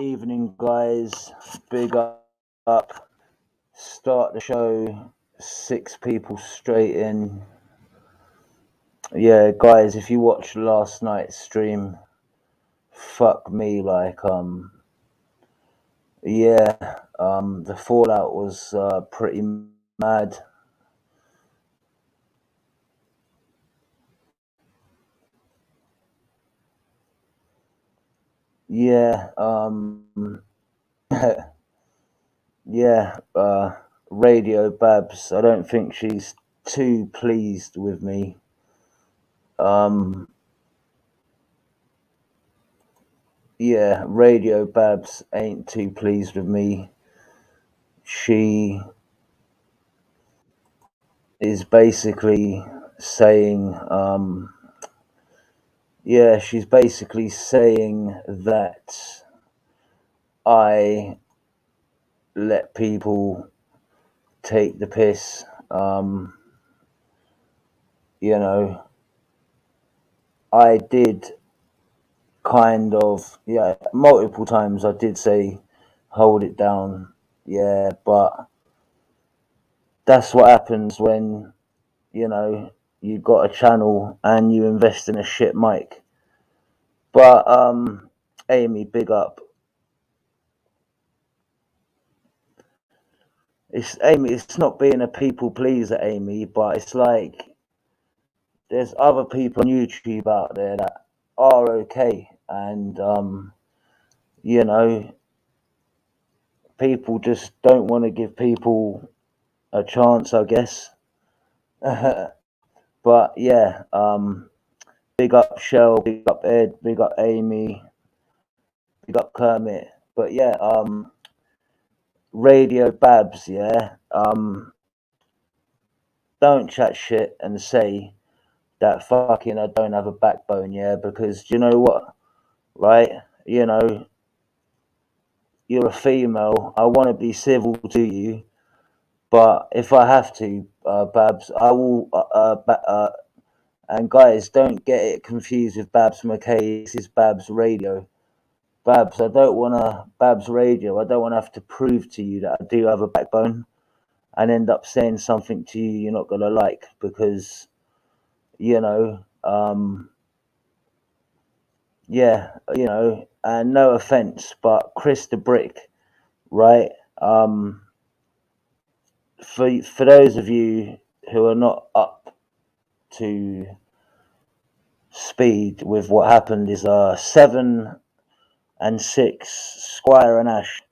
Evening, guys. Big up. Start the show. 6 people straight in. Yeah, guys. If you watched last night's stream, fuck me. The fallout was pretty mad. Yeah. Yeah. Radio Babs. I don't think she's too pleased with me. Yeah, Radio Babs ain't too pleased with me. She is basically saying, she's basically saying that I let people take the piss. I did kind of, multiple times I did say, hold it down. Yeah, but that's what happens when, you got a channel and you invest in a shit mic. But Amy, big up. It's Amy. It's not being a people pleaser, Amy, but it's like there's other people on YouTube out there that are okay, and people just don't want to give people a chance, I guess. But yeah, big up Shell, big up Ed, big up Amy, big up Kermit. But yeah, Radio Babs, yeah. Don't chat shit and say that fucking I don't have a backbone, yeah, because you know what, right? You're a female. I want to be civil to you, but if I have to, Babs, I will. And guys, don't get it confused with Babs McKay. This is Babs Radio. Babs, I don't want to Babs Radio. I don't want to have to prove to you that I do have a backbone and end up saying something to you you're not gonna like because and no offense, but Chris the Brick, right? For those of you who are not up to speed with what happened, is 7 and 6 Squire and Ash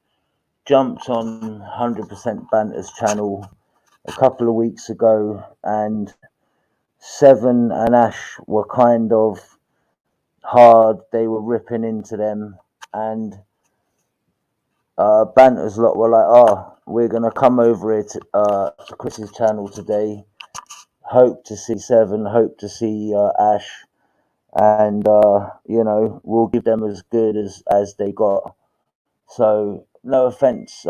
jumped on 100% Banter's channel a couple of weeks ago, and 7 and Ash were kind of hard. They were ripping into them, and Banter's lot were like, "Oh, we're gonna come over here to Chris's channel today. Hope to see 7. Hope to see Ash, and we'll give them as good as they got." So no offense,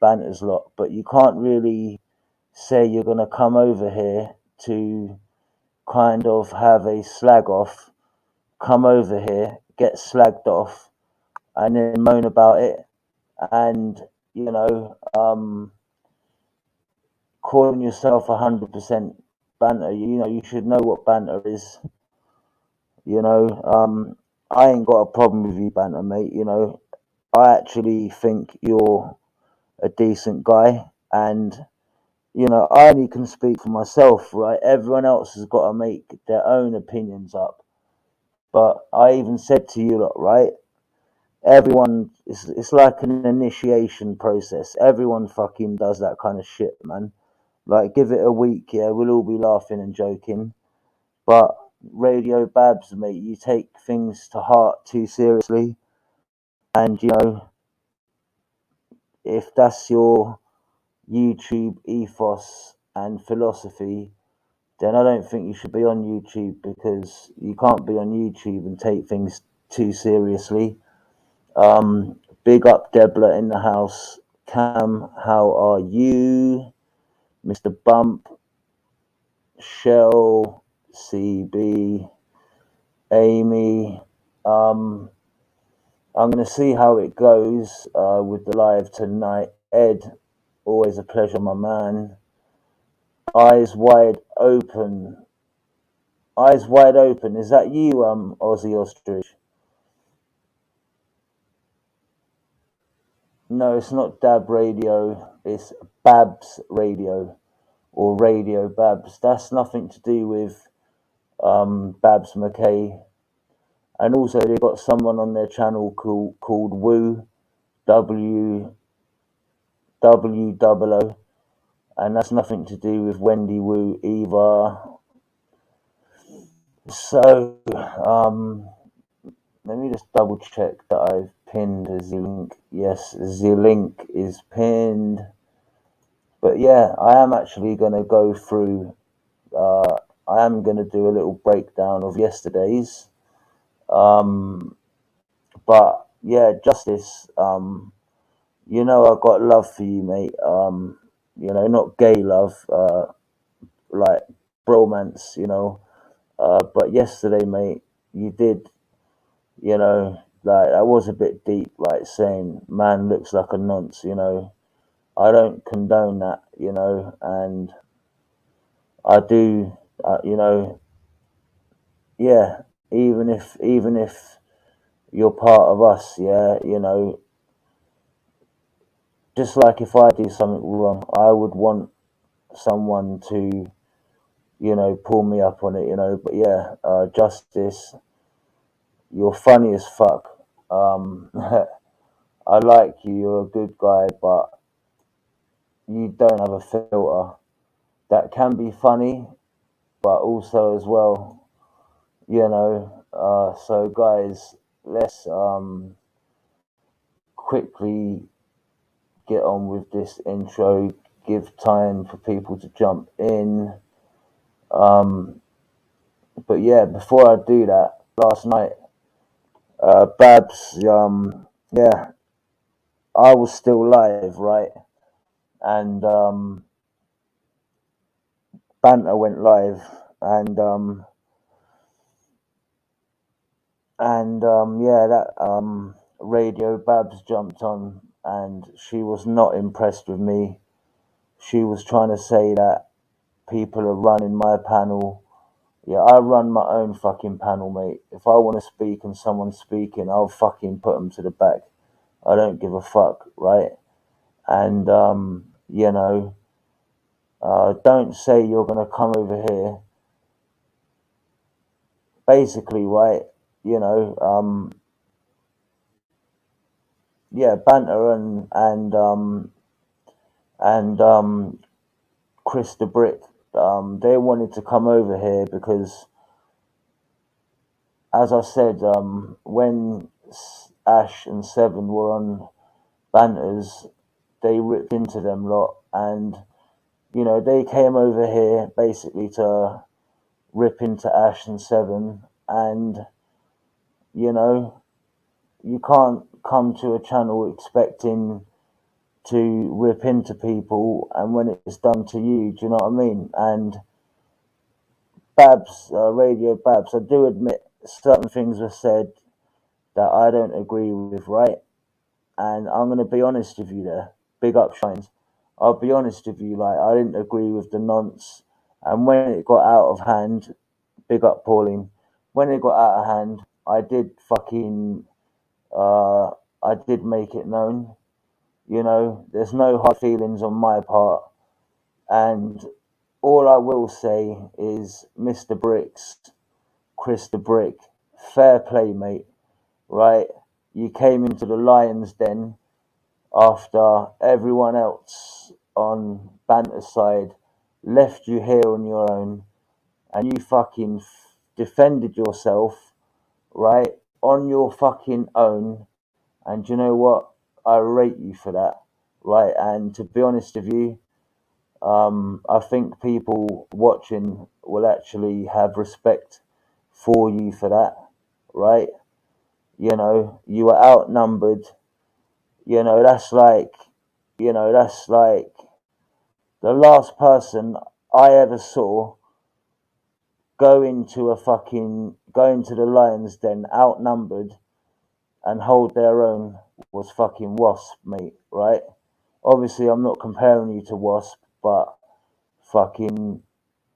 Banter's lot, but you can't really say you're gonna come over here to kind of have a slag off. Come over here, get slagged off, and then moan about it, and calling yourself 100% Banter. You should know what Banter is. I ain't got a problem with you, Banter, mate. I actually think you're a decent guy, and I only can speak for myself, right? Everyone else has got to make their own opinions up. But I even said to you, lot, right? Everyone, it's like an initiation process. Everyone fucking does that kind of shit, man. Like, give it a week, yeah, we'll all be laughing and joking. But Radio Babs, mate, you take things to heart too seriously. And, if that's your YouTube ethos and philosophy, then I don't think you should be on YouTube, because you can't be on YouTube and take things too seriously. Big up Debla in the house. Cam, how are you? Mr. Bump, Shell, CB, Amy. I'm going to see how it goes with the live tonight. Ed, always a pleasure, my man. Eyes wide open. Eyes wide open. Is that you, Aussie Ostrich? No, it's not Dab Radio. It's Babs Radio or Radio Babs. That's nothing to do with Babs McKay. And also, they've got someone on their channel called Woo WWO, and that's nothing to do with Wendy Woo either. So, let me just double check that I've pinned the link. Yes, the link is pinned. But yeah, I am actually going to go through. I am going to do a little breakdown of yesterday's. But yeah, Justice. You know I got love for you, mate. You know, not gay love, like bromance. You know, but yesterday, mate, you did. You know, like that was a bit deep, like saying man looks like a nonce. You know, I don't condone that. You know, and I do. You know, yeah. Even if you're part of us, yeah. You know, just like if I do something wrong, I would want someone to, you know, pull me up on it, you know. But yeah, Justice, you're funny as fuck. I like you. You're a good guy, but you don't have a filter. That can be funny, but also as well, you know. So guys, let's quickly get on with this intro. Give time for people to jump in. Um, but yeah, before I do that, last night, Babs, yeah, I was still live, right? And Banta went live, and yeah, that Radio Babs jumped on, and she was not impressed with me. She was trying to say that people are running my panel. Yeah, I run my own fucking panel, mate. If I want to speak and someone's speaking, I'll fucking put them to the back. I don't give a fuck, right? And you know, don't say you're gonna come over here. Basically, right? You know, yeah, Banter and Chris the Brick, they wanted to come over here because, as I said, when Ash and Seven were on Banters, they ripped into them lot, and you know they came over here basically to rip into Ash and Seven, and you know you can't come to a channel expecting to rip into people, and when it's done to you, do you know what I mean? And Babs, Radio Babs, I do admit certain things were said that I don't agree with, right? And I'm gonna be honest with you there. Big up Shines. I'll be honest with you, like I didn't agree with the nonce, and when it got out of hand, big up Pauline. When it got out of hand, I did fucking, uh, I did make it known. You know, there's no hard feelings on my part, and all I will say is, Mr. Bricks, Chris the Brick, fair play, mate. Right? You came into the Lions Den after everyone else on Banter's side left you here on your own, and you fucking defended yourself, right? On your fucking own. And you know what? I rate you for that, right? And to be honest with you, I think people watching will actually have respect for you for that, right? You know, you were outnumbered. You know, that's like the last person I ever saw go into the Lions Den outnumbered and hold their own was fucking Wasp, mate, right? Obviously, I'm not comparing you to Wasp, but fucking,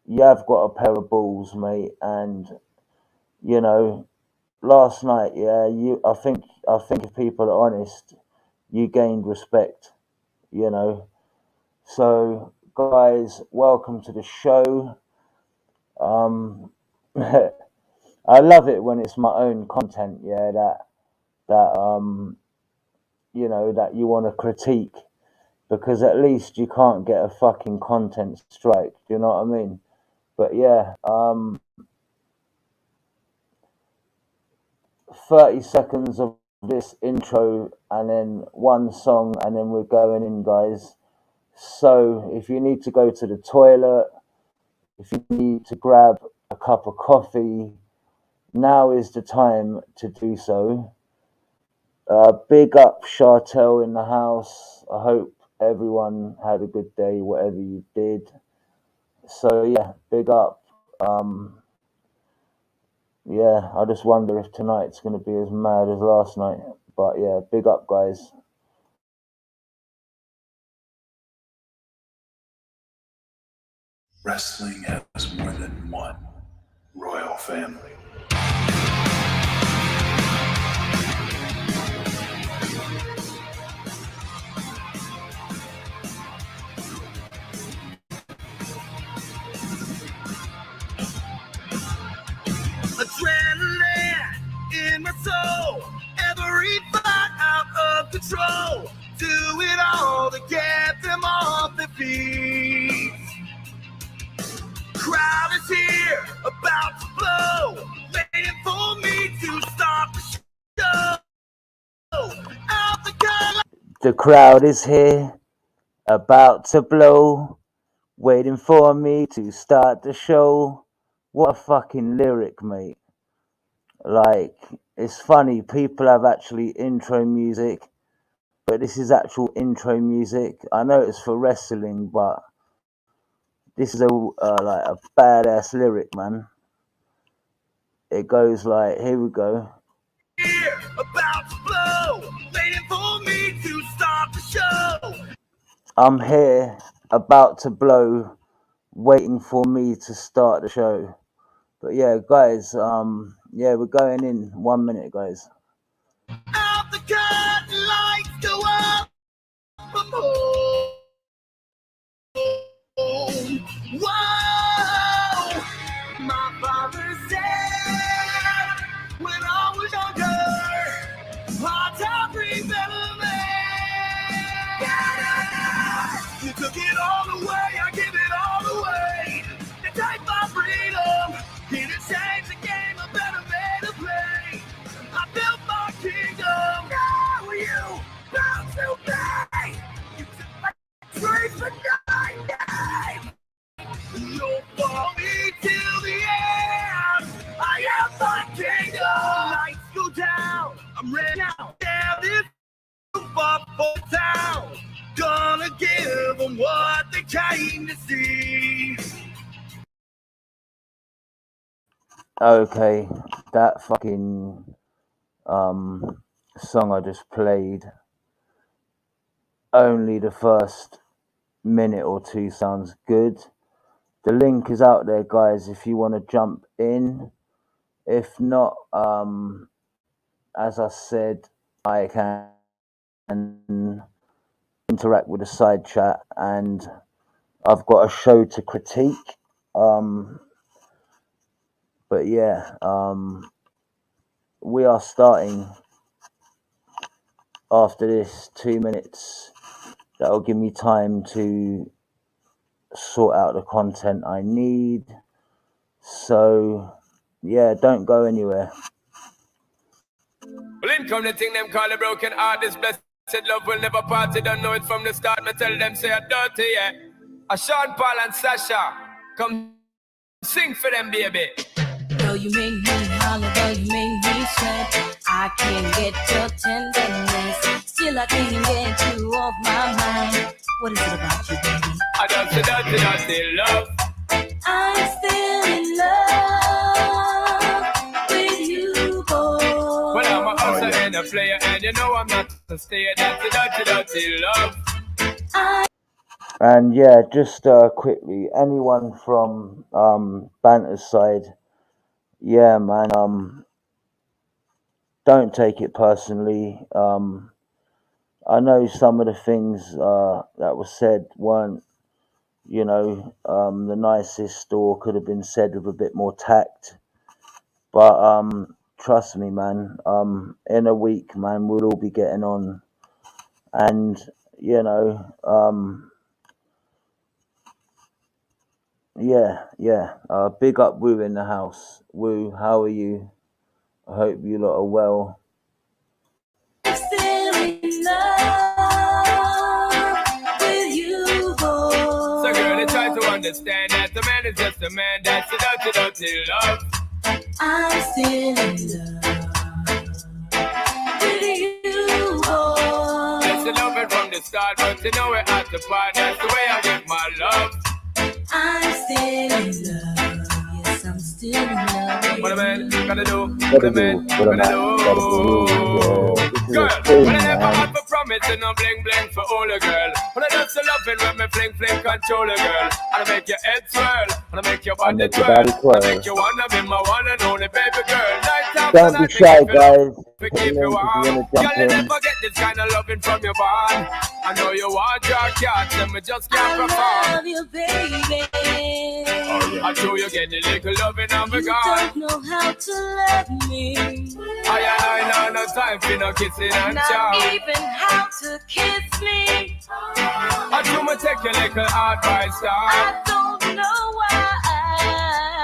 you have got a pair of balls, mate, and, you know, last night, yeah, I think if people are honest, you gained respect, you know. So, guys, welcome to the show. I love it when it's my own content, yeah, that that you want to critique, because at least you can't get a fucking content strike. Do you know what I mean? But yeah, 30 seconds of this intro and then one song and then we're going in, guys. So if you need to go to the toilet, if you need to grab a cup of coffee, now is the time to do so. Big up Chartel in the house. I hope everyone had a good day, whatever you did. So yeah, big up. Yeah, I just wonder if tonight's going to be as mad as last night. But yeah, big up, guys. Wrestling has more than one royal family. Adrenaline in my soul, every thought out of control. Do it all to get them off their feet. Crowd is here, about to blow, waiting for me to start the show. Out the gun. The crowd is here, about to blow, waiting for me to start the show. What a fucking lyric, mate. Like, it's funny, people have actually intro music, but this is actual intro music. I know it's for wrestling, but this is like a badass lyric, man. It goes like, here we go. Here, about to blow, waiting for me to start the show. I'm here, about to blow, waiting for me to start the show. But yeah, guys, yeah, we're going in 1 minute, guys. Out the cut, lights go up from home. Whoa! My father said when I was younger, hard times bring better man. You took it all away, I give it all away. You take my freedom, didn't change the game, a better way to play. I built my kingdom, now you bound to pay. You took my dreams for 9 days. You'll follow me till the end. I am my kingdom. Lights go down, I'm ready now. Down this roof up for town. Gonna give them what they came to see. Okay, that fucking song I just played, only the first minute or two sounds good. The link is out there, guys, if you want to jump in. If not, as I said, I can interact with the side chat, and I've got a show to critique. But yeah, we are starting after this 2 minutes. That'll give me time to sort out the content I need. So yeah, don't go anywhere. Well, in come the thing them call a broken heart. This blessed love will never part. They don't know it from the start. Me tell them say I'm dirty, yeah. A Sean Paul and Sasha, come sing for them, baby. Though you make me holler, though you make me sweat, I can't get your tenderness. Still I can't get you off my mind. What is it about you, baby? I don't say dirty love. I'm still in love with you, boy. Well, I'm a hustler and a player, and you know I'm not to stay. That's a dirty, dirty love. And yeah, just quickly, anyone from Banta's side, yeah, man, don't take it personally. I know some of the things that were said weren't, the nicest, or could have been said with a bit more tact. But trust me, man, in a week, man, we'll all be getting on. And, big up Woo in the house. Woo, how are you? I hope you lot are well. Still in love with you, boy. So girl, try to understand that the man is just a man. That's a dirty, dirty love. I'm still in love with you, boy. That's the love it from the start, but you know we're at the part. That's the way I give my love. I'm still in love. Yes, I'm still in love. What a man gotta do. What a man gotta do. Girl, when I never had for promise and no bling bling for all a girl. When I just loving when me fling fling control a girl. And I make your head swirl, and I make your body twirl. I make you wanna be my one and only baby girl. Don't be shy, guys. We keep you warm. Girl, you never get this kind of loving from your bond. I know you want your cat, and me just can't perform. I love you, baby. I know you get the little loving of a You God. don't know how to love me. I know no time for no kissing and Not chow. even how to kiss me. I do me take your little advice, I dog. don't know why.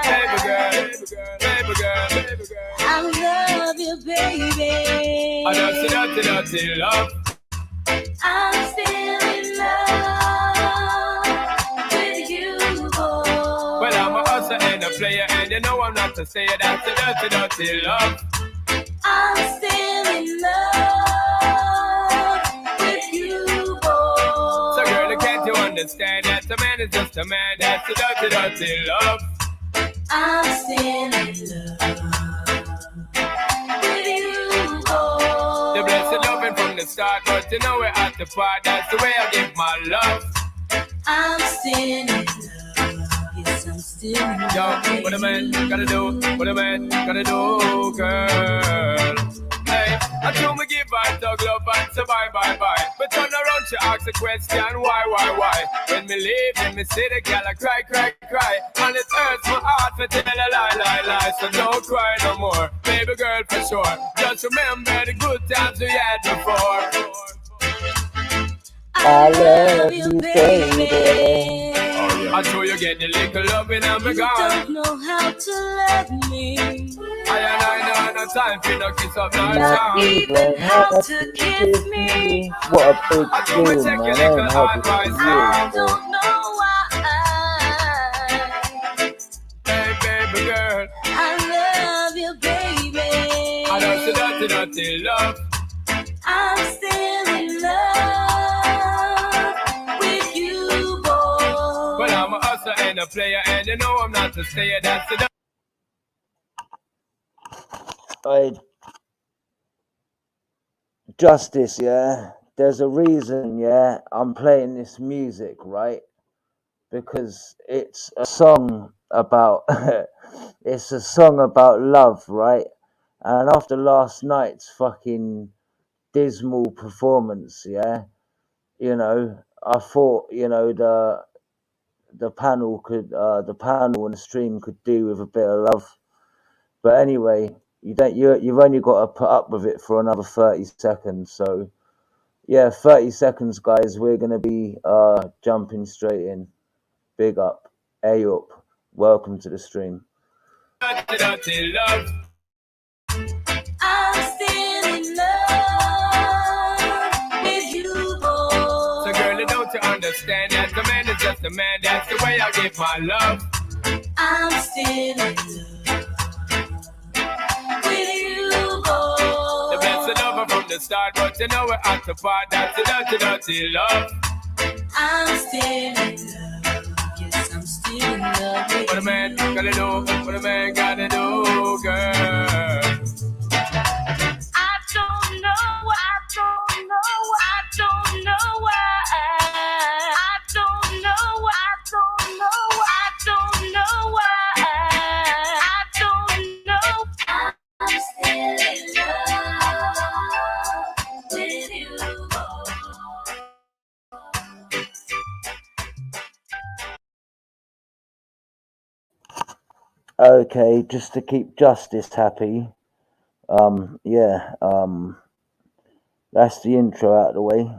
Baby girl, baby girl, baby girl. I love you, baby. I dirty, dirty, dirty love. I'm still in love with you, boy. Well, I'm a hustler and a player, and you know I'm not to say it. That's a dirty, dirty love. I'm still in love with you, boy. So girl, can't you understand that the man is just a man? That's a dirty, dirty love. I'm still in love with you, boy. The blessed loving from the start, but you know we're at the part. That's the way I give my love. I'm still in love. Yes, I'm still in love. Yo, what a man gotta do, what a man gotta do, girl. Hey, I told me give her dog love and say bye, bye, bye. But turn around, she asks the question, why? When me leave, when me see the girl, I cry. And it hurts my heart to tell a lie. So don't cry no more, baby girl, for sure. Just remember the good times we had before. I love you, baby. I know you get the little loving and me You gone. don't know how to love me. I know no time for no kiss up, no Not charm. even how to kiss me. What a big I do me deal, take man. your I little ain't happy advice, for I you. don't know why. Hey, baby girl, I love you, baby. I dirty love. I'm still in love with you, boy. Well, I'm a hustler and a player, and you know I'm not to stay. That's the Justice, yeah. There's a reason, yeah, I'm playing this music, right? Because it's a song about love, right? And after last night's fucking dismal performance, yeah, I thought, the panel and the stream could do with a bit of love. But anyway, you've only got to put up with it for another 30 seconds. So yeah, 30 seconds, guys. We're gonna be jumping straight in. Big up, up. Welcome to the stream. dirty love. I'm still in love with you, boy. So girl, don't you understand that the man is just a man? That's the way I give my love. I'm still in love with you, boy. The best lover from the start, but you know we're at the part. That's the dirty love. I'm still in love. Yes, I'm still in love with What a man gotta do, what a man gotta do, girl. I don't know Okay, just to keep justice happy. Yeah. That's the intro out of the way.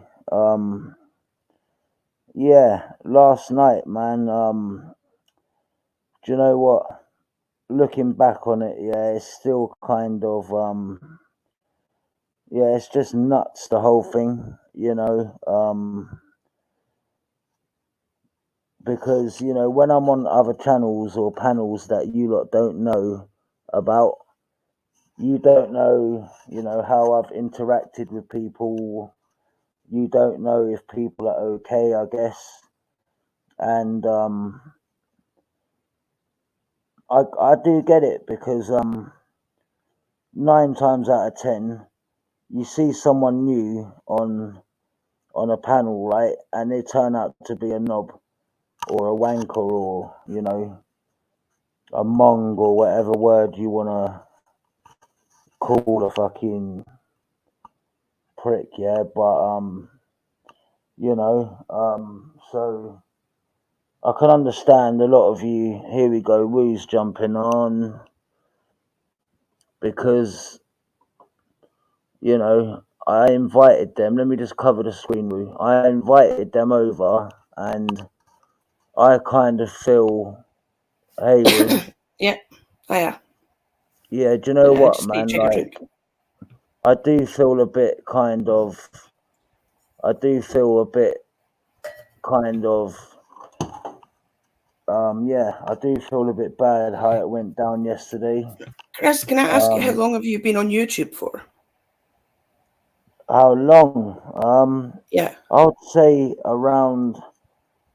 Yeah. Last night, man. Do you know what? Looking back on it, yeah, it's still kind of yeah, it's just nuts, the whole thing, because when I'm on other channels or panels that you lot don't know about, you don't know, how I've interacted with people. You don't know if people are okay, I guess. And I do get it because 9 times out of 10 you see someone new on a panel, right, and they turn out to be a knob or a wanker or a mong or whatever word you wanna call a fucking prick, yeah. But so I can understand a lot of you. Here we go, Woo's jumping on because I invited them. Let me just cover the screen, Woo. I invited them over, and I kind of feel, hey, Woo. Yeah. Oh, Yeah, do you know yeah. I what, just need man? to take a drink. Like, I do feel a bit kind of. I do feel a bit kind of. Yeah, I do feel a bit bad how it went down yesterday. Chris, can I ask you how long have you been on YouTube for? How long? Yeah. I would say around.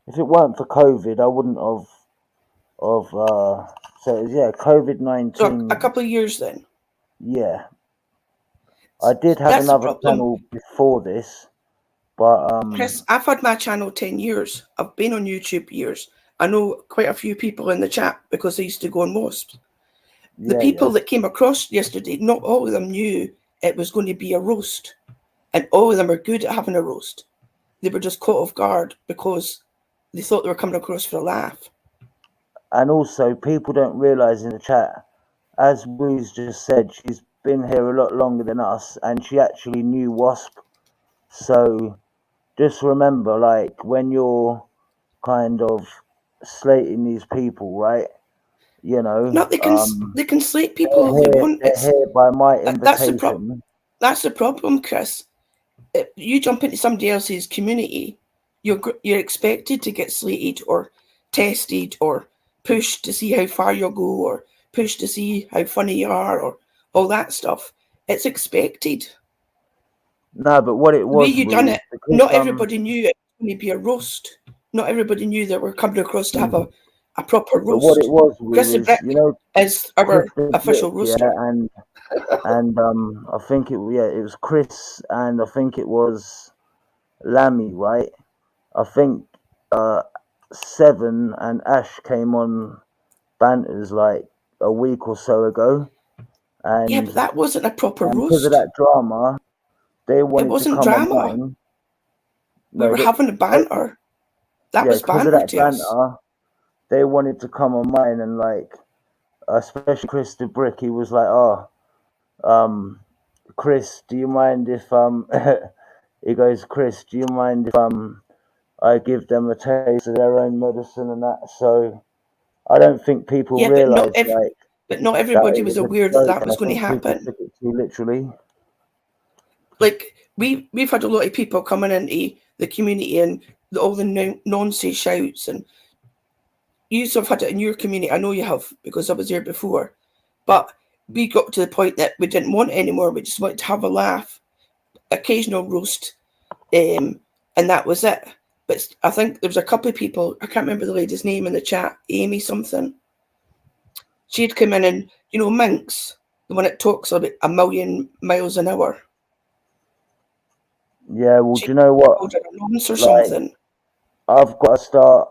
If it weren't for COVID, I wouldn't have. So it was, yeah, So COVID-19. a couple of years then. Yeah, I did have That's the another problem. channel before this, but Chris, I've had my channel 10 years. I've been on YouTube years. I know quite a few people in the chat because I used to go on Wasps. The yeah, people that came across yesterday, not all of them knew it was going to be a roast. And all of them are good at having a roast. They were just caught off guard because they thought they were coming across for a laugh. and also people don't realise in the chat, as Woo's just said, she's been here a lot longer than us, and she actually knew Wasp. So just remember, like, when you're kind of slating these people, right? No, they can slate people all they want. They're here by my That's invitation. That's the problem, Chris. If you jump into somebody else's community, you're expected to get slated or tested or pushed to see how far you'll go or pushed to see how funny you are or all that stuff. It's expected. No, but what it The way was, you done Woo, it, because not everybody knew it was going to be a roast. Not everybody knew that we're coming across to have a proper but what it roast. was, Woo, Chris the is Brick is Chris our the official Brick, yeah, roaster. and I think it was Chris, and I think it was Lammy, right? I think Seven and Ash came on Banter's like a week or so ago, and Yeah, but that wasn't a proper because of roast. that drama, they It wanted to wasn't come on drama. mine. We No, were having a banter. That yeah, was because of banter that to us. banter, they wanted to come on mine, and like, especially Chris the Brick, he was like, "Oh, Chris, do you mind if he goes, Chris, do you mind if I give them a taste of their own medicine and that?" So I don't think people Yeah, realise like but not that everybody it was was a aware that joke, that and I was going to think people happen. took it too literally. Like we've had a lot of people coming into the community and all the nonsense shouts, and you have had it in your community. I know you have because I was there before, but we got to the point that we didn't want it anymore. We just wanted to have a laugh, occasional roast, and that was it. But I think there was a couple of people, I can't remember the lady's name in the chat, Amy something. She'd come in and, Minx, the one that talks about 1,000,000 miles an hour. Yeah, well, She do you know what? called her a nonce or Like, something. I've got to start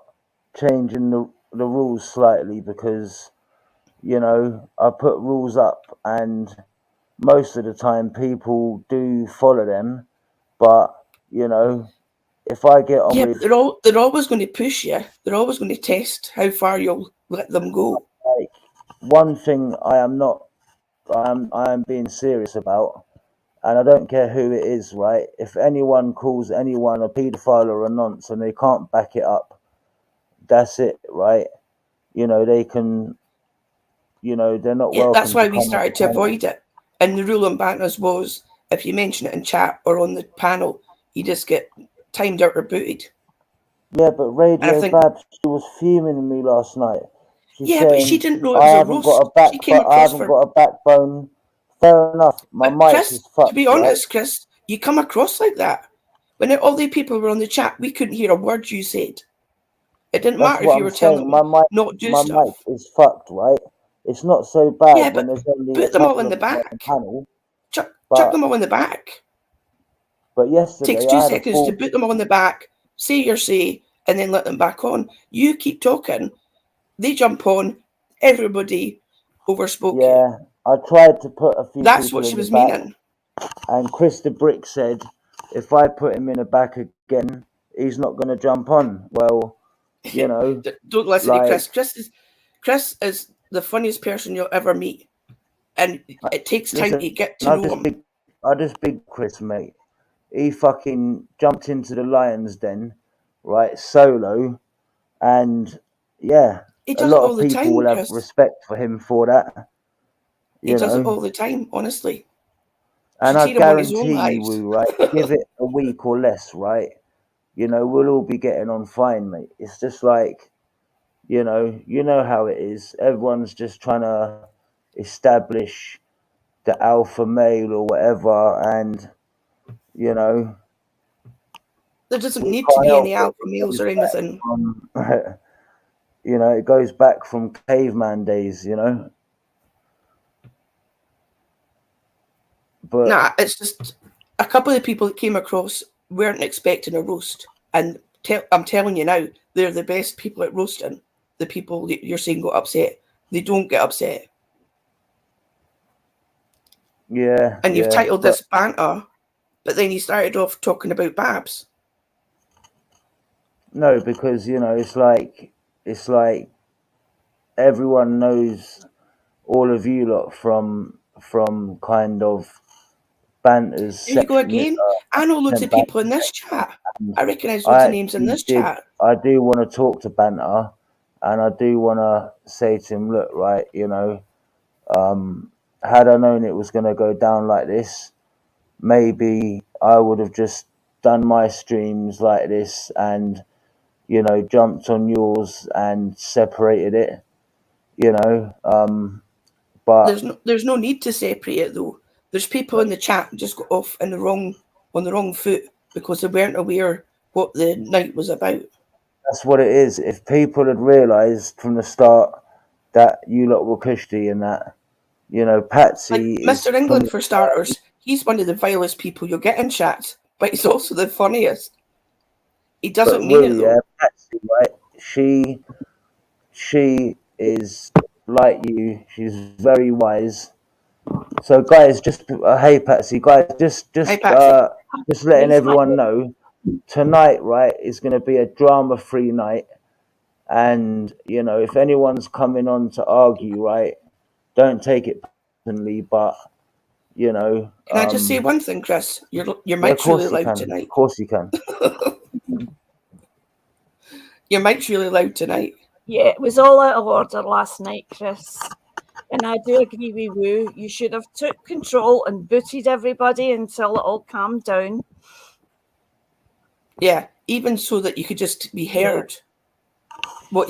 changing the rules slightly because I put rules up, and most of the time people do follow them, but if I get on Yeah, with but they're always going to push you. They're always going to test how far you'll let them go. like one thing I am being serious about, and I don't care who it is, right? If anyone calls anyone a paedophile or a nonce and they can't back it up, that's it, right? You know, they can, you know, they're not welcome. That's why we started to avoid it. And the rule on Bantas was, if you mention it in chat or on the panel, you just get timed out or booted. Yeah, but Radio Babs, she was fuming at me last night. But she didn't know it was I a haven't roast. I haven't got a backbone. Fair enough. My mic Chris, is fucked. To be honest, Chris, you come across like that. When all the people were on the chat, we couldn't hear a word you said. It didn't matter if you were telling them not do stuff. My mic is fucked, right? It's not so bad. Yeah, but when there's only put them all in the back. Panel, chuck them all in the back. But yesterday, takes 2 seconds to put them all in the back, say your say, and then let them back on. You keep talking, they jump on, everybody overspoke you. I tried to put a few. That's what she was meaning. And Chris the Brick said, if I put him in the back again, he's not going to jump on. Well, you know. Don't listen to Chris. Chris is the funniest person you'll ever meet. And it takes time to get to know him. I just big Chris, mate. He fucking jumped into the lion's den, right, solo. And, yeah, a lot of people will have respect for him for that. He does it all the time, honestly. And I guarantee you, right, give it a week or less, right, you know, we'll all be getting on fine, mate. It's just like, you know how it is. Everyone's just trying to establish the alpha male or whatever, and, you know. There doesn't need to be any alpha males or anything. You know, it goes back from caveman days, you know. But nah, it's just a couple of people that came across weren't expecting a roast. And I'm telling you now, they're the best people at roasting. The people that you're saying got upset, they don't get upset. Yeah. And you've titled this Banta, but then you started off talking about Babs. No, because, you know, it's like everyone knows all of you lot from kind of Banta's. There you go again. I know loads of people in this chat. I recognise loads of names in this chat. I do want to talk to Banta, and I do want to say to him, look, right, you know, had I known it was going to go down like this, maybe I would have just done my streams like this and, you know, jumped on yours and separated it, you know. But there's no need to separate it though. There's people in the chat just got off on the wrong foot because they weren't aware what the night was about. That's what it is. If people had realised from the start that you lot were cushy and that, you know, Patsy like Mr. England, for starters, he's one of the vilest people you'll get in chat, but he's also the funniest. He doesn't mean it though. Yeah, Patsy, right? She is like you. She's very wise. So, guys, just hey, Patsy, guys, just letting everyone know, tonight, right, is going to be a drama-free night, and you know, if anyone's coming on to argue, right, don't take it personally, but you know. Can I just say one thing, Chris? Your mic's really loud tonight. Of course you can. Your mic's really loud tonight. Yeah, it was all out of order last night, Chris. And I do agree with you. You should have took control and booted everybody until it all calmed down. Yeah, even so that you could just be heard.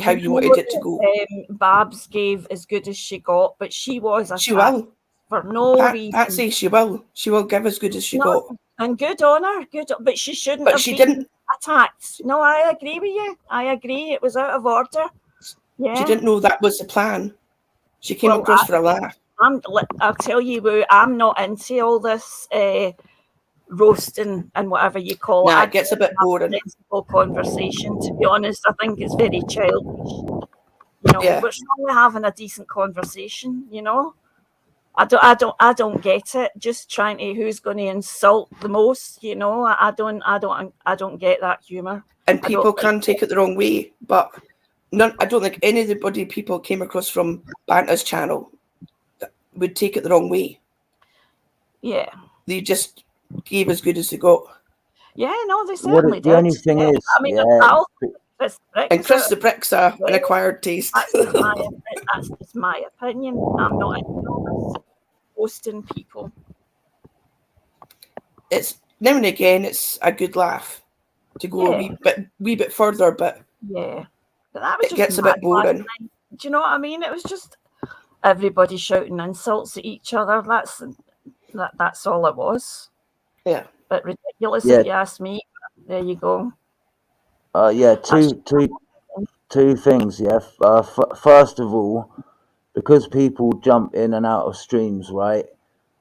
How you wanted it to go. Babs gave as good as she got, but she was She will. For no reason. Patsy, she will. She will give as good as she got. And good on her. Good, but she shouldn't but have she been didn't attacked. No, I agree with you. I agree. It was out of order. Yeah. She didn't know that was the plan. She came across for a laugh. I'll tell you, I'm not into all this roasting and whatever you call it. It gets a bit boring. Conversation, to be honest. I think it's very childish. You know, we're only having a decent conversation. You know, I don't get it. Just trying to who's going to insult the most. You know, I don't get that humor. And people can take it the wrong way, but I don't think anybody people came across from Banta's channel that would take it the wrong way. Yeah. They just gave as good as they got. Yeah, no, they certainly The did. only thing is, I mean, yeah, Chris the Brick's an acquired taste. That's just my opinion. I'm not hosting people. It's now and again, it's a good laugh to go a wee bit further, but yeah, but that was it just gets a bit boring. Do you know what I mean? It was just everybody shouting insults at each other. That's all it was. Yeah, but ridiculous if you ask me. There you go. Yeah, two things. Yeah, first of all, because people jump in and out of streams, right?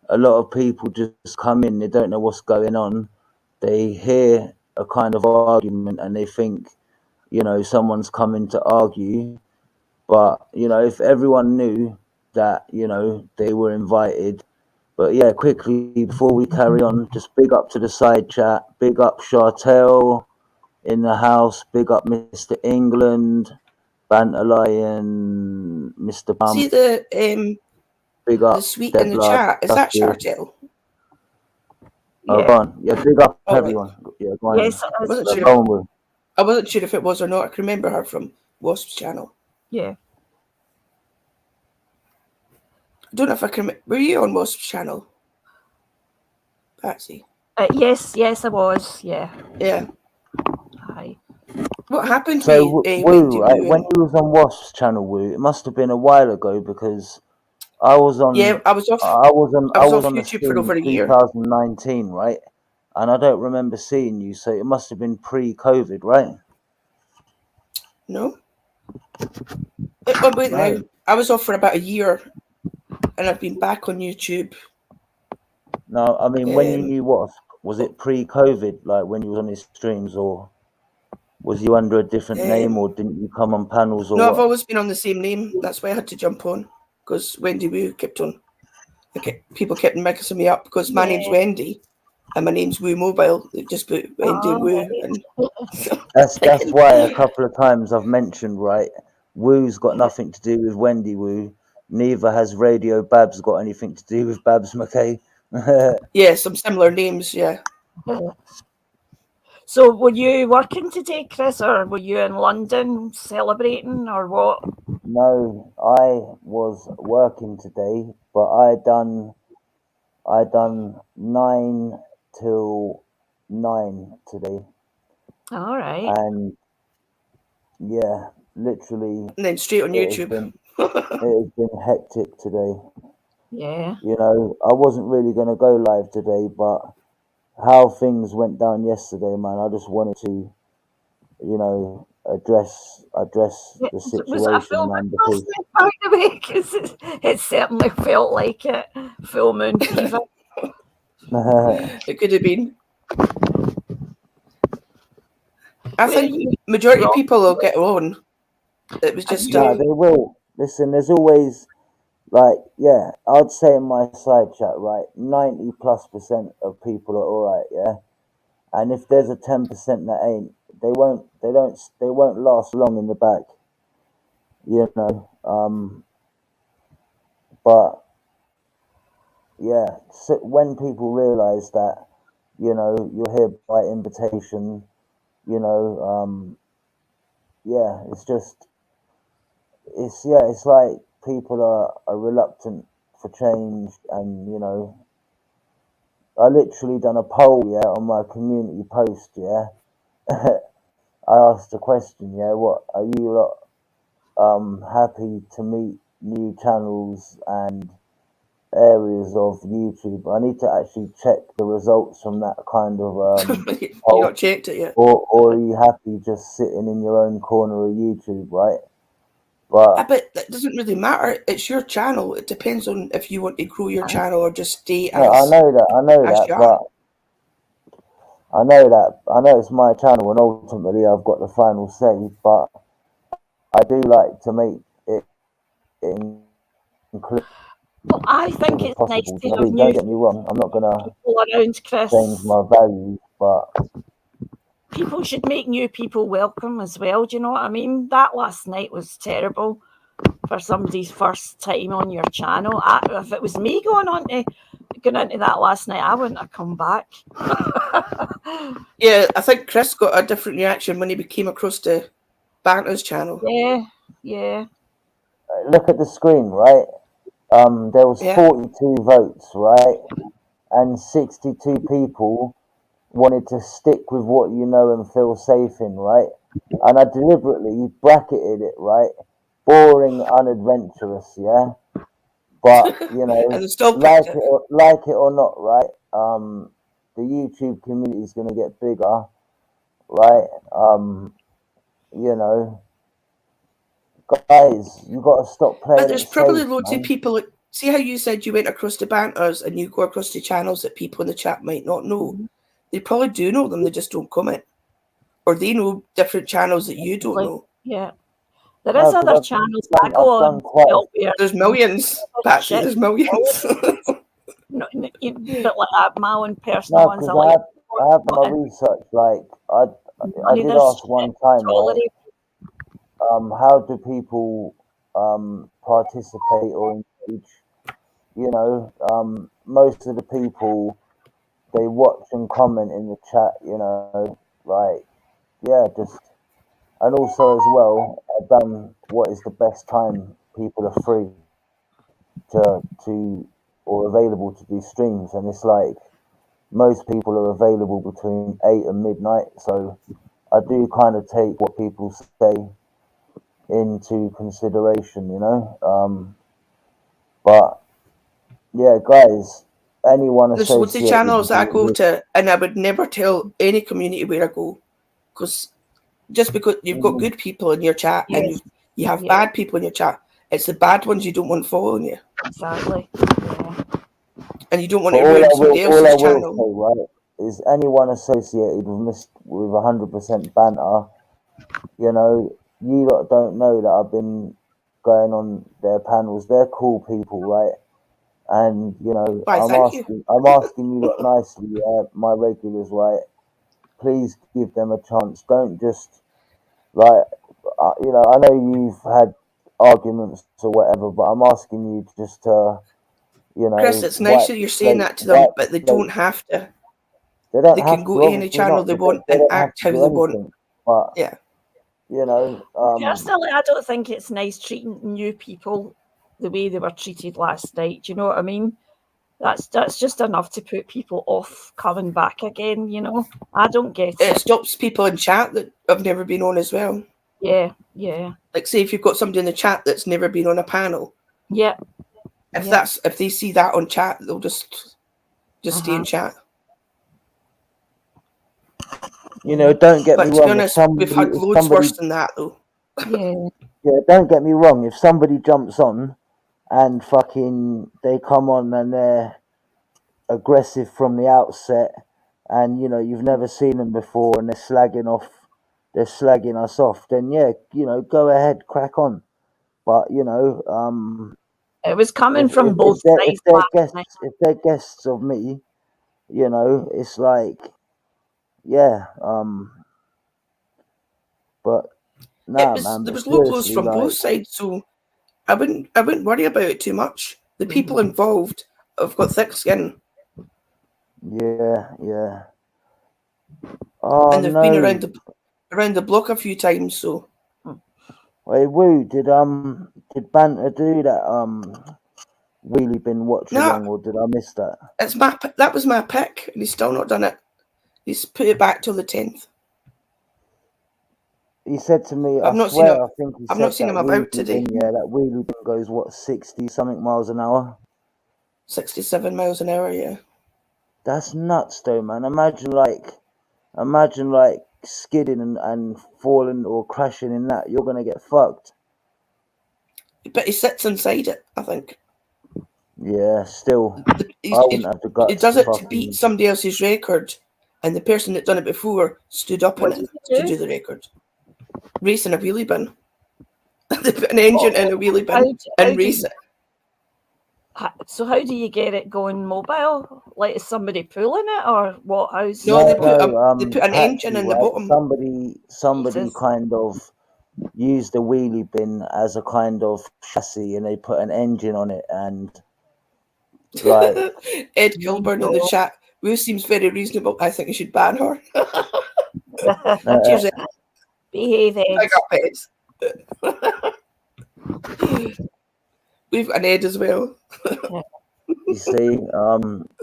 A lot of people just come in, they don't know what's going on. They hear a kind of argument and they think, someone's coming to argue. But, if everyone knew that, they were invited. But yeah, quickly, before we carry on, just big up to the side chat, big up Chartel in the house, big up Mr. England, Banta Lion, Mr. Bump. See big up the sweet in the chat. Is that Chartel? Oh, go on. Yeah, big up everyone. Yeah, go on. Yes, I wasn't sure if it was or not. I can remember her from Wasp's channel. Yeah. I don't know if I can. Were you on Wasp's channel, Patsy? Yes, I was. Yeah. Yeah. Hi. What happened to Woo, right? When you was on Wasp's channel, Woo, it must have been a while ago because I was on. Yeah, I was off. I was on YouTube for over a year. 2019, right? And I don't remember seeing you, so it must have been pre-COVID, right? No. Wait, now I was off for about a year, and I've been back on YouTube. No, I mean, when you knew Wasp, was it pre-COVID, like when you was on his streams, or was you under a different name, or didn't you come on panels? Or no, what? I've always been on the same name. That's why I had to jump on, because Wendy Woo kept on. People kept mixing me up because my name's Wendy and my name's Woo Mobile. They just put Wendy Woo. And that's why a couple of times I've mentioned, right, Woo's got nothing to do with Wendy Woo. Neither has Radio Babs got anything to do with Babs McKay. Yeah, some similar names, yeah. So were you working today, Chris, or were you in London celebrating, or what? No, I was working today, but I done 9 till 9 today. All right. And yeah, literally. And then straight on YouTube. It has been hectic today. Yeah. I wasn't really going to go live today, but how things went down yesterday, man, I just wanted to, address the situation, man, because by the way, because it certainly felt like it. Full moon fever. It could have been. I think majority of people will get on. It was just they will. Listen, there's always I'd say in my side chat, right, 90+% of people are alright, yeah. And if there's a 10% that ain't, they won't last long in the back. But yeah, so when people realise that, you're here by invitation, it's like people are reluctant for change, and I literally done a poll on my community post. I asked a question, what are you lot happy to meet new channels and areas of YouTube? I need to actually check the results from that kind of you not checked it yet, or are you happy just sitting in your own corner of YouTube, right? But that doesn't really matter. It's your channel. It depends on if you want to grow your channel or just stay as. I know that, but I know it's my channel, and ultimately I've got the final say. But I do like to make it include. Well, I think it's nice to don't get me wrong. I'm not gonna around Chris. change my values, but people should make new people welcome as well. Do you know what I mean? That last night was terrible for somebody's first time on your channel. If it was me going into that last night, I wouldn't have come back. Yeah, I think Chris got a different reaction when he came across to Banta's channel. Yeah. Look at the screen, right? There was 42 votes, right? And 62 people wanted to stick with what you know and feel safe in, right? And I deliberately bracketed it, right? Boring, unadventurous, yeah? But, you know, and still like it or not, right? The YouTube community is going to get bigger, right? You know, guys, you got to stop playing. But there's probably loads of people. See how you said you went across to Banta's and you go across to channels that people in the chat might not know. They probably do know them, they just don't comment. Or they know different channels that you don't know. Yeah. There is other channels that go on. There's millions. Patsy, there's millions. But like my own personal ones. I have my research. Like I did ask one time, right? How do people participate or engage? You know, most of the people, they watch and comment in the chat. You know, like just. And also as well, I've done what is the best time people are free to or available to do streams, and it's like most people are available between 8 and midnight. So I do kind of take what people say into consideration, you know. But yeah, guys, anyone there's loads of channels I go to, and I would never tell any community where I go, because just because you've got good people in your chat and you have bad people in your chat, it's the bad ones you don't want following you. Exactly. Yeah. And you don't want to ruin somebody else's channel. Say, right, is anyone associated with 100% Banta, you know, you lot don't know that I've been going on their panels. They're cool people, right? And you know, I'm asking you lot nicely, my regulars, right? Please give them a chance. Don't just you know, I know you've had arguments or whatever, but I'm asking you just to, you know, Chris, it's nice that you're saying that to them, but they don't have to. They can go to any channel they want and act how they want. But you know, personally, I don't think it's nice treating new people the way they were treated last night. Do you know what I mean? That's just enough to put people off coming back again, you know. I don't get it. It stops people in chat that have never been on as well. Yeah. Like say if you've got somebody in the chat that's never been on a panel. Yeah. If they see that on chat, they'll just stay in chat. You know, don't get me wrong. But to be honest, we've had loads worse than that though. Yeah, don't get me wrong. If somebody jumps on and fucking they come on and they're aggressive from the outset, and you know you've never seen them before, and they're slagging us off, then yeah, you know, go ahead, crack on. But you know, it was coming from both sides. If they're guests of me, you know, it's like, but man, there was low blows from both sides, so I wouldn't worry about it too much. The people involved have got thick skin. Yeah. And they've been around the block a few times, so. Wait, Woo, did Banta do that wheelie bin watch along, or did I miss that? That was my pick, and he's still not done it. He's put it back till the 10th. He said to me, I've not seen him about today. Yeah, that wheelie bin goes 60 something miles an hour. 67 miles an hour, yeah. That's nuts, though, man. Imagine skidding and falling or crashing in that. You're gonna get fucked. But he sits inside it, I think. Yeah, still. I wouldn't have the guts. He does it to beat somebody else's record, and the person that done it before stood up in it to do the record. Racing a wheelie bin. They put an engine in a wheelie bin and race it. So how do you get it going mobile? Like, is somebody pulling it or what? How's No, they put an Patsy, engine in the right? bottom. Somebody Jesus. kind of used the wheelie bin as a kind of chassis, and they put an engine on it, and like Ed Kilburn in the chat. Wu seems very reasonable. I think you should ban her. Cheers, Ed. Behave, Ed. I got Ed. We've got an Ed as well. you see,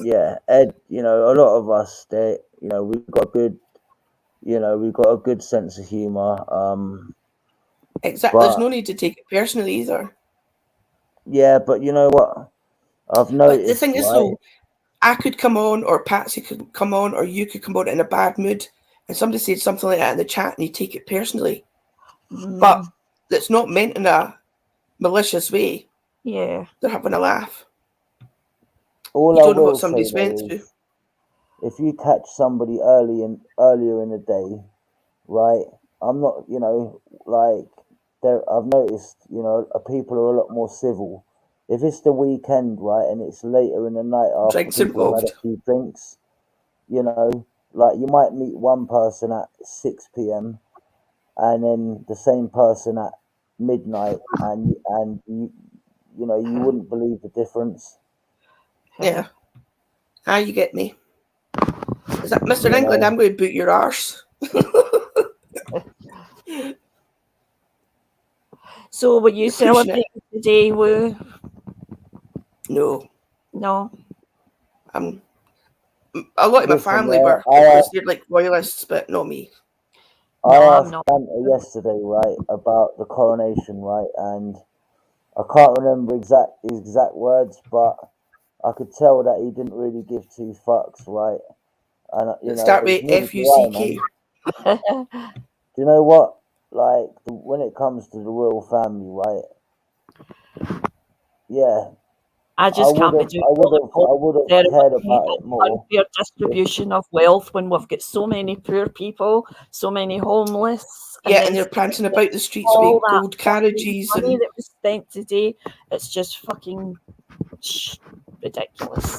yeah, Ed. You know, a lot of us, you know, we've got a good sense of humor. Exactly. There's no need to take it personally either. Yeah, but you know what? I've noticed. But the thing is, though, I could come on, or Patsy could come on, or you could come on in a bad mood, and somebody said something like that in the chat, and you take it personally. But it's not meant in a malicious way. Yeah, they're having a laugh. All you I don't know will what somebody's say, went though, through. is if you catch somebody earlier in the day, right? I'm not, you know, like I've noticed, you know, people are a lot more civil. If it's the weekend, right, and it's later in the night after Drinks people have had involved. a few drinks, you know, like you might meet one person at 6 p.m. and then the same person at midnight, and you know, you wouldn't believe the difference. Yeah. You get me. Is that Mr. England? I'm going to boot your arse. So were you celebrating today, Wu? No. No. A lot of my family were, because they're like royalists, but not me. I asked Banta yesterday, right, about the coronation, right, and I can't remember his exact words, but I could tell that he didn't really give two fucks, right? And you know, start with F-U-C-K. Do you know what? Like when it comes to the royal family, right? Yeah. I just can't be doing I would have cared about it more. Unfair distribution of wealth when we've got so many poor people, so many homeless. And they're prancing about the streets with gold carriages. Money that was spent today, it's just fucking ridiculous.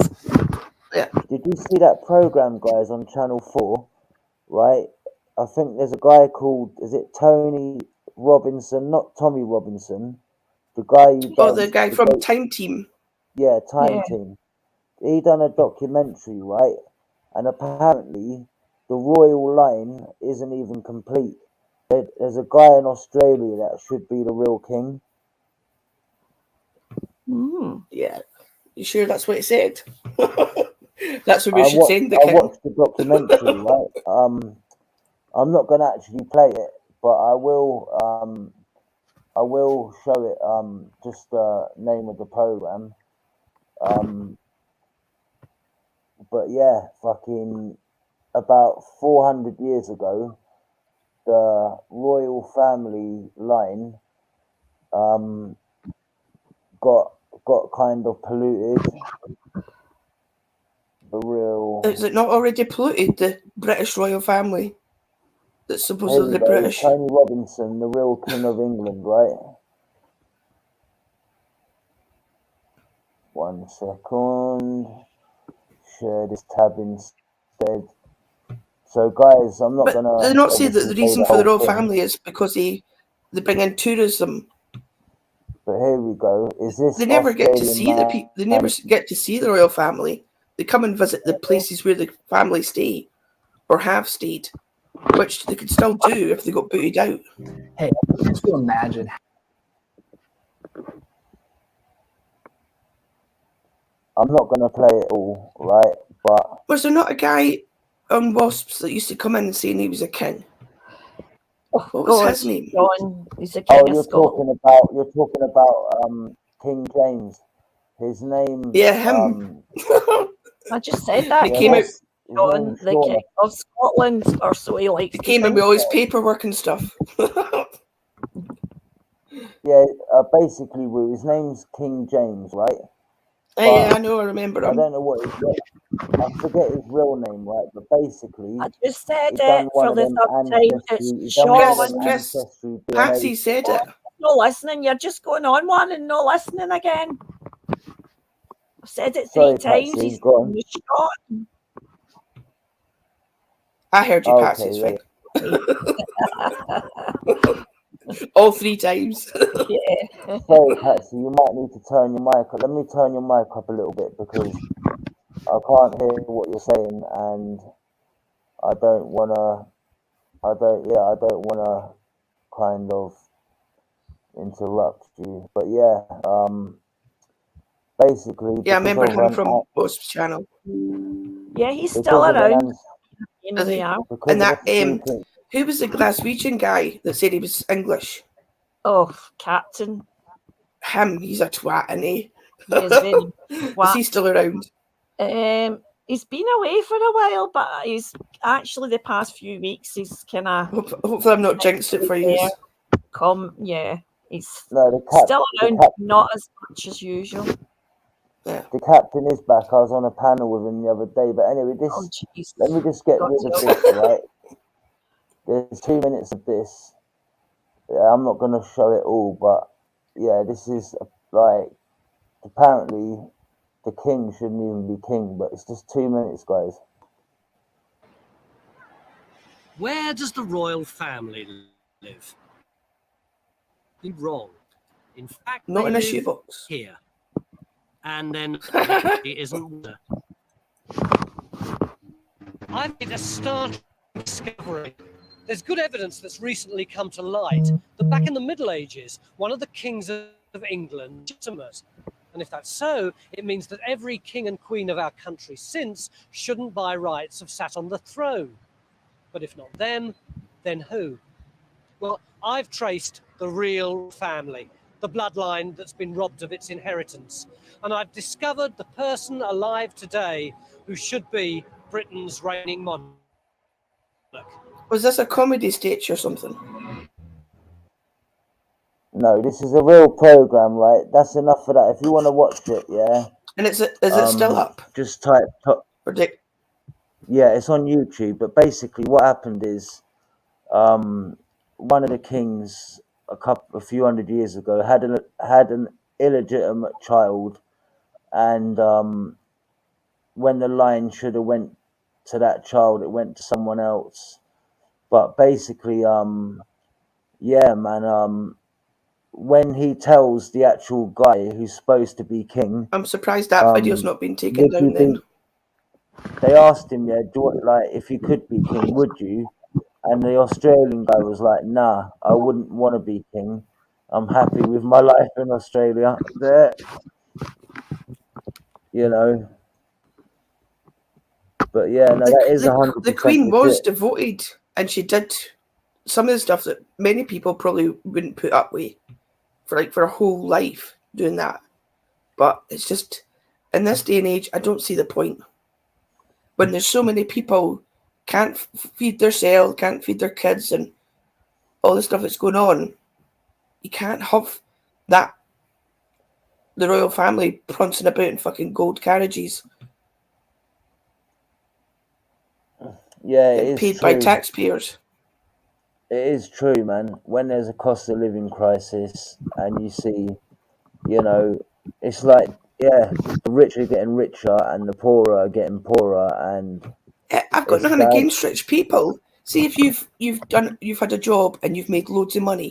Yeah. Did you see that program, guys, on Channel 4? Right? I think there's a guy called, is it Tony Robinson? Not Tommy Robinson. The guy who does... the guy from Time Team. Yeah, Time Team. He done a documentary, right? And apparently the royal line isn't even complete. There's a guy in Australia that should be the real king. Yeah. You sure that's what it said? That's what we should send the king. I watched the documentary, right? I'm not going to actually play it, but I will show it, just the name of the program. But yeah, fucking about 400 years ago, the royal family line got kind of polluted. The real... Is it not already polluted, the British royal family? That's supposedly British. Tony Robinson, the real king of England, right? 1 second. Share this tab instead. So, guys, I'm not gonna... They not say that the reason for the royal family is because they bring in tourism. But here we go. Is this? They never get to see the people. They never get to see the royal family. They come and visit the places where the family stay or have stayed, which they could still do if they got booted out. Hey, just imagine. I'm not going to play it all, right? But was there not a guy on Wasps that used to come in and say he was a king? What was his name? John. He's a king of Scotland. You're talking about King James. His name. Yeah, him. I just said that. He came out. John, the king of Scotland, or so he likes. He came in with all his paperwork and stuff. Yeah, basically, his name's King James, right? Yeah, I know. I remember him. I don't know what I forget his real name, right? But basically, I just said it for the third time. It's Sean. Chris, Patsy said it. No listening. You're just going on one and no listening again. I've said it Sorry, 3 times. Patsy, He's go on. shot. I heard you, Okay, Patsy. It's yeah. fine. All 3 times. Yeah. Sorry, Patsy, you might need to turn your mic up. Let me turn your mic up a little bit because I can't hear what you're saying, and I don't wanna kind of interrupt you. But yeah, basically, Yeah, I because remember of him from Ghost's channel. Yeah, he's still because of around. an Is he? because And of that a secret. who was the Glaswegian guy that said he was English? Oh, Captain. Him, he's a twat, isn't he? He is very Is he still around? He's been away for a while, but he's actually the past few weeks he's kind of. Hopefully, I'm not jinxed it for you. Yeah, he's No, still around, not as much as usual. Yeah. The captain is back. I was on a panel with him the other day. But anyway, let me just get rid of this, right? There's 2 minutes of this. Yeah, I'm not going to show it all, but yeah, this is like, apparently the king shouldn't even be king, but it's just 2 minutes, guys. Where does the royal family live? You're wrong. In fact, Not they in a live shoebox. here. And then it isn't. I made a startling discovery. There's good evidence that's recently come to light that back in the Middle Ages, one of the kings of England was legitimate. And if that's so, it means that every king and queen of our country since shouldn't by rights have sat on the throne. But if not them, then who? Well, I've traced the real family, the bloodline that's been robbed of its inheritance. And I've discovered the person alive today who should be Britain's reigning monarch. Was this a comedy stage or something? No, this is a real program, right? That's enough for that. If you want to watch it, yeah. And is it still up? Just type. Yeah, it's on YouTube. But basically, what happened is, one of the kings a few hundred years ago had an illegitimate child, and when the line should have went to that child, it went to someone else. But basically, yeah, man, when he tells the actual guy who's supposed to be king, I'm surprised that video's not been taken down then. They asked him, yeah, if you could be king, would you? And the Australian guy was like, nah, I wouldn't want to be king. I'm happy with my life in Australia. There, you know. But yeah, no, that is 100%. The Queen was devoted, and she did some of the stuff that many people probably wouldn't put up with for her whole life doing that. But it's just, in this day and age, I don't see the point. When there's so many people can't feed themselves, can't feed their kids, and all the stuff that's going on, you can't have the royal family prancing about in fucking gold carriages. Yeah, it is paid true. by taxpayers. It is true, man. When there's a cost of living crisis and you see, you know, it's like, yeah, the rich are getting richer and the poorer are getting poorer, and I've got nothing against rich people. See, if you've had a job and you've made loads of money,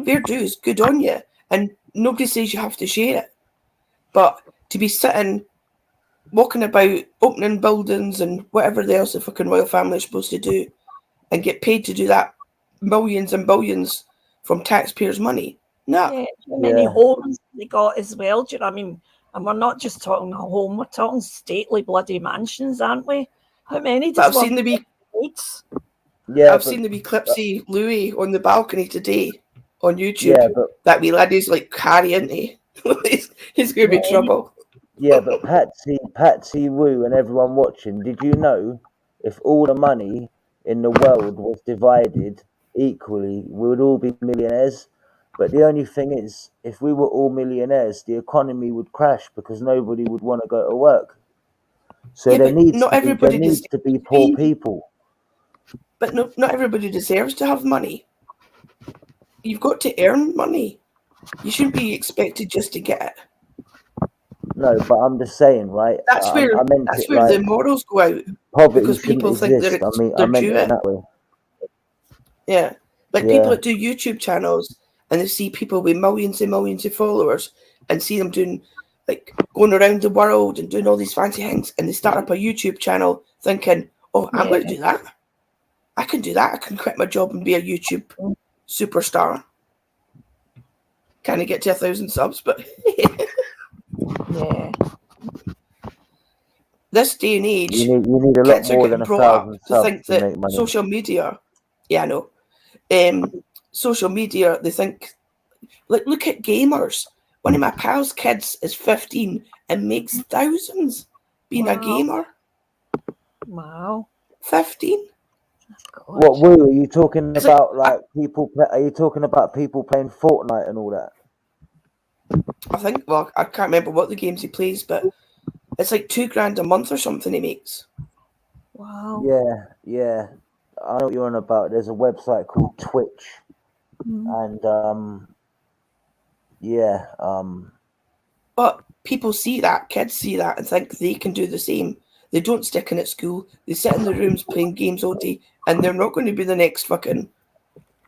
fair dues, good on you, and nobody says you have to share it. But to be sitting, walking about, opening buildings and whatever else the fucking royal family is supposed to do, and get paid to do that, millions and billions from taxpayers' money. No. Yeah, how many homes they got as well? Do you know what I mean? And we're not just talking a home; we're talking stately bloody mansions, aren't we? How many? But I've seen the wee. Yeah, I've seen the wee clipsy Louis on the balcony today on YouTube. Yeah, but that wee laddie's like Harry, isn't he? He's going to be trouble. Yeah, but Patsy Wu and everyone watching, did you know if all the money in the world was divided equally, we would all be millionaires? But the only thing is, if we were all millionaires, the economy would crash because nobody would want to go to work. So there needs to be poor people. But not everybody deserves to have money. You've got to earn money. You shouldn't be expected just to get it. No, but I'm just saying, right? That's where I meant that's it where like the morals go out, poverty because shouldn't people think exist. I they're meant due it in it. that way. Yeah, like Yeah. people that do YouTube channels and they see people with millions and millions of followers and see them doing, like, going around the world and doing all these fancy things, and they start up a YouTube channel thinking, "Oh, I'm going to do that. I can do that. I can quit my job and be a YouTube superstar." Can I get to 1,000 subs? But Yeah. this day and age, You need a lot kids are more getting than brought up 1,000 to subs think to that make money. social media, yeah, I know, social media, they think, like, look at gamers. One of my pals' kids is 15 and makes thousands being a gamer. Wow. 15. What, Woo, are you talking about, like, people? Are you talking about people playing Fortnite and all that? I think, well, I can't remember what the games he plays, but it's like $2,000 a month or something he makes. Wow. Yeah. I know what you're on about. There's a website called Twitch, and But people see that, kids see that, and think they can do the same. They don't stick in at school. They sit in their rooms playing games all day, and they're not going to be the next fucking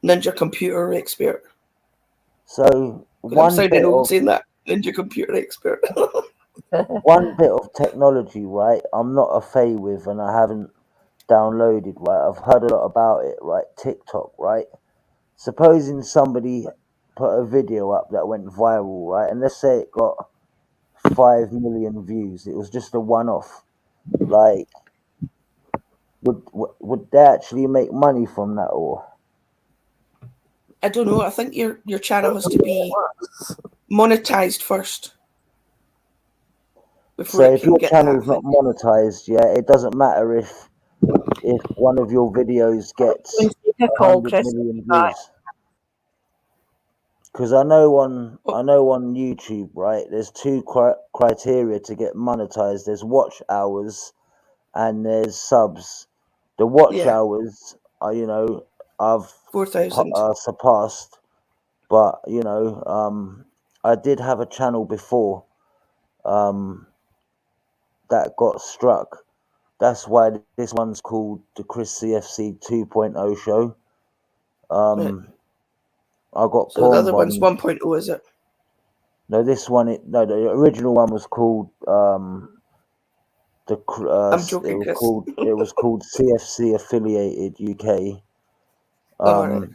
ninja computer expert. So I'm sounding old saying that, ninja computer expert. one bit of technology, right? I'm not a fay with, and I haven't downloaded, right? I've heard a lot about it, right? TikTok, right? Supposing somebody put a video up that went viral, right? And let's say it got 5 million views. It was just a one-off. Like, would they actually make money from that, or? I don't know. I think your channel has to be monetized first. So if your channel's not monetized, yeah, it doesn't matter if one of your videos gets 100 million views. Because I know on YouTube, right, there's two criteria to get monetized. There's watch hours and there's subs. The watch hours are, I've 4,000 surpassed, but I did have a channel before that got struck. That's why this one's called the Chris CFC 2.0 show. I got so the other one's 1.0, is it? No, this one. The original one was called I'm joking, Chris. It was called CFC Affiliated UK. Right.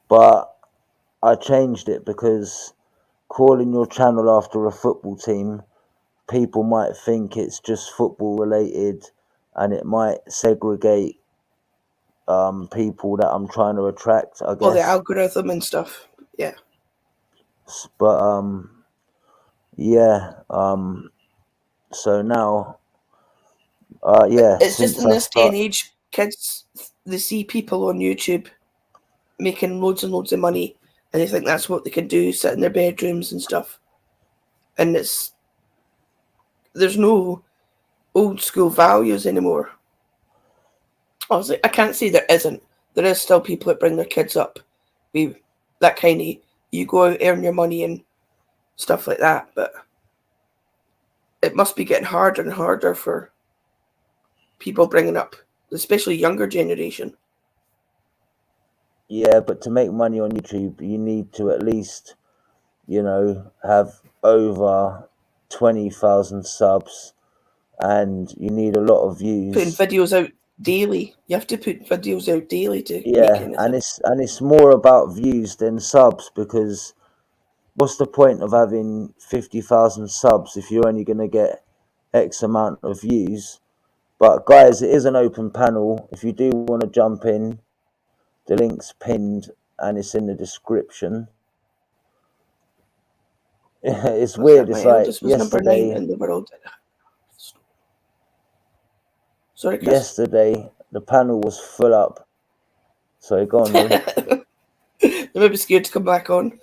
But I changed it because calling your channel after a football team, people might think it's just football related, and it might segregate people that I'm trying to attract, I guess. Oh, the algorithm and stuff. Yeah. But so now it's just in this day and age, kids, they see people on YouTube making loads and loads of money, and they think that's what they can do, sit in their bedrooms and stuff. And there's no old school values anymore. Obviously, I can't say there isn't. There is still people that bring their kids up with that kind of, you go out, earn your money and stuff like that, but it must be getting harder and harder for people bringing up, especially younger generation. Yeah, but to make money on YouTube, you need to at least, have over 20,000 subs, and you need a lot of views. Putting videos out daily. You have to put videos out daily to make anything. And it's more about views than subs, because what's the point of having 50,000 subs if you're only going to get X amount of views? But guys, it is an open panel. If you do want to jump in, the link's pinned and it's in the description. It's weird. It's like yesterday. Number 9 in the world. Sorry, Chris. Yesterday, the panel was full up. Sorry, go on, Lou. They may be scared to come back on.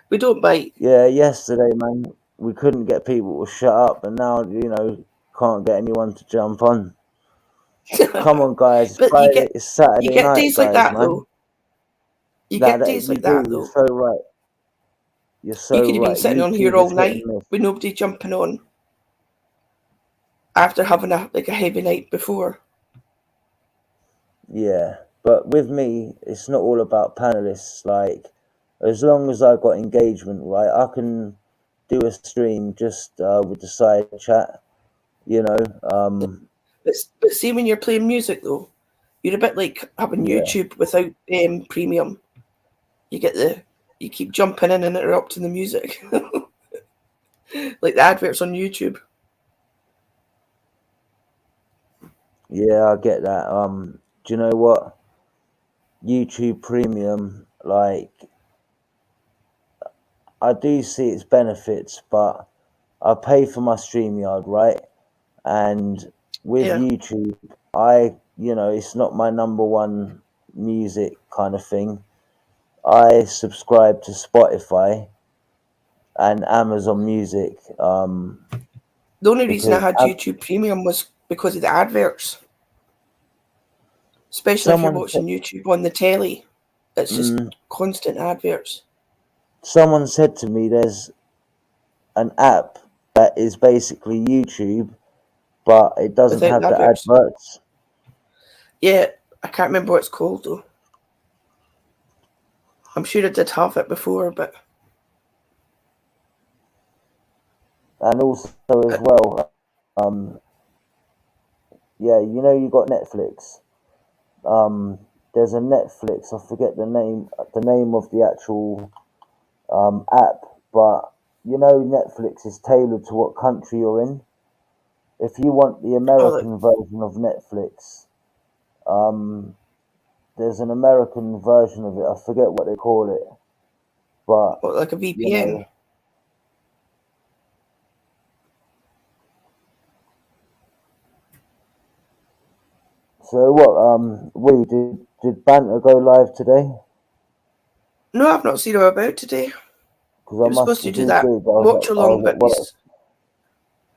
We don't bite. Yeah, yesterday, man, we couldn't get people to shut up, and now, can't get anyone to jump on. Come on, guys. It's Friday, it's Saturday you get night, days guys, like that, man. though. You get days like that, though. You're so right. You're so You could have been right. sitting on here YouTube all is hit night and miss. with nobody jumping on after having a heavy night before. Yeah, but with me, it's not all about panelists. Like, as long as I got engagement, right, I can do a stream just with the side chat, you know. But see, when you're playing music though, you're a bit like having Yeah. YouTube without premium. You keep jumping in and interrupting the music, like the adverts on YouTube. Yeah, I get that. Do you know what? YouTube Premium, like, I do see its benefits, but I pay for my StreamYard, right? And with Yeah. YouTube, it's not my number one music kind of thing. I subscribe to Spotify and Amazon Music. The only reason I had YouTube Premium was because of the adverts. Especially if you're watching YouTube on the telly. It's just constant adverts. Someone said to me there's an app that is basically YouTube, but it doesn't Without have the adverts. adverts. Yeah, I can't remember what it's called though. I'm sure I did have it before, but... And also as well, you got Netflix. There's a Netflix, I forget the name of the actual app, but Netflix is tailored to what country you're in. If you want the American version of Netflix, there's an American version of it. I forget what they call it, but what, like a VPN. So what? Did Banta go live today? No, I've not seen her about today. He was supposed to do that watch along, but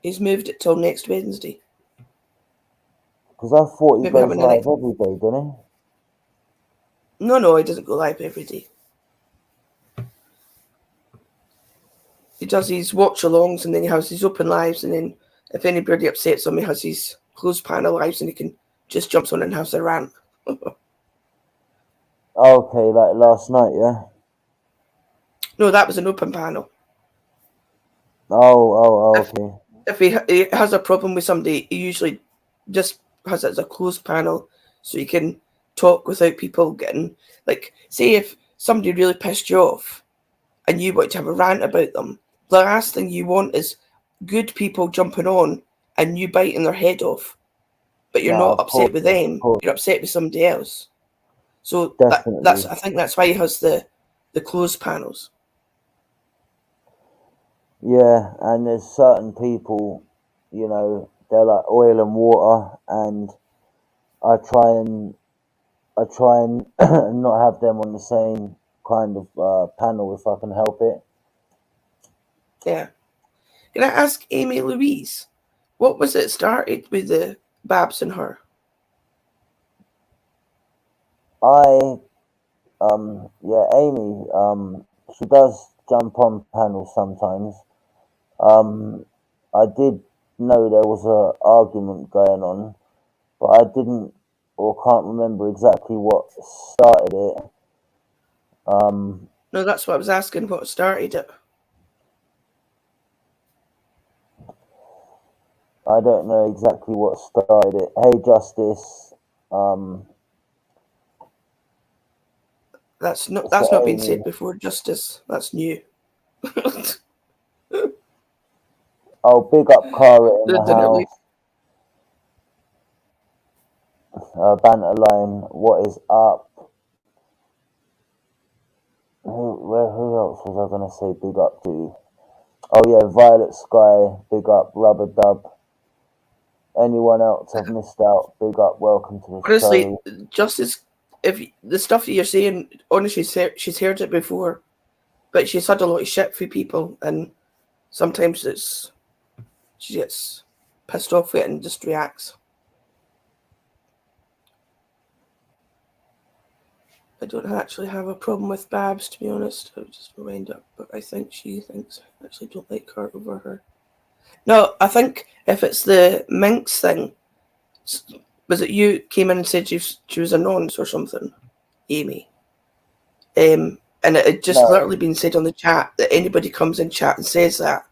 he's moved it till next Wednesday. Because I thought he goes live every day, doesn't he? No, he doesn't go live every day. He does his watch alongs and then he has his open lives, and then if anybody upsets him, he has his closed panel lives and he can just jump on and have a rant. Okay, like last night, yeah? No, that was an open panel. Okay. If he has a problem with somebody, he usually just has it as a closed panel so you can talk without people getting... Like, say if somebody really pissed you off and you want to have a rant about them, the last thing you want is good people jumping on and you biting their head off. But you're not upset with them, you're upset with somebody else. So that's I think that's why he has the closed panels. Yeah, and there's certain people, they're like oil and water, and I try and not have them on the same kind of panel if I can help it. Yeah. Can I ask Amy Louise, what was it started with the Babs and her? Amy, she does jump on panels sometimes. I did know there was a argument going on, but I didn't or can't remember exactly what started it. No, that's what I was asking, what started it. I don't know exactly what started it. Hey, Justice. That's not been said before, Justice. That's new. Oh, big up Cara in the house. Banter line, what is up? Who else was I gonna say big up to? Oh yeah, Violet Sky, big up, Rubber Dub. Anyone else I've missed out, big up, welcome to the honestly, show. Justice, if the stuff that you're saying, honestly, she's heard it before, but she's had a lot of shit for people, and sometimes she gets pissed off with it and just reacts. I don't actually have a problem with Babs, to be honest. I would just wind up, but I think she thinks I actually don't like her over her. No, I think if it's the Minx thing, was it you came in and said she was a nonce or something, Amy? And it had just literally been said on the chat that anybody comes in chat and says that,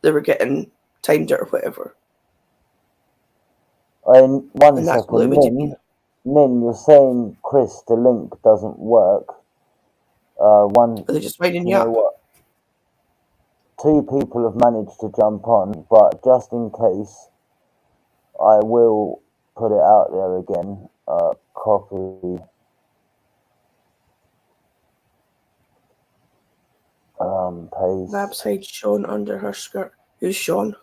they were getting timed out or whatever. One second, Nin, you're saying, Chris, the link doesn't work. Are they just winding you up? What? 2 people have managed to jump on, but just in case, I will put it out there again. Copy. Paste. Babs hides Sean under her skirt. Who's Sean?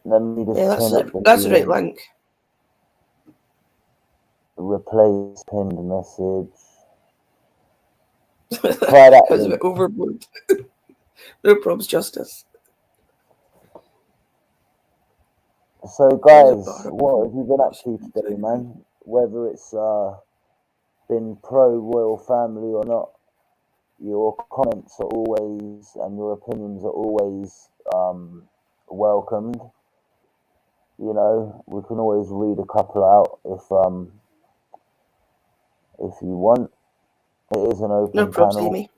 Let me just that's the right link. Replace pinned message. Try that. That was a bit overboard. No probs, Justice. So, guys, what have you been up to today, man? Whether it's been pro-royal family or not, your comments are always, and your opinions are always welcomed. You know, we can always read a couple out if you want. It is an open no props, panel. Amy.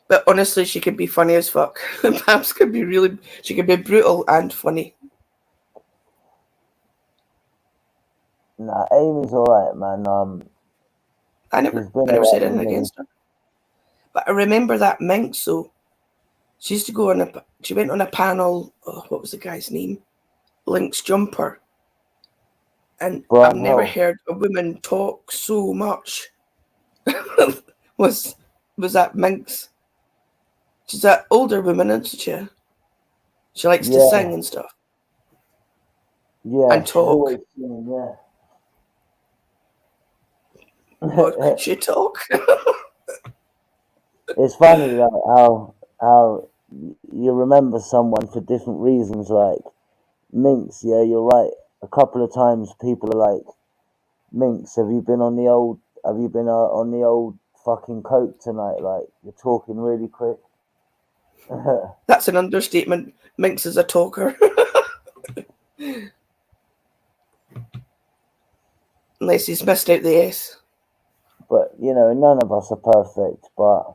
But honestly, she could be funny as fuck. Babs could be she could be brutal and funny. Nah, Amy's alright, man. I never said anything against her. But I remember that Minx, so she used to go on she went on a panel, what was the guy's name? Link's Jumper. And I've never heard a woman talk so much. was that Minx? She's that older woman, isn't she? She likes to sing and stuff. Yeah. And talk. What could she talk? It's funny, like, how you remember someone for different reasons. Like Minx, yeah, you're right. A couple of times people are like, Minx, have you been on the old fucking coke tonight? Like, you're talking really quick. That's an understatement. Minx is a talker. Unless he's missed out the S. But, you know, none of us are perfect. But,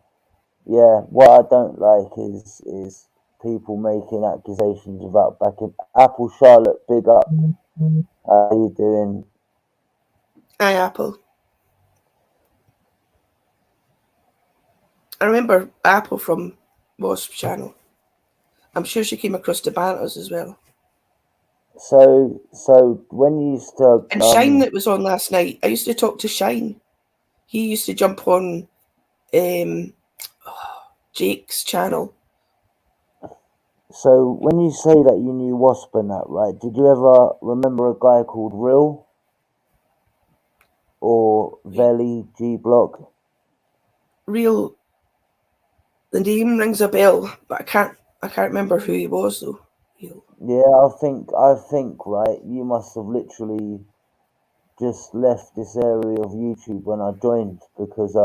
yeah, what I don't like is people making accusations without backing. Apple Charlotte, big up. How are you doing? Hi, Apple. I remember Apple from Wasp's channel. I'm sure she came across the Bantas as well. So when you used to... And Shine that was on last night, I used to talk to Shine. He used to jump on Jake's channel. So when you say that you knew Wasp and that, right, did you ever remember a guy called Real? Or Veli G Block? Real. The name rings a bell, but I can't remember who he was though. Real. Yeah, I think, right, you must have literally just left this area of YouTube when I joined, because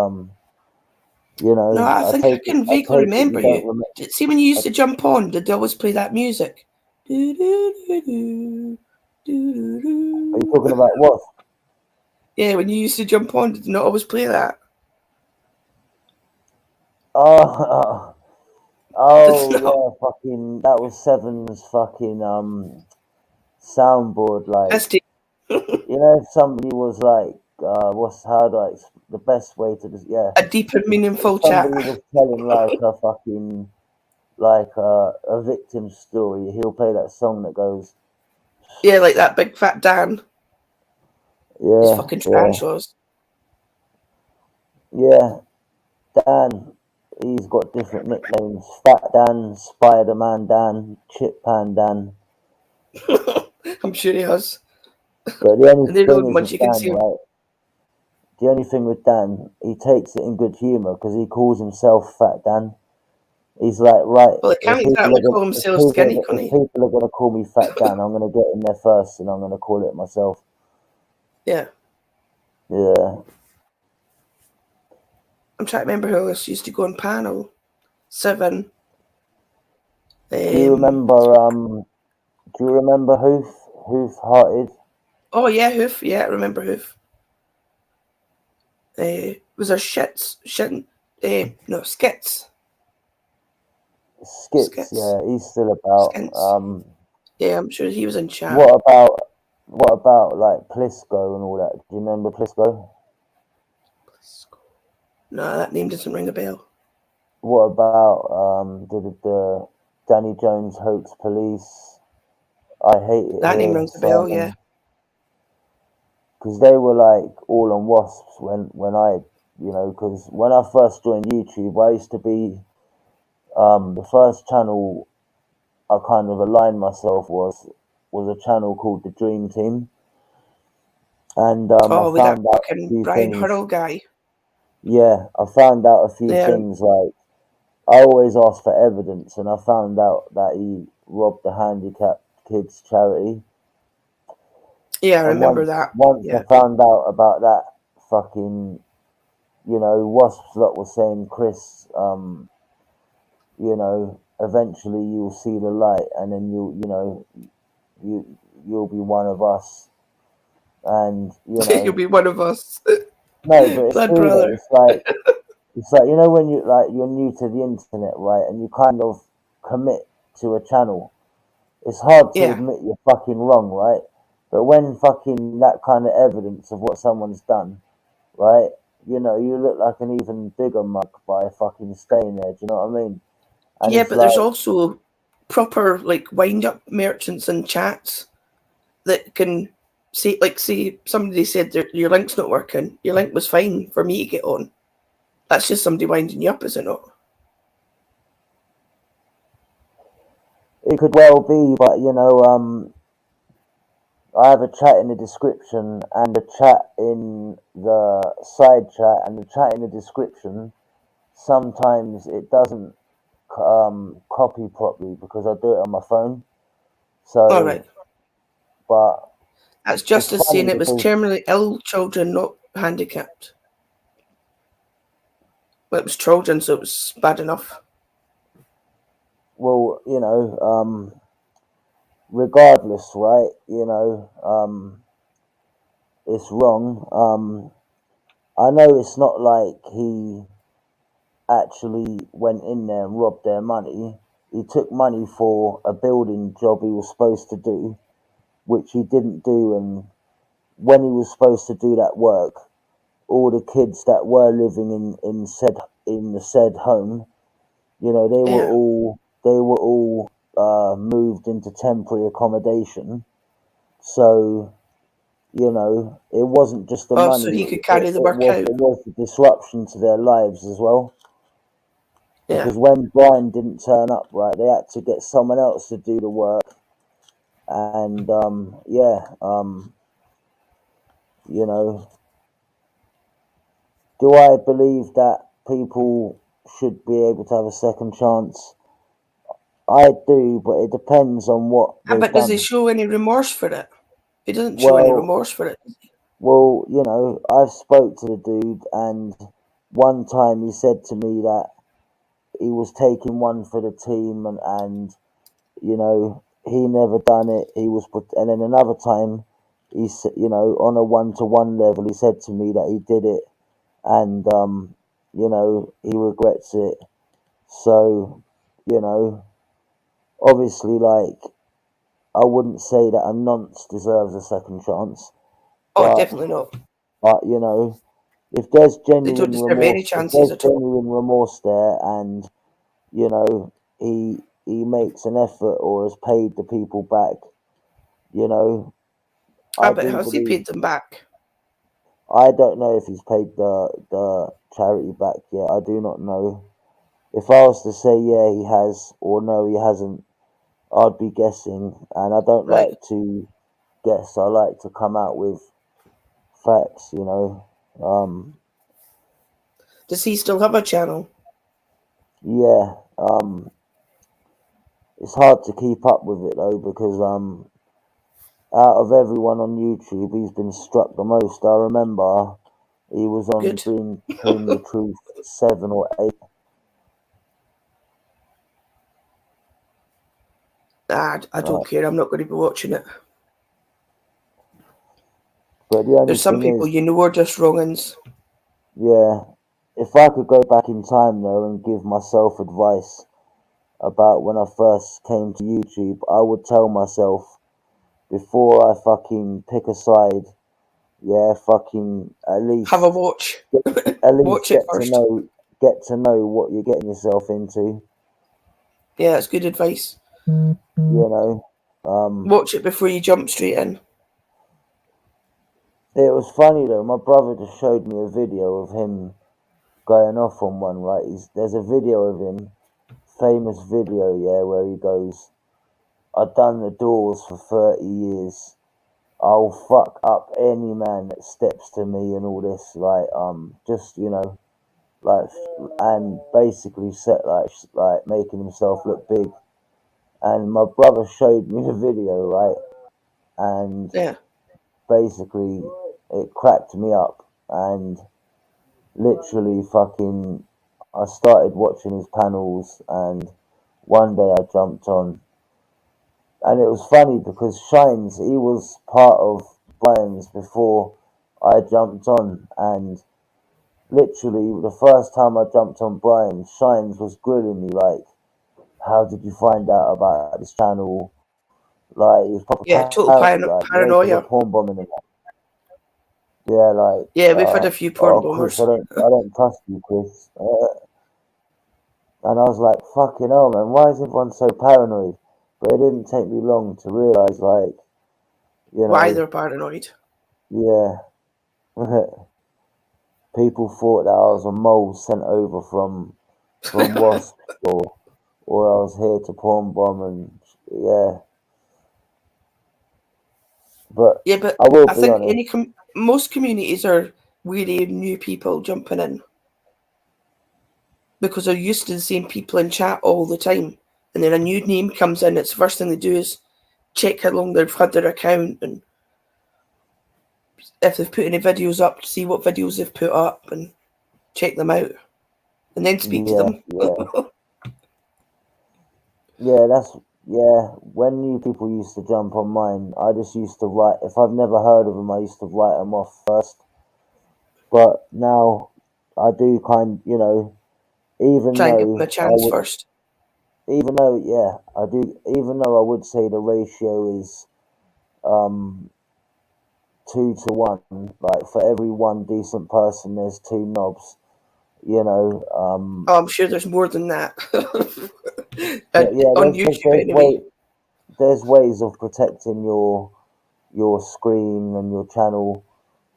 you know. No, I think I can vaguely remember you. See, when you used to jump on, did they always play that music? Are you talking about what? Yeah, when you used to jump on, did you not always play that? Oh, yeah, fucking, that was Seven's fucking soundboard. Like, you know, if somebody was like, the best way to just, a deep and meaningful chat. Somebody was telling like a fucking, like a victim story. He'll play that song that goes, yeah, like that Big Fat Dan. Yeah, his fucking trash was. Yeah, Dan. He's got different nicknames: Fat Dan, Spider-Man Dan, Chip Pan Dan. I'm sure he has. But the only thing is with Dan, right? The only thing with Dan, he takes it in good humour because he calls himself Fat Dan. He's like, right. Well, it can't exactly call himself skinny, can he? If people are going to call me Fat Dan, I'm going to get in there first and I'm going to call it myself. Yeah. Yeah. I'm trying to remember who else used to go on panel. Seven. Do you remember Hoof Hearted? Oh yeah, Hoof. Yeah, I remember Hoof. Was there Skits? Skits, yeah, he's still about. Skins. Yeah, I'm sure he was in chat. What about like Plisco and all that? Do you remember Plisco? No, that name doesn't ring a bell. What about the Danny Jones Hoax Police? I Hate It That name Here, rings a bell, yeah. Because they were like all on Wasps when I, because when I first joined YouTube, I used to be the first channel I kind of aligned myself was a channel called the Dream Team, and I with that found out a fucking few Brian things. Hurrell guy. Yeah, I found out a few things. Like, I always ask for evidence, and I found out that he robbed the handicapped kids charity. Yeah, I And remember that. Once Yeah. I found out about that, fucking, Wasps lot was saying, Chris, eventually you'll see the light, and then you'll be one of us. And You'll be one of us. no, but it's Blood true though. brother. It's like when you're new to the internet, right, and you kind of commit to a channel. It's hard to admit you're fucking wrong, right? But when fucking that kind of evidence of what someone's done, right, you look like an even bigger mug by fucking staying there. Do you know what I mean? And yeah, it's but there's also proper like wind up merchants and chats that can say somebody said your link's not working. Your link was fine for me to get on. That's just somebody winding you up, is it not? It could well be, but I have a chat in the description and a chat in the side chat, and the chat in the description, sometimes it doesn't copy properly because I do it on my phone. So, all right. But that's just as saying it was terminally ill children, not handicapped. Well, it was children, so it was bad enough. Well, regardless, right? It's wrong. I know it's not like he actually went in there and robbed their money. He took money for a building job he was supposed to do, which he didn't do. And when he was supposed to do that work, all the kids that were living in the said home, they were all moved into temporary accommodation. So, it wasn't just the money. So he could carry the work out. It was the disruption to their lives as well. Yeah. Because when Brian didn't turn up, right, they had to get someone else to do the work. And, do I believe that people should be able to have a second chance? I do, but it depends on what they've But done. does he show any remorse for it? He doesn't show any remorse for it. Well, I've spoke to the dude, and one time he said to me that he was taking one for the team, and he never done it. And then another time, he said, on a 1-to-1 level, he said to me that he did it, and he regrets it. So, obviously, like, I wouldn't say that a nonce deserves a second chance. Definitely not. But if there's genuine remorse there, and he makes an effort or has paid the people back, but has he paid them back? I don't know if he's paid the charity back yet. I do not know. If I was to say yeah, he has, or no, he hasn't, I'd be guessing, and I don't like to guess. I like to come out with facts, Does he still have a channel? Yeah. It's hard to keep up with it though, because out of everyone on YouTube, he's been struck the most. I remember he was on Good. Dream Came the Truth 7 or 8. I don't care. I'm not going to be watching it. But the only There's some thing people is, you know are just wrong-uns. yeah, if I could go back in time though and give myself advice about when I first came to YouTube, I would tell myself before I fucking pick a side, yeah, fucking at least Have a watch. Watch it first. get to know what you're getting yourself into. Yeah, that's good advice. You know, Watch it before you jump straight in. it was funny though. My brother just showed me a video of him going off on one. Right, there's a video of him, famous video, yeah, where he goes, "I've done the doors for 30 years. I'll fuck up any man that steps to me," and all this, like, just like, and basically set like making himself look big. And my brother showed me the video, right, and Yeah. basically it cracked me up, and literally fucking I started watching his panels, and one day I jumped on, and it was funny because Shines, he was part of Brian's before I jumped on, and literally the first time I jumped on Brian, Shines was grilling me like, "How did you find out about this channel?" Like, he was proper Yeah, total paranoid, like, you know, because paranoia. of porn bombing and that. Yeah, like, Yeah, we've had a few porn "Oh, Chris, bombers. I don't trust you, Chris." And I was like, "Fucking hell, man, why is everyone so paranoid?" But it didn't take me long to realise, like, Why they're paranoid. yeah, people thought that I was a mole sent over from Wasp, or I was here to porn bomb, and yeah. But Yeah, but I will I be think honest. most communities are weary of new people jumping in because they're used to the same people in chat all the time. And then a new name comes in, it's the first thing they do is check how long they've had their account and if they've put any videos up, see what videos they've put up and check them out. And then speak to Yeah, them. yeah. When new people used to jump on mine, I just used to write. If I've never heard of them, I used to write them off first. But now I do even Try and give them a though I chance would, first. even though yeah, I do. Even though I would say the ratio is um 2 to 1, like for every one decent person, there's two knobs. You know, Oh, I'm sure there's more than that. but yeah, On YouTube anyway. there's ways of protecting your screen and your channel.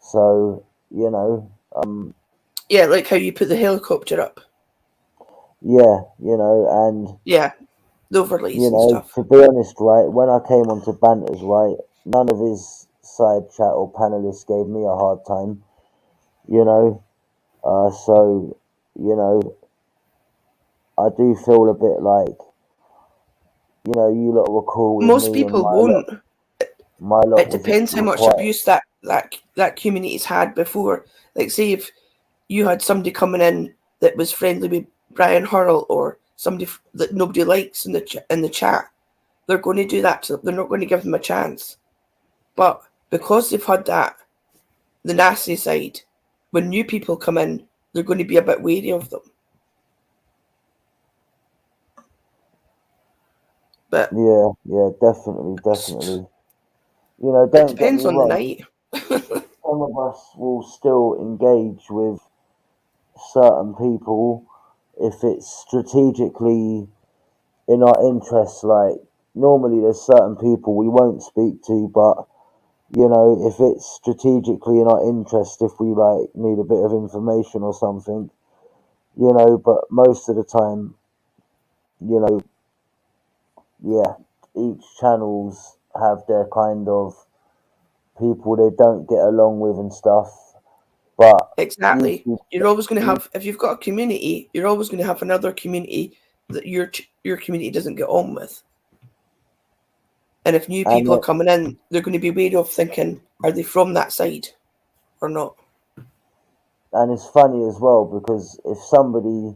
So Yeah, like how you put the helicopter up. yeah, and Yeah, the overlays and stuff. to be honest, right, when I came onto Banta's, right, none of his side chat or panelists gave me a hard time. So I do feel a bit like you lot were cool with Most me, and people won't. my lot It was depends how much quite. abuse that community's had before. Like, say if you had somebody coming in that was friendly with Brian Hurl or somebody that nobody likes in the chat, they're going to do that to them. They're not going to give them a chance. But because they've had that, the nasty side, when new people come in, they're going to be a bit wary of them. But Yeah, definitely. Don't it get depends me on the wrong. night. Some of us will still engage with certain people if it's strategically in our interests. Like, normally there's certain people we won't speak to, but if it's strategically in our interest, if we like need a bit of information or something, but most of the time, you know yeah, each channels have their kind of people they don't get along with and stuff, but Exactly. YouTube, You're always going to have, if you've got a community, you're always going to have another community that your community doesn't get on with. And if new people are coming in, they're going to be wary of thinking, are they from that side or not? And it's funny as well, because if somebody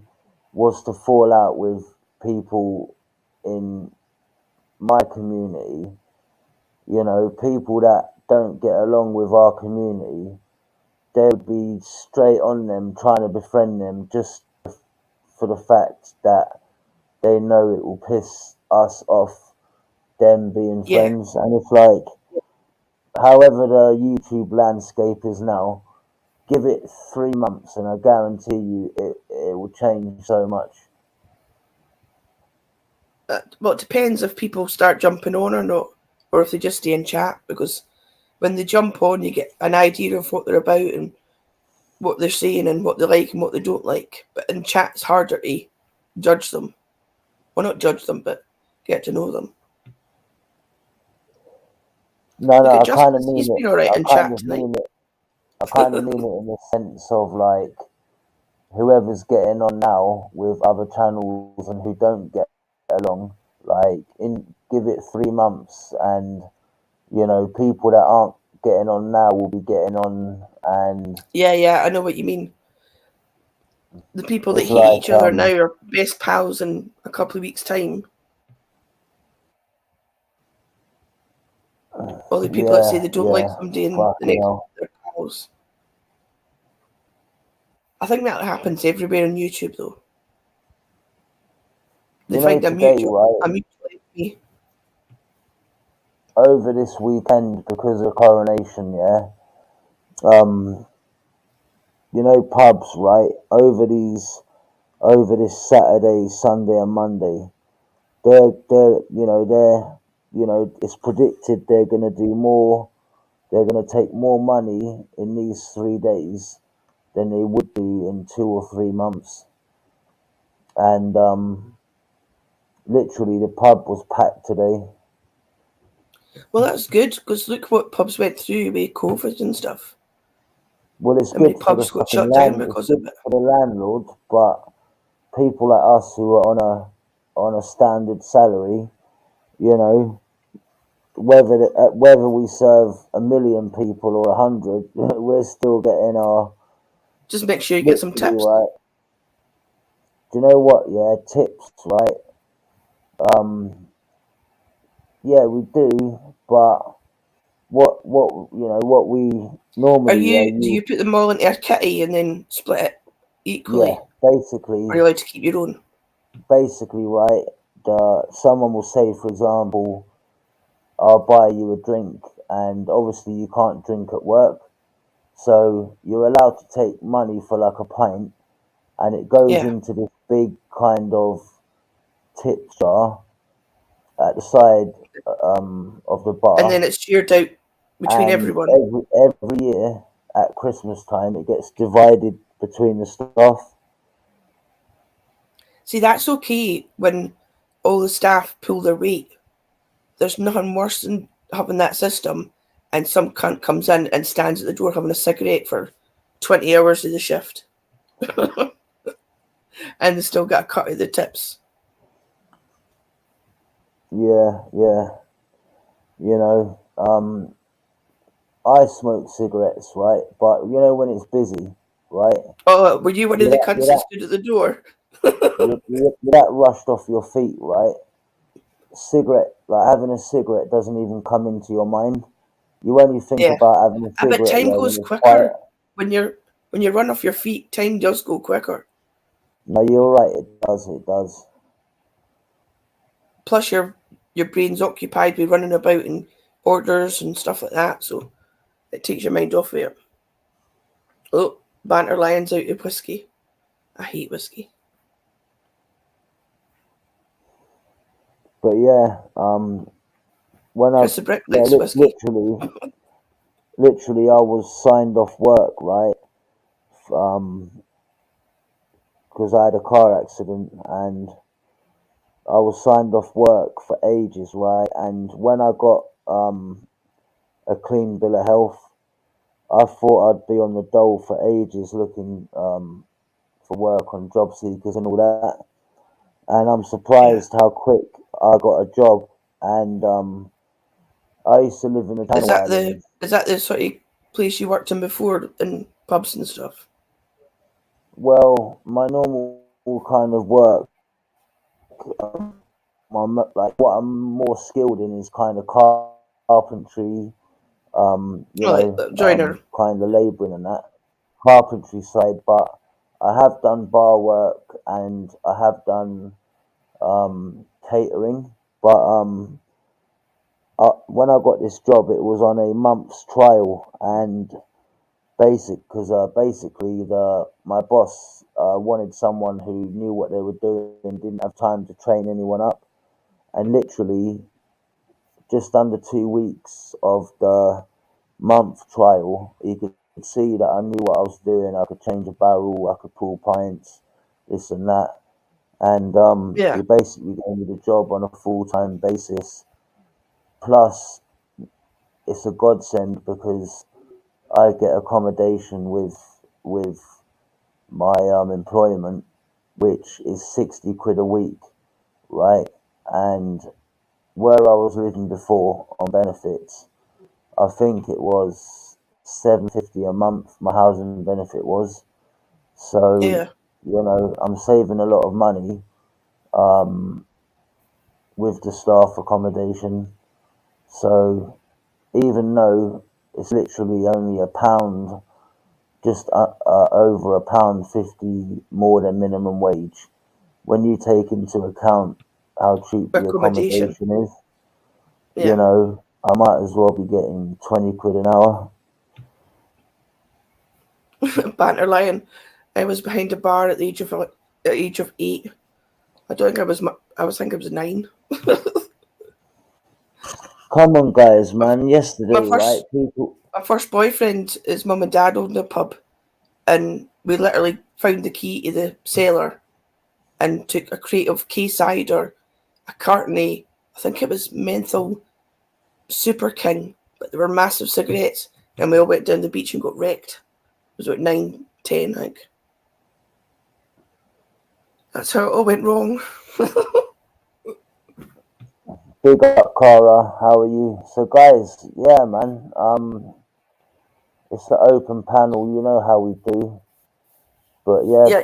was to fall out with people in my community, you know, people that don't get along with our community, they would be straight on them, trying to befriend them, just for the fact that they know it will piss us off, them being friends. And it's like, however the YouTube landscape is now, give it 3 months and I guarantee you it will change so much. Well, it depends if people start jumping on or not, or if they just stay in chat, because when they jump on, you get an idea of what they're about and what they're saying and what they like and what they don't like. But in chat, it's harder to judge them. Well, not judge them, but get to know them. No, I kind of mean it. Right I kind of mean it in the sense of like, whoever's getting on now with other channels and who don't get along, like, give it 3 months, and you know, people that aren't getting on now will be getting on. And I know what you mean. The people that hate each other now are best pals in a couple of weeks' time. Or the people that say they don't like somebody and the next week they're pals. I think that happens everywhere on YouTube, though. They find a mutual enemy. Over this weekend, because of coronation, you know, pubs, right? Over this Saturday, Sunday, and Monday, it's predicted they're gonna do more. They're gonna take more money in these 3 days than they would do in 2 or 3 months. And literally, the pub was packed today. Well, that's good, because look what pubs went through with COVID and stuff. Well, it's good for the fucking for the landlord, but people like us who are on a standard salary, you know, whether we serve 1 million people or 100, we're still getting our. Just make sure you get some tips. Right. Do you know what? Yeah, tips, right? Yeah, we do, but what we normally. Do you put them all into a kitty and then split it equally? Yeah, basically. Are you allowed to keep your own? Basically, right. Someone will say, for example, I'll buy you a drink, and obviously you can't drink at work, so you're allowed to take money for like a pint, and it goes into this big kind of tip jar at the side of the bar, and then it's shared out between everyone. Every year at Christmas time, it gets divided between the staff. See, that's okay when all the staff pull their weight. There's nothing worse than having that system and some cunt comes in and stands at the door having a cigarette for 20 hours of the shift. And they still got a cut of the tips. Yeah. You know, I smoke cigarettes, right? But you know, when it's busy, right? Oh, were you one of the cunts that stood at the door? you're that rushed off your feet, right? Cigarette, like having a cigarette doesn't even come into your mind. You only think about having a cigarette. But time goes quicker when you run off your feet. Time does go quicker. No, you're right. It does. Plus, your brain's occupied with running about and orders and stuff like that, so it takes your mind off of it. Oh, Banta Lion's out of whiskey. I hate whiskey. But yeah, when Chris whiskey. literally, I was signed off work, right? Because I had a car accident and I was signed off work for ages, right? And when I got a clean bill of health, I thought I'd be on the dole for ages looking for work on job seekers and all that. And I'm surprised how quick I got a job. And I used to live in the Is Channel that Islands. the sort of place you worked in before in pubs and stuff? Well, my normal kind of work, like what I'm more skilled in is kind of carpentry, you Oh, like know, joiner. kind of labouring and that carpentry side. But I have done bar work and I have done catering. But when I got this job, it was on a month's trial, and basically my boss wanted someone who knew what they were doing and didn't have time to train anyone up, and literally just under 2 weeks of the month trial, you could see that I knew what I was doing. I could change a barrel, I could pull pints, this and that, and he Yeah. basically gave me the job on a full-time basis. Plus, it's a godsend because I get accommodation with my employment, which is 60 quid a week, right? And where I was living before on benefits, I think it was 750 a month. My housing benefit was, so Yeah. I'm saving a lot of money um, with the staff accommodation. So even though it's literally only a pound, just over £1.50 more than minimum wage, when you take into account how cheap the Accommodation. accommodation is, Yeah. I might as well be getting 20 quid an hour. Banter lion. I was behind a bar at the age of 8. I don't think I think I was 9. Come on, guys, my, man. Yesterday, my right? first People. my first boyfriend, his mum and dad owned a pub, and we literally found the key to the cellar and took a crate of Quay cider, a carton of, I think it was menthol Super King, but they were massive cigarettes, and we all went down the beach and got wrecked. It was about 9, 10, I think. That's how it all went wrong. Big up, Cara. How are you? So, guys, yeah, man. It's the open panel. You know how we do. But yeah, Yeah,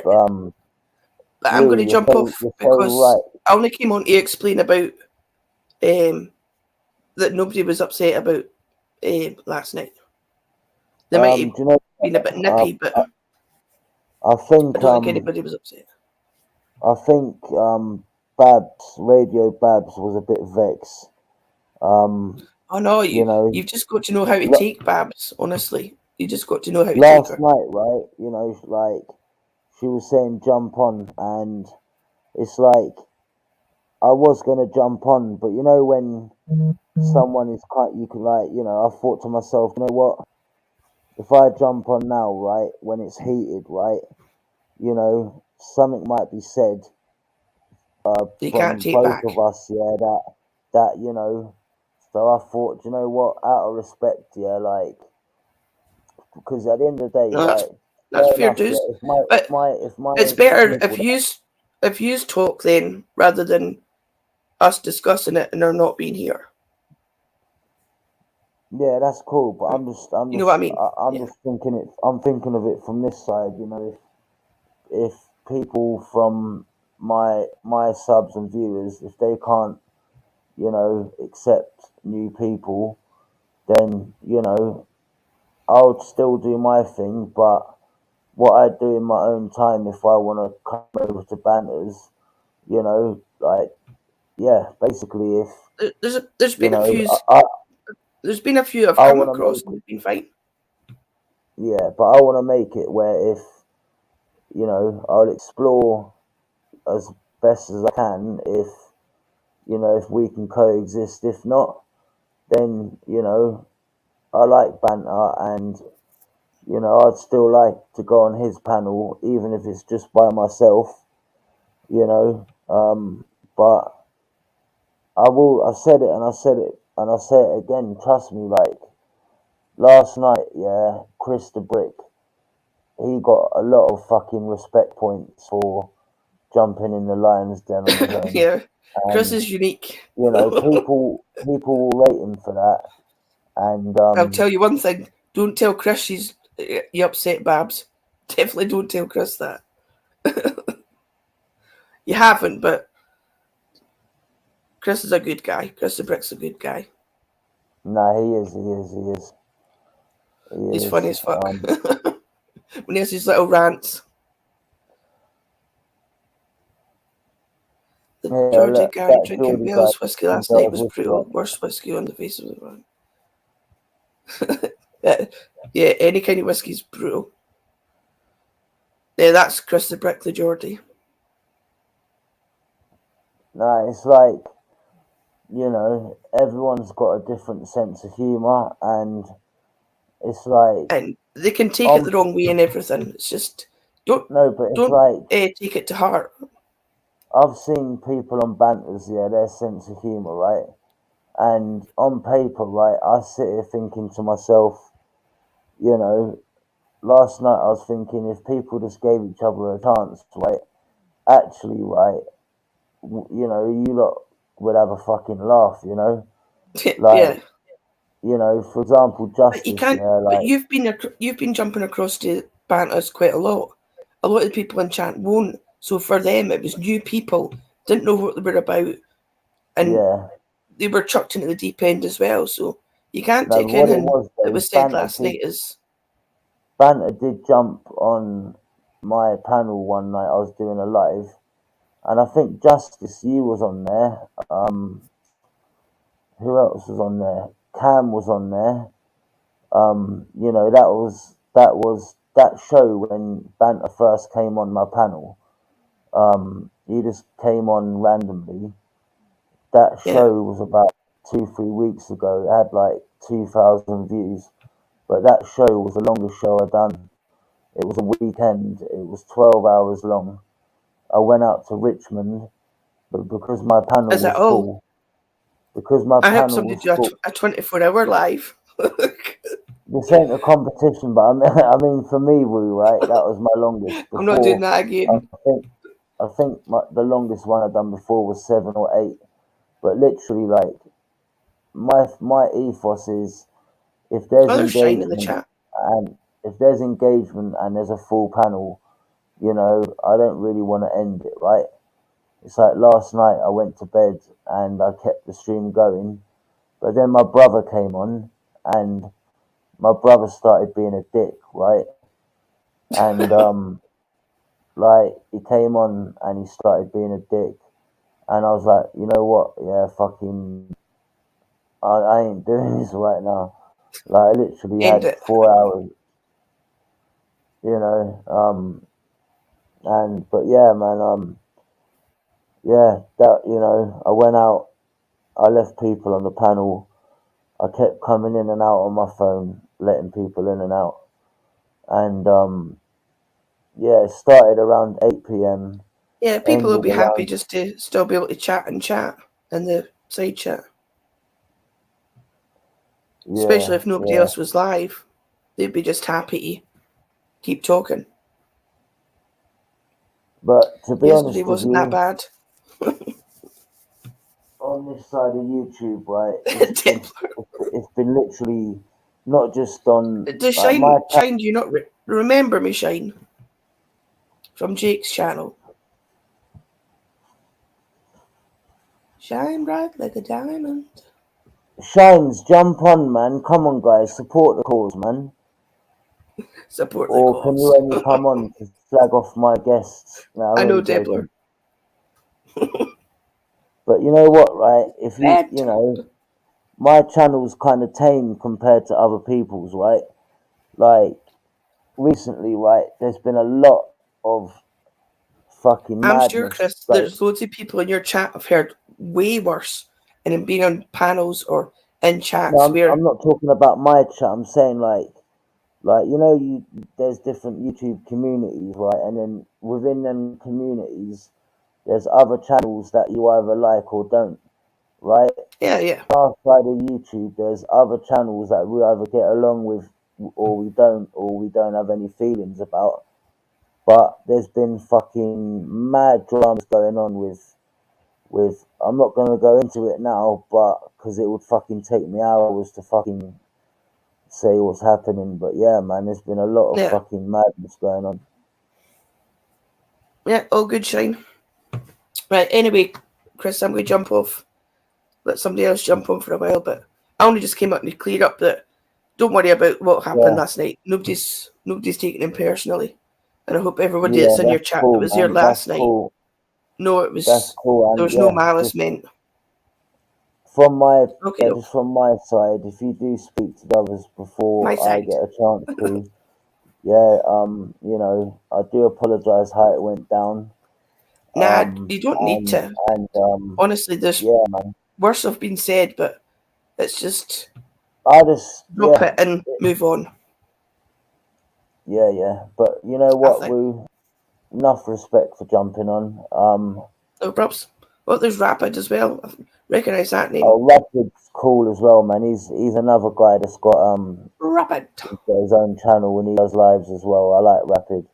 but I'm going Rue, to jump off you're so because right. I only came on to explain about that nobody was upset about last night. They might have Do you know? been a bit nippy, but I I think don't think anybody was upset. I think Babs, Radio Babs, was a bit vexed. Oh no, You know, you've just got to know how to take Babs. Honestly, you just got to know how to take last her. night, right? Like she was saying, jump on, and it's like I was gonna jump on, but when someone is quite, you can like, I thought to myself, you know what? If I jump on now, right, when it's heated, right, something might be said You can't from take both back. of us, yeah, that. So I thought, you know what, out of respect, yeah, like, because at the end of the day, No, right, that's fair fair enough, dues. yeah, if my if But my if my it's better nipple, if you talk then rather than us discussing it and her not being here. yeah, that's cool, but You know what I mean? I'm Yeah. just I'm thinking of it from this side, if people from my subs and viewers, if they can't, accept new people, then I would still do my thing, but what I do in my own time, if I want to come over to Banters, like, yeah, basically, if There's you been a know, few I've I come want to across make and they've been fine. yeah, but I want to make it where if I'll explore as best as I can. If we can coexist, if not, then I like banter, and I'd still like to go on his panel, even if it's just by myself. You know, but I said it, and I said it, and I say it again. Trust me, like last night, yeah, Chris the Brick, he got a lot of fucking respect points for jumping in the lion's den on his own. Yeah, Chris And, is unique. you know, people will rate him for that. And I'll tell you one thing: don't tell Chris you upset Babs. Definitely don't tell Chris that. You haven't, but Chris is a good guy. Chris the Brick's a good guy. no, he is. He's funny as fuck. When he has his little rants. The Georgie guy drinking Bell's whiskey last night was brutal. Worst whiskey on the face of the land. Yeah, any kind of whiskey's brutal. Yeah, that's Chris the Brick, the Geordie. No, it's like, you know, everyone's got a different sense of humour, and it's like... And they can take it the wrong way and everything. It's just... Don't take it to heart. I've seen people on Bantas, their sense of humour, right? And on paper, right, I sit here thinking to myself, you know, last night I was thinking if people just gave each other a chance, right, actually, right, you know, you lot would have a fucking laugh, you know? Like, you know, for example, Justice. But you can't, but you've been jumping across to Bantas quite a lot. A lot of the people in chat won't. So for them, it was new people, didn't know what they were about, and they were chucked into the deep end as well. So you can't take anything that was said last night as... Banta did jump on my panel one night. I was doing a live, and I think Justice, you was on there. Who else was on there? Cam was on there. You know, that show when Banta first came on my panel. He just came on randomly. That show was about 2-3 weeks ago. It had like 2,000 views, but that show was the longest show I'd done. It was a weekend. It was 12 hours long. I went out to Richmond, but because my panel was full. Because my panel was full. I hope somebody do a 24-hour live. This ain't a competition, but I mean, for me, Woo, right? That was my longest. I'm not doing that again. I think the longest one I'd done before was 7 or 8. But literally, like, my ethos is if there's engagement and if there's engagement and there's a full panel, you know, I don't really want to end it, right? It's like last night I went to bed and I kept the stream going, but then my brother came on and my brother started being a dick, right? And like he came on and he started being a dick, and I was like, you know what? Yeah, fucking, I ain't doing this right now. Like I literally had 4 hours, you know. But yeah, man. Yeah, that, you know, I went out. I left people on the panel. I kept coming in and out on my phone, letting people in and out. And yeah, it started around 8 p.m. Yeah, people will be happy just to still be able to chat in the side chat. Yeah, especially if nobody else was live. They'd be just happy to keep talking. But to be honest, it wasn't that bad. On this side of YouTube, right, it's been literally not just on... Does Shine, do you not remember me, Shine? From Jake's channel. Shine bright like a diamond. Shines, jump on, man. Come on, guys. Support the cause, man. Support the cause. Or can you only come on to flag off my guests? No, I know, Debler. But you know what, right? If you know, my channel's kind of tame compared to other people's, right? Like, recently, right, there's been a lot of fucking madness. I'm sure, Chris, there's loads of people in your chat I've heard way worse, and in being on panels or in chats where... I'm not talking about my chat. I'm saying, like, you know, there's different YouTube communities, right? And then within them communities, there's other channels that you either like or don't, right? Yeah. On our side of YouTube, there's other channels that we either get along with or we don't have any feelings about. but there's been fucking mad dramas going on with. I'm not gonna go into it now, but because it would fucking take me hours to fucking say what's happening. But yeah, man, there's been a lot of fucking madness going on. Yeah, all good, Shine. Right, anyway, Chris, I'm going to jump off. Let somebody else jump on for a while, but I only just came up to clear up that don't worry about what happened last night. Nobody's taking it personally. And I hope everybody that's in your chat that was here last night. Cool. No, it was that's cool. there was no malice meant. From my just from my side, if you do speak to the others before I get a chance to, you know, I do apologise how it went down. Nah, you don't need to. And honestly, there's worse have been said, but it's just drop it and move on. Yeah. But you know what, Woo? Enough respect for jumping on. No props. Well, there's Rapid as well. I recognise that name. Oh, Rapid's cool as well, man. He's another guy that's got Rapid. He's got his own channel when he does lives as well. I like Rapid.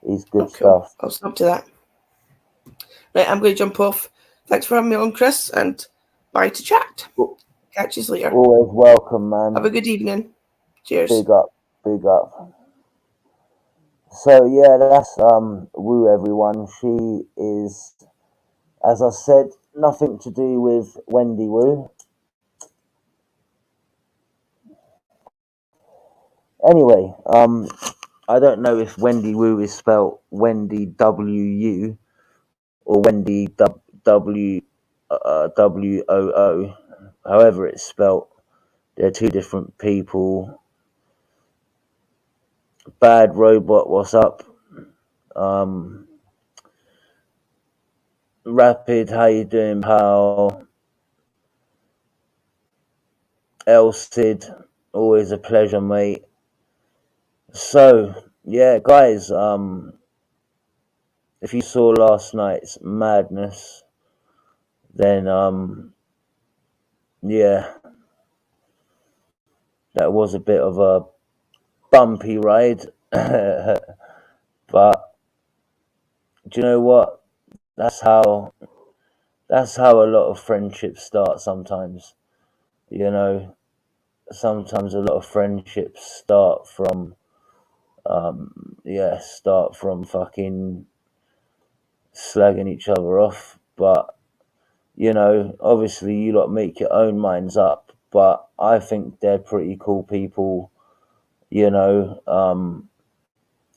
He's good stuff. I'll stop to that. Right, I'm going to jump off. Thanks for having me on, Chris, and bye to chat. Catch you later. Always welcome, man. Have a good evening. Cheers. Big up. So yeah, that's Woo, everyone. She is, as I said, nothing to do with Wendy Woo. Anyway, I don't know if Wendy Woo is spelled Wendy W-U or Wendy W-O-O. However it's spelled, they're two different people. Bad Robot, what's up? Rapid, how you doing, pal? Elsid, always a pleasure, mate. So, yeah, guys, if you saw last night's madness, then, yeah, that was a bit of a bumpy ride. But, do you know what? That's how a lot of friendships start sometimes. You know, sometimes a lot of friendships start from fucking slagging each other off. But you know, obviously you lot make your own minds up, but I think they're pretty cool people. You know,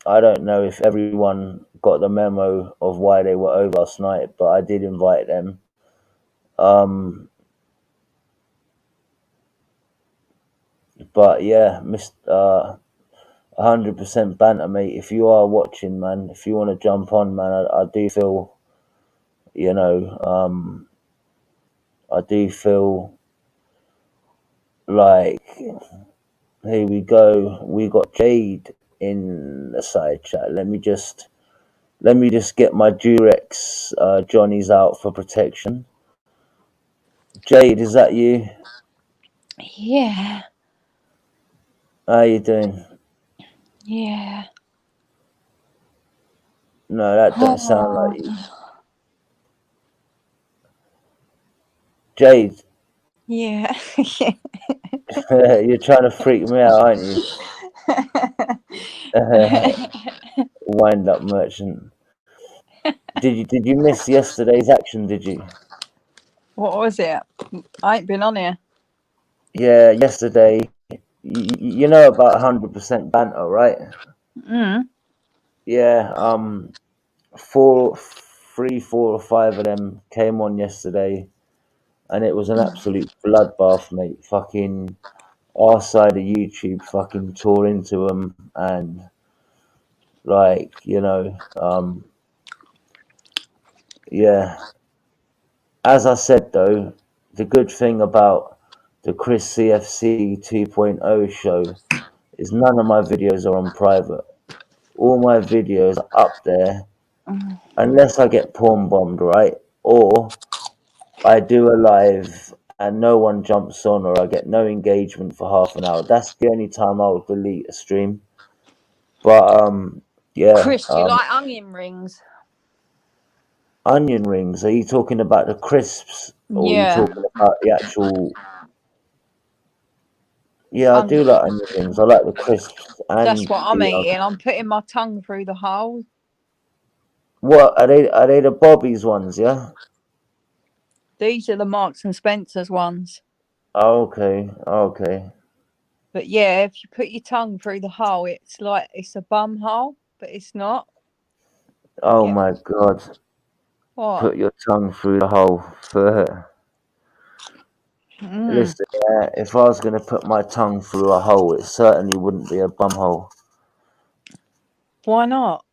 I don't know if everyone got the memo of why they were over last night, but I did invite them. But yeah, 100% Banta, mate. If you are watching, man, if you want to jump on, man, I do feel, you know, I do feel like, here we go. We got Jade in the side chat. Let me just get my Durex Johnnies out for protection. Jade, is that you? Yeah. How you doing? Yeah. No, that don't sound like you. Jade. Yeah. You're trying to freak me out, aren't you? Wind up merchant. Did you miss yesterday's action, did you? What was it? I ain't been on here. Yeah, yesterday. You know about 100% Banta, right? Yeah, 4 or 5 of them came on yesterday, and it was an absolute bloodbath, mate. Fucking our side of YouTube fucking tore into them, and like, you know, yeah. As I said though, the good thing about the Chris CFC 2.0 show is none of my videos are on private. All my videos are up there, unless I get porn bombed, right? Or I do a live and no one jumps on, or I get no engagement for half an hour. That's the only time I'll delete a stream. But Yeah. Chris, do you like onion rings? Onion rings. Are you talking about the crisps, or are you Yeah. talking about the actual? Yeah, I do Onion. like onion rings. I like the crisps That's and what I'm the. eating. I'm putting my tongue through the hole. What are they? Are they the Bobby's ones? Yeah. These are the Marks and Spencer's ones. Oh, okay. Okay. But yeah, if you put your tongue through the hole, it's like it's a bum hole, but it's not. Oh Yeah. my God. What? Put your tongue through the hole for. Mm. Listen, yeah, if I was going to put my tongue through a hole, it certainly wouldn't be a bum hole. Why not?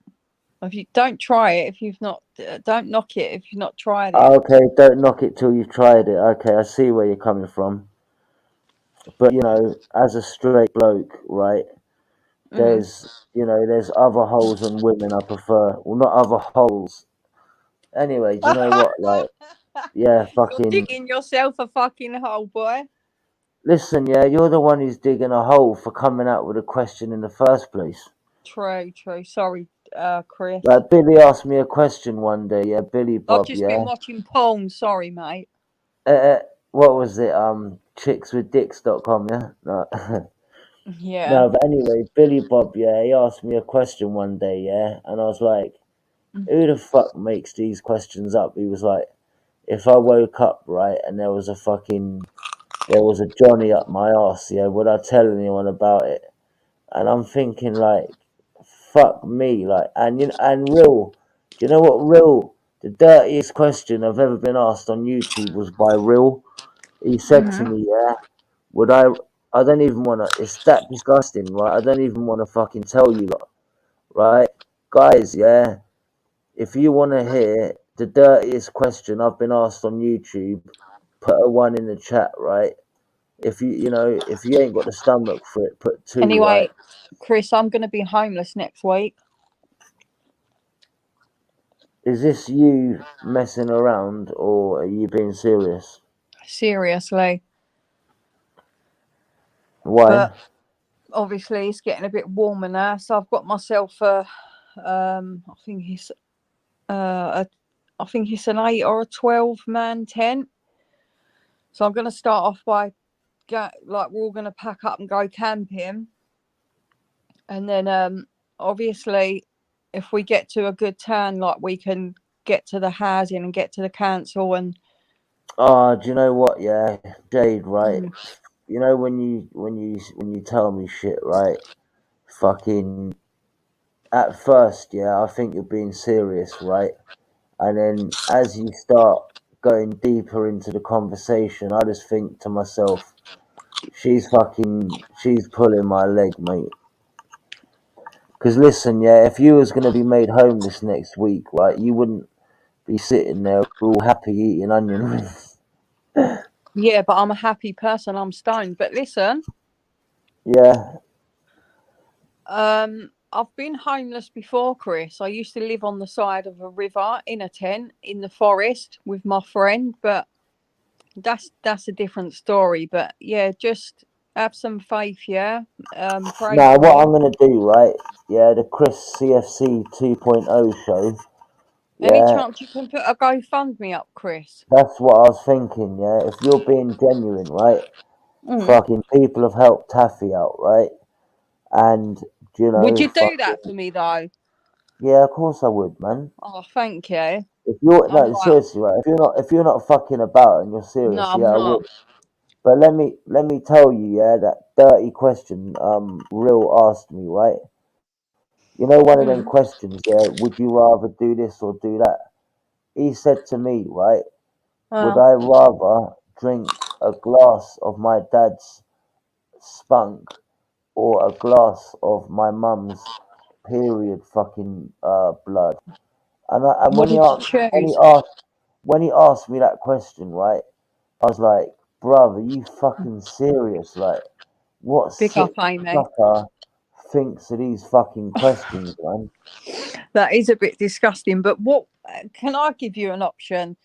If you don't try it, if you've not, don't knock it if you've not tried it. Okay, don't knock it till you've tried it. Okay, I see where you're coming from. But, as a straight bloke, right, there's other holes than women I prefer. Well, not other holes. Anyway, do you know what? Like, yeah, You're fucking. digging yourself a fucking hole, boy. Listen, yeah, you're the one who's digging a hole for coming out with a question in the first place. True, true. Sorry, Chris. Like, Billy asked me a question one day, yeah, Billy I've Bob, just yeah. been watching porn. Sorry, mate. What was it? Chickswithdicks.com, yeah? No. Yeah. No, but anyway, Billy Bob, yeah, he asked me a question one day, yeah, and I was like, who the fuck makes these questions up? He was like, if I woke up, right, and there was a Johnny up my ass, yeah, would I tell anyone about it? And I'm thinking, like, fuck me, like, and real, do you know what real, the dirtiest question I've ever been asked on YouTube was by Real. He said to me, yeah, would I don't even want to, it's that disgusting, right? I don't even want to fucking tell you, lot, right? Guys, yeah, if you want to hear the dirtiest question I've been asked on YouTube, put a one in the chat, right? If if you ain't got the stomach for it, put two, Anyway, right? Chris, I'm going to be homeless next week. Is this you messing around or are you being serious? Seriously. Why? But obviously, it's getting a bit warmer now, so I've got myself I think it's I think it's an 8 or a 12-man tent. So I'm going to start off by we're all going to pack up and go camping, and then obviously, if we get to a good town, like we can get to the housing and get to the council and. Do you know what? Yeah, Jade, right? You know when you tell me shit, right? Fucking at first, yeah, I think you're being serious, right? And then as you start going deeper into the conversation, I just think to myself, she's pulling my leg, mate. Because listen, yeah, if you was gonna be made homeless next week, right, you wouldn't be sitting there all happy eating onion rings. Yeah, but I'm a happy person. I'm stoned. But listen. Yeah. I've been homeless before, Chris. I used to live on the side of a river in a tent in the forest with my friend, but that's a different story. But yeah, just have some faith, yeah. Pray Now, for what me. I'm gonna do, right? Yeah, the Chris CFC 2.0 show. Any Yeah, chance you can put a GoFundMe up, Chris? that's what I was thinking. Yeah, if you're being genuine, right? Fucking people have helped Taffy out, right? And Would you do that for me though? yeah, of course I would, man. Oh, thank you. If you're I'm no like, seriously, right? If you're not fucking about and you're no, serious, I'm yeah, I not. would. But let me tell you, yeah, that dirty question Real asked me, right? You know, one of them questions, yeah, would you rather do this or do that? He said to me, right, would I rather drink a glass of my dad's spunk or a glass of my mum's period fucking blood? And What did you choose? when he asked me that question, right, I was like, brother, you fucking serious? Like, what Big up, sick Amy. sucker thinks of these fucking questions, man? That is a bit disgusting, but what can I give you an option?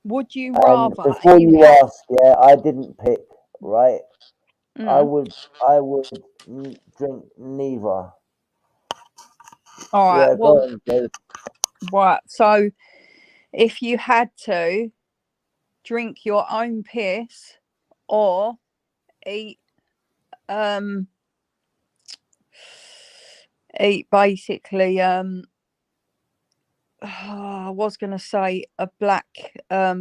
Would you And rather before you you had ask, yeah, I didn't pick, right? I mm, would drink neither. All right. Yeah, go Well, on, Dave. right. So, if you had to drink your own piss or eat basically I was gonna say a black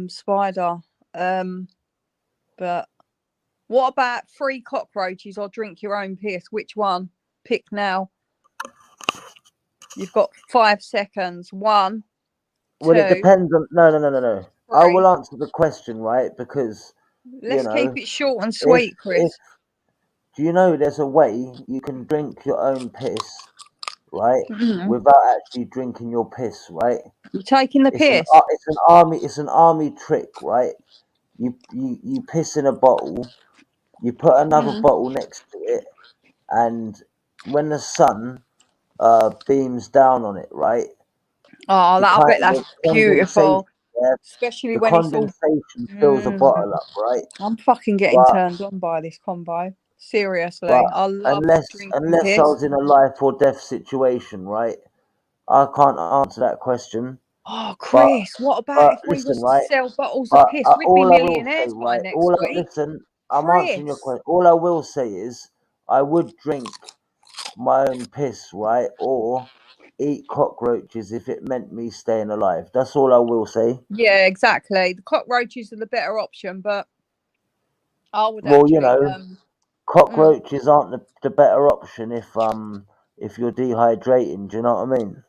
spider, but what about 3 cockroaches or drink your own piss? Which one? Pick now. You've got 5 seconds. 1, Well, it 2, depends on. No. I 3. will answer the question, right? Because Let's keep it short and if sweet, Chris. do you know there's a way you can drink your own piss, right, Mhm. without actually drinking your piss, right? You're taking the It's piss. it's an army trick, right? You piss in a bottle, you put another Mm. bottle next to it, and when the sun beams down on it, right, Oh, the I kind bet that's of condensation, beautiful. yeah, Especially the when it's all. condensation fills the bottle up, right? I'm fucking getting But turned on by this combo. Seriously, but I love unless drinking unless I piss. was in a life or death situation, right, I can't answer that question. Oh, But Chris, what about if we listen, was to right. sell bottles of But piss? We'd be all I will say, millionaires by right, next week. listen, I'm answering your Chris. question. All I will say is, I would drink my own piss, right, or eat cockroaches if it meant me staying alive. That's all I will say. Yeah, exactly. The cockroaches are the better option, but I would Well, actually cockroaches aren't the better option if you're dehydrating. Do you know what I mean?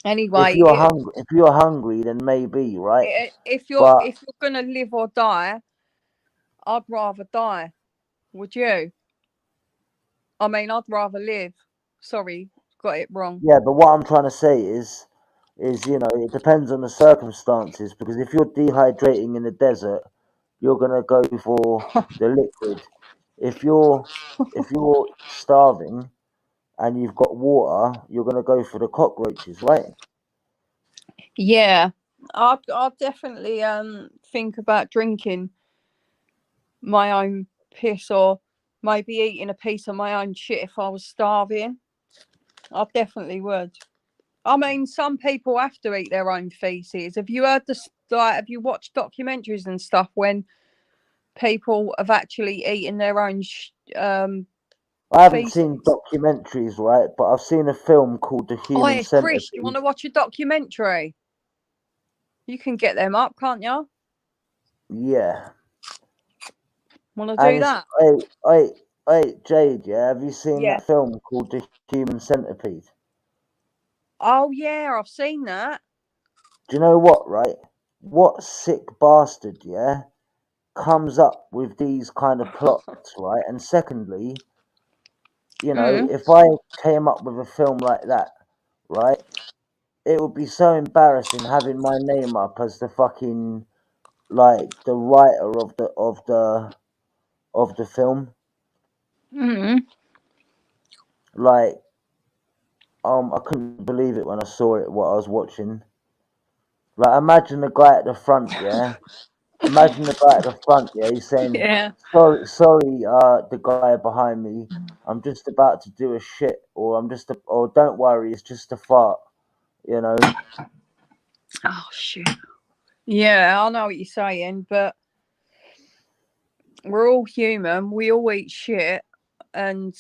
anyway, If you're hungry, then maybe, right? if But you're gonna live or die, I'd rather die. Would you? I mean, I'd rather live. Sorry, got it wrong. yeah, but what I'm trying to say is it depends on the circumstances, because if you're dehydrating in the desert, you're gonna go for the liquid. If you're starving and you've got water, you're gonna go for the cockroaches, right? Yeah, I'd definitely think about drinking my own piss or maybe eating a piece of my own shit if I was starving. I definitely would. I mean, some people have to eat their own feces. Have you heard this? Like, have you watched documentaries and stuff when people have actually eaten their own I haven't feces? seen documentaries, right? But I've seen a film called The Oh, Human yeah, Chris, do you want Centipede. to watch a documentary? You can get them up, can't you? Yeah, Want to and do that? Jade, yeah. Have you seen Yeah. that film called The Human Centipede? Oh, yeah, I've seen that. Do you know what, right? What sick bastard, yeah, comes up with these kind of plots, right? And secondly, if I came up with a film like that, right, it would be so embarrassing having my name up as the fucking like the writer of the film. Like, I couldn't believe it when I saw it. What I was watching. Like, imagine the guy at the front, yeah. Imagine the guy at the front, yeah. He's saying, Yeah. sorry, the guy behind me. I'm just about to do a shit, or or don't worry, it's just a fart, you know. Oh, shit. Yeah, I know what you're saying, but we're all human. We all eat shit, and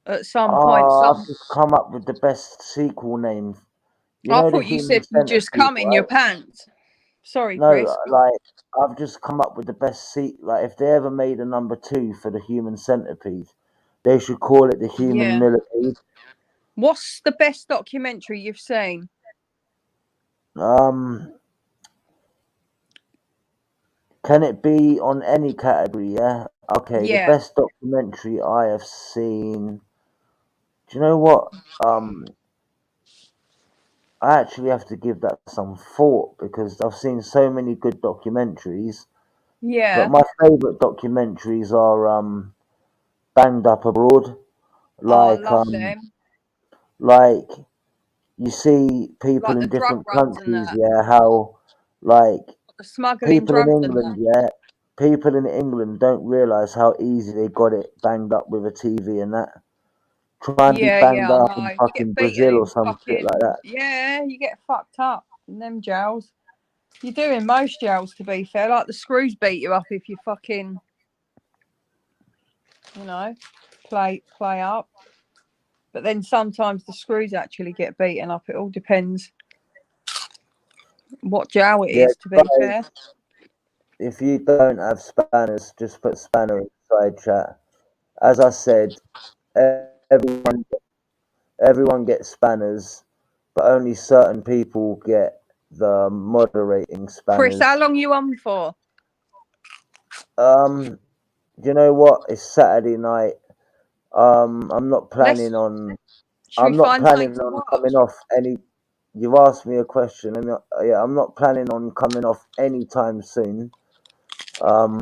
at some point, I've just come up with the best sequel name. You I know, The thought you Human said you just Centipede, come in your right? pants. Sorry, No, Chris. like, I've just come up with the best like, if they ever made a #2 for The Human Centipede, they should call it The Human Yeah. Millipede. What's the best documentary you've seen? Can it be on any category? Yeah. Okay. The Yeah. best documentary I have seen. Do you know what? I actually have to give that some thought, because I've seen so many good documentaries. But Yeah. my favourite documentaries are Banged Up Abroad. I Like love them. like you see people Like in the drug different runs and countries, that. yeah, how like The smuggling people in drugs and England, that. yeah, people in England don't realise how easy they got it banged up with a TV and that. try and be Yeah, banged yeah, I up know. in You get fucking beaten Brazil or in some shit fucking like that. yeah, you get fucked up in them jails. You do in most jails, to be fair. Like the screws beat you up if you fucking, you know, play up. But then sometimes the screws actually get beaten up. It all depends what jail it Yeah, is, to be guys, fair. if you don't have spanners, just put spanner inside chat. As I said, everyone gets spanners, but only certain people get the moderating Chris, how spanners. long you on for? Do you know what? It's Saturday night. I'm not planning on. Should we find something to watch? coming off any. You've asked me a question, and yeah, I'm not planning on coming off anytime soon. I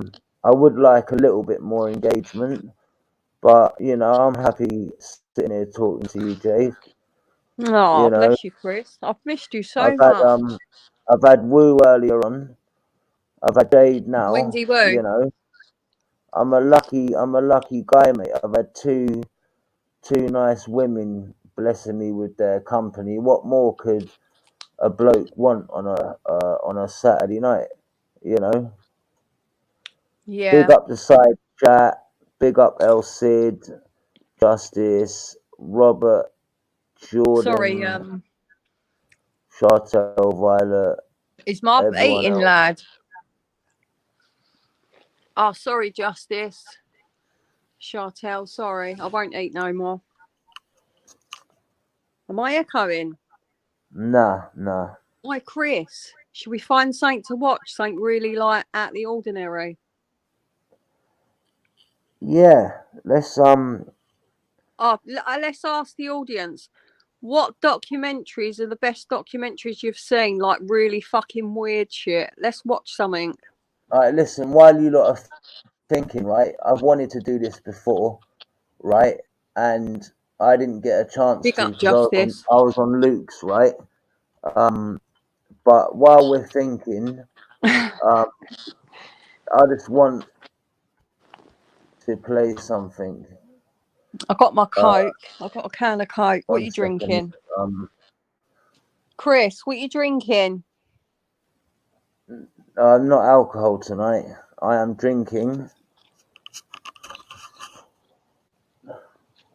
would like a little bit more engagement, but you know, I'm happy sitting here talking to you, Jay. Oh, You know, bless you, Chris. I've missed you so much. I've had Woo earlier on. I've had Jade now. Wendy Woo. You know, I'm a lucky guy, mate. I've had two nice women blessing me with their company. What more could a bloke want on a Saturday night? You know. Yeah. Big up the side chat. Big up El Cid, Justice, Robert, Jordan, Sorry, Chartel, Violet, is my everyone eating, else. lad? Oh, sorry, Justice. Chartel, sorry. I won't eat no more. Am I echoing? Nah. Why, Chris? Should we find something to watch? Something really like out the ordinary? Yeah, let's Let's ask the audience. What documentaries are the best documentaries you've seen? Like really fucking weird shit. Let's watch something. Alright, listen, while you lot are thinking, right, I've wanted to do this before, right? And I didn't get a chance Big to up, because Justice. I was on Luke's, right? But while we're thinking, I just want to play something. I got my Coke. I got a can of Coke. What are you drinking? Chris, what are you drinking? Not alcohol tonight. I am drinking.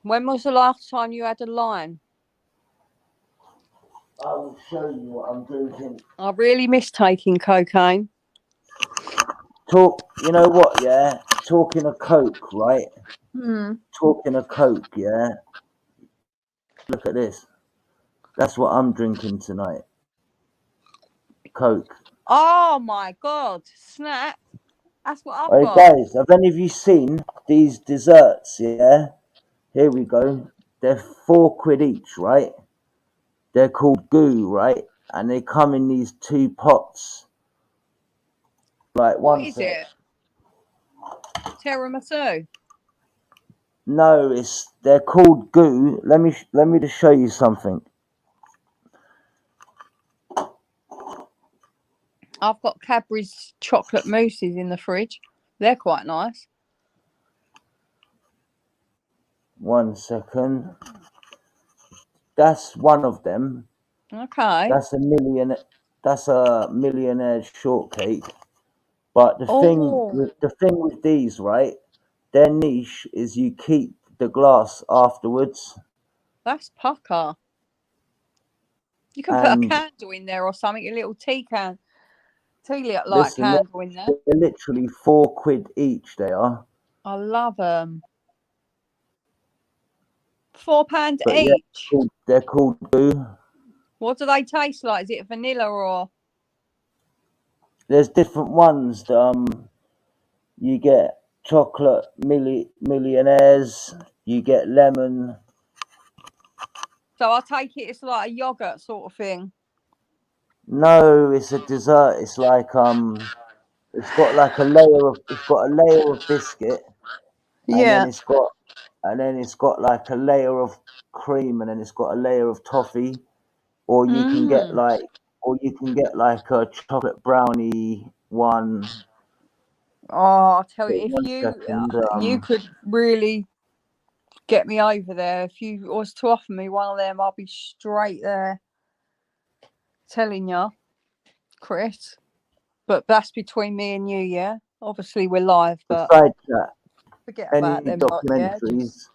When was the last time you had a line? I will show you what I'm drinking. I really miss taking cocaine. You know what, yeah? Talking of Coke, right? Talking of Coke, yeah? Look at this. That's what I'm drinking tonight. Coke. Oh my God. Snap. That's what I've Hey got. guys, have any of you seen these desserts, yeah? Here we go. They're £4 each, right? They're called goo, right? And they come in these 2 pots. Like What one is sec. it? Tiramisu. No, they're called goo. Let me just show you something. I've got Cadbury's chocolate mousses in the fridge. They're quite nice. 1 second. That's one of them. Okay. That's a millionaire shortcake. But the thing with these, right? Their niche is you keep the glass afterwards. That's pucker. You can put a candle in there or something, a little tea can. Tea light candle in there. They're literally £4 each. They are. I love them. £4 But each. yeah, they're called goo. What do they taste like? Is it vanilla or? There's different ones. You get chocolate millionaires. You get lemon. So I take it it's like a yogurt sort of thing. No, it's a dessert. It's like it's got a layer of biscuit, and then it's got like a layer of cream, and then it's got a layer of toffee. Or you can get like a chocolate brownie one. Oh, I'll tell you, if One second, you could really get me over there. If you was to offer me one of them, I'll be straight there. Telling you, Chris. But that's between me and you, yeah? Obviously, we're live, but Side chat. forget Any about them lot, yeah? documentaries?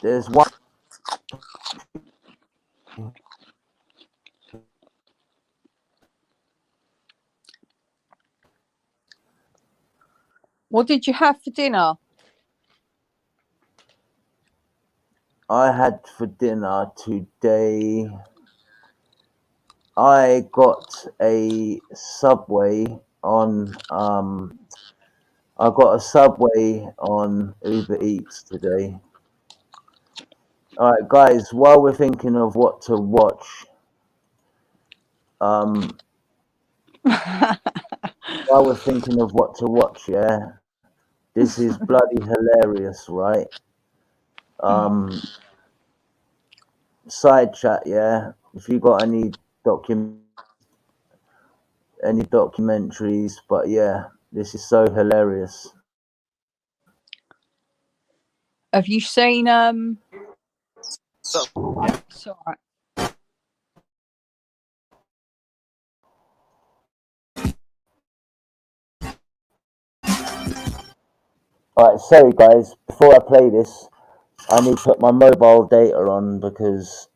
There's one. What did you have for dinner? I had for dinner today. I got a Subway on I got a Subway on Uber Eats today. All right, guys. While we're thinking of what to watch, while we're thinking of what to watch, yeah, this is bloody hilarious, right? Side chat, yeah. If you got any documentaries, but yeah, this is so hilarious. Have you seen Sorry. Alright, sorry guys, before I play this, I need to put my mobile data on because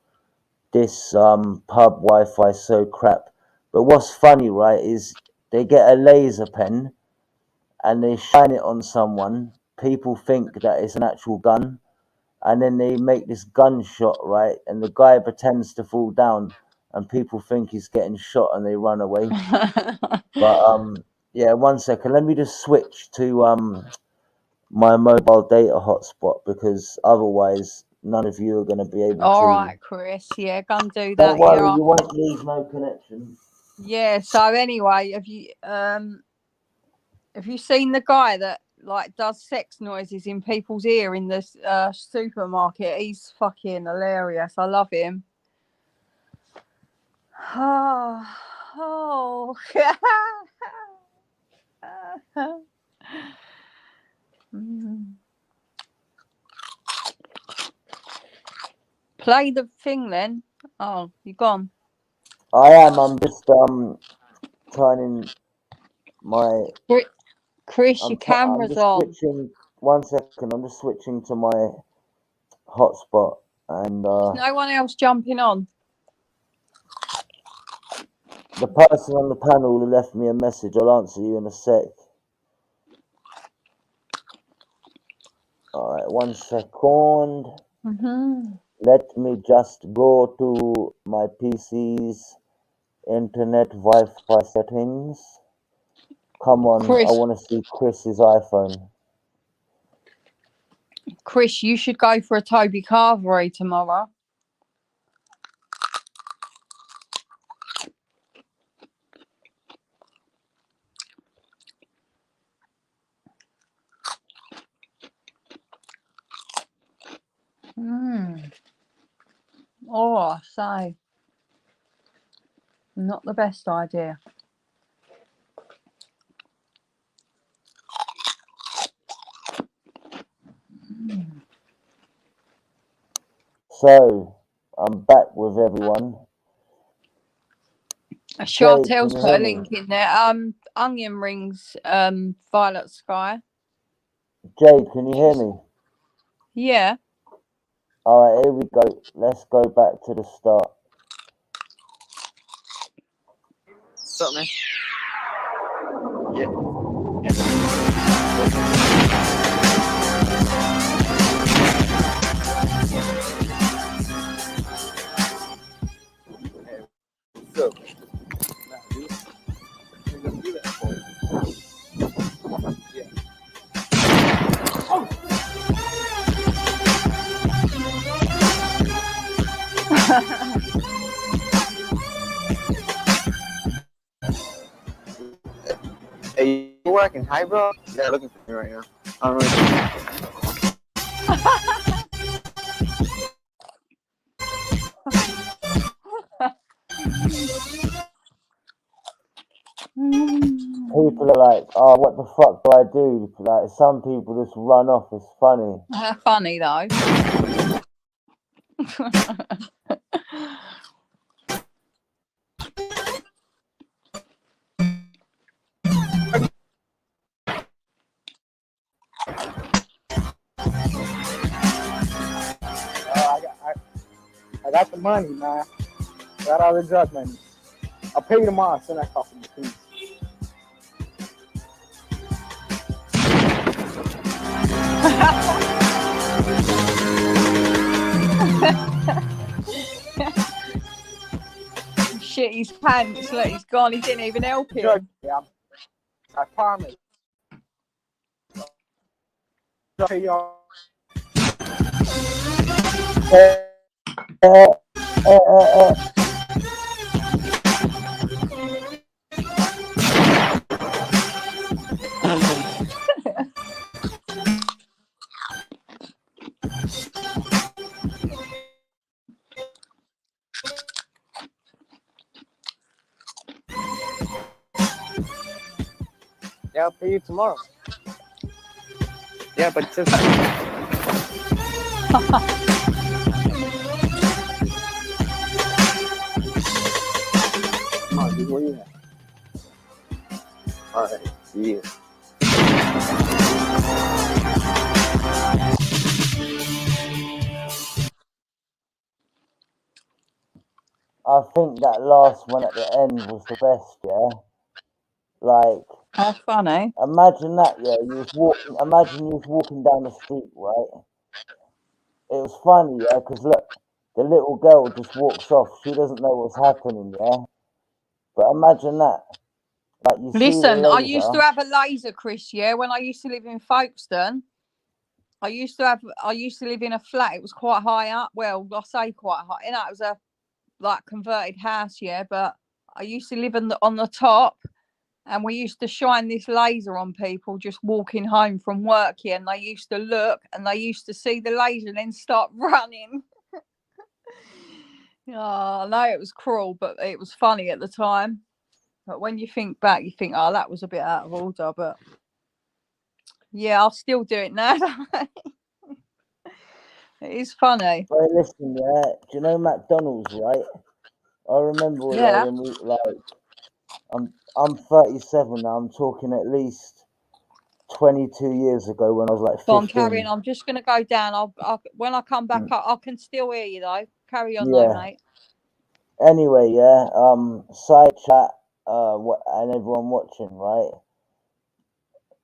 this pub Wi-Fi is so crap. But what's funny, right, is they get a laser pen and they shine it on someone. People think that it's an actual gun, and then they make this gunshot, right, and the guy pretends to fall down and people think he's getting shot and they run away. But yeah, 1 second, let me just switch to my mobile data hotspot because otherwise none of you are going to be able All to. right, Chris. Yeah, go and do Don't that. worry, Yeah. you won't lose no connection. Yeah. So anyway, have you seen the guy that like does sex noises in people's ear in the supermarket? He's fucking hilarious. I love him. Oh. Play the thing then. Oh, you gone? I am. I'm just turning my. Chris, your camera's I'm just on. switching. 1 second. I'm just switching to my hotspot and. There's no one else jumping on. The person on the panel who left me a message. I'll answer you in a sec. All right, 1 second. Let me just go to my PC's internet Wi-Fi settings. Come on, Chris. I want to see Chris's iPhone. Chris, you should go for a Toby Carvery tomorrow. Oh, so not the best idea. So, I'm back with everyone. Chantel's put a link in there. Onion Rings, Violet Sky. Jade, can you hear me? Yeah. All right, here we go. Let's go back to the start. What's up, man? Yeah. So, hey, you working high, bro? They're looking for me right now. I don't People are like, oh, what the fuck do I do? Like, some people just run off. It's funny. Funny though. I got the money, man. Got all the drug money. I'll pay you tomorrow. Send that coffee, please. Shit his pants. Look, he's gone. He didn't even help him. Yeah, I promise. I'll pay you all. Yeah, I'll pay you tomorrow. Yeah, but just. Come on, dude, where you at? All right, see you. I think that last one at the end was the best, yeah? Like, That's funny. imagine that, yeah? Imagine you was walking down the street, right? It was funny, yeah? Because look, the little girl just walks off. She doesn't know what's happening, yeah? But imagine that. Like, you see the Listen, I laser. used to have a laser, Chris, yeah, when I used to live in Folkestone. I used to live in a flat. It was quite high up. Well, I say quite high. You know, it was a like converted house, yeah. But I used to live on the top, and we used to shine this laser on people just walking home from work here, and they used to look, and they used to see the laser and then start running. Oh, no, it was cruel, but it was funny at the time. But when you think back, you think, oh, that was a bit out of order. But yeah, I'll still do it now. It is funny. Hey, listen, yeah. Do you know McDonald's, right? I remember Yeah. when we, like, I'm 37 now. I'm talking at least 22 years ago when I was like 15. Go on, carry on. I'm just going to go down. I'll when I come back up, I can still hear you though. Carry on, though, mate. Anyway, yeah. Side chat. And everyone watching, right?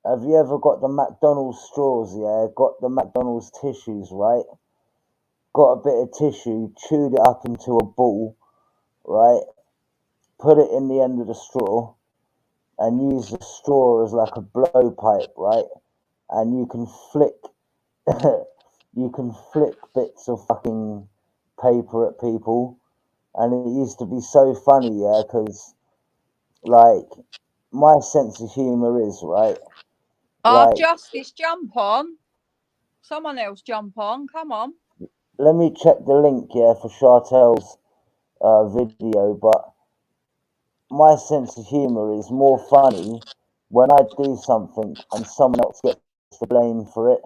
Have you ever got the McDonald's straws? Yeah, got the McDonald's tissues, right? Got a bit of tissue, chewed it up into a ball, right? Put it in the end of the straw, and use the straw as like a blowpipe, right? And you can flick, bits of fucking paper at people, and it used to be so funny, yeah, because like my sense of humor is right. Oh, Justice, jump on. Someone else jump on. Come on. Let me check the link, yeah, for Chartel's video, but my sense of humor is more funny when I do something and someone else gets the blame for it.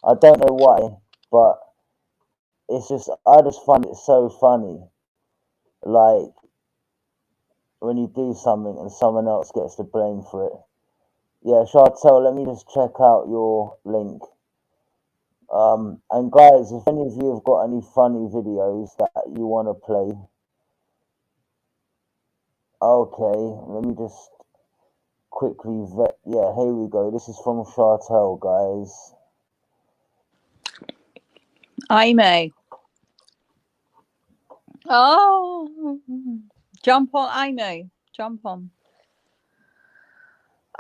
I don't know why, but I just find it so funny. Like when you do something and someone else gets the blame for it. Yeah, Chartel, let me just check out your link. And guys, if any of you have got any funny videos that you want to play, okay, let me just quickly vet. Yeah, here we go. This is from Chartel, guys. Amy. Oh, jump on, Amy. Jump on.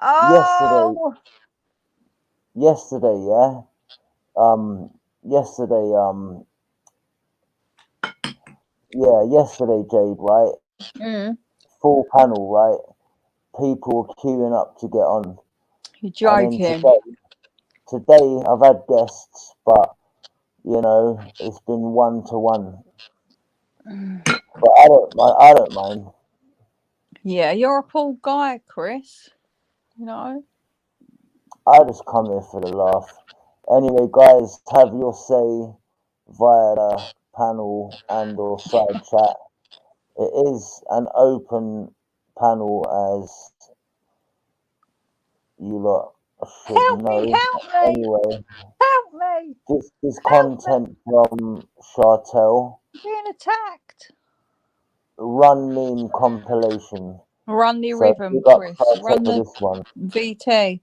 Oh. Yesterday, yeah. Yesterday, Jade, right? Full panel, right? People were queuing up to get on. You're joking. Today I've had guests, but you know it's been 1-to-1. But I don't mind. Yeah, you're a cool guy, Chris. You know. I just come here for the laugh. Anyway, guys, have your say via the panel and or side chat. It is an open panel, as you lot should Help know. me! Help me! Anyway, Help me! this is Help content from Chartel. I'm being attacked. Run Mean compilation. Run the So rhythm, big up Chris. Chartel Run for the this one. VT.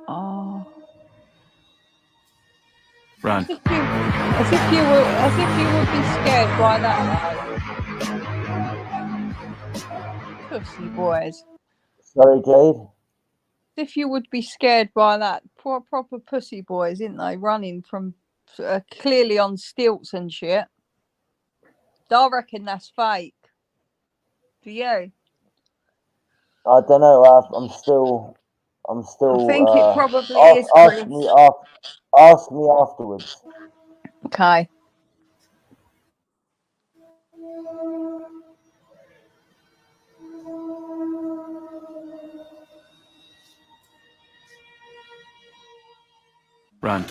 Oh. Run. As if you would be scared by that though. Pussy boys. Sorry, Jade. As if you would be scared by that. Proper pussy boys, isn't they? Running from clearly on stilts and shit. I reckon that's fake. Do you? I don't know. I'm still. I think it probably is, Ask Chris. me ask me afterwards. Okay. Run.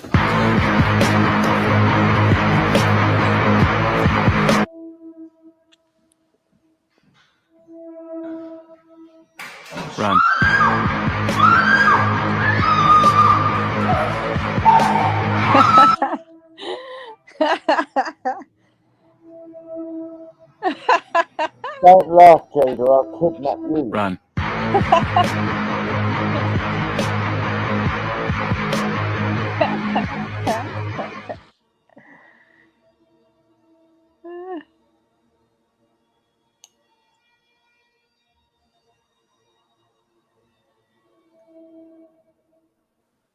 Run. Don't laugh, Jade, or I'll kidnap you. Run.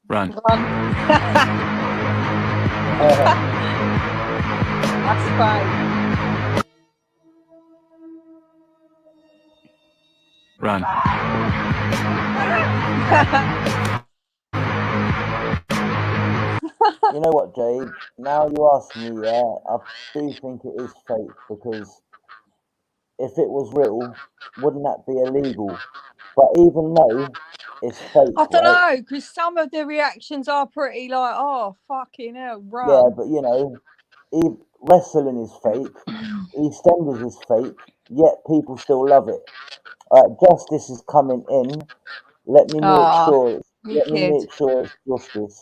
Run. That's fine. Run. You know what, Jade? Now you ask me, yeah, I do think it is fake, because if it was real, wouldn't that be illegal? But even though it's fake, I don't right? know, because some of the reactions are pretty like, oh, fucking hell, run. Yeah, but you know, wrestling is fake, EastEnders is fake, yet people still love it. Justice is coming in. Let me make sure. Let me make sure it's justice.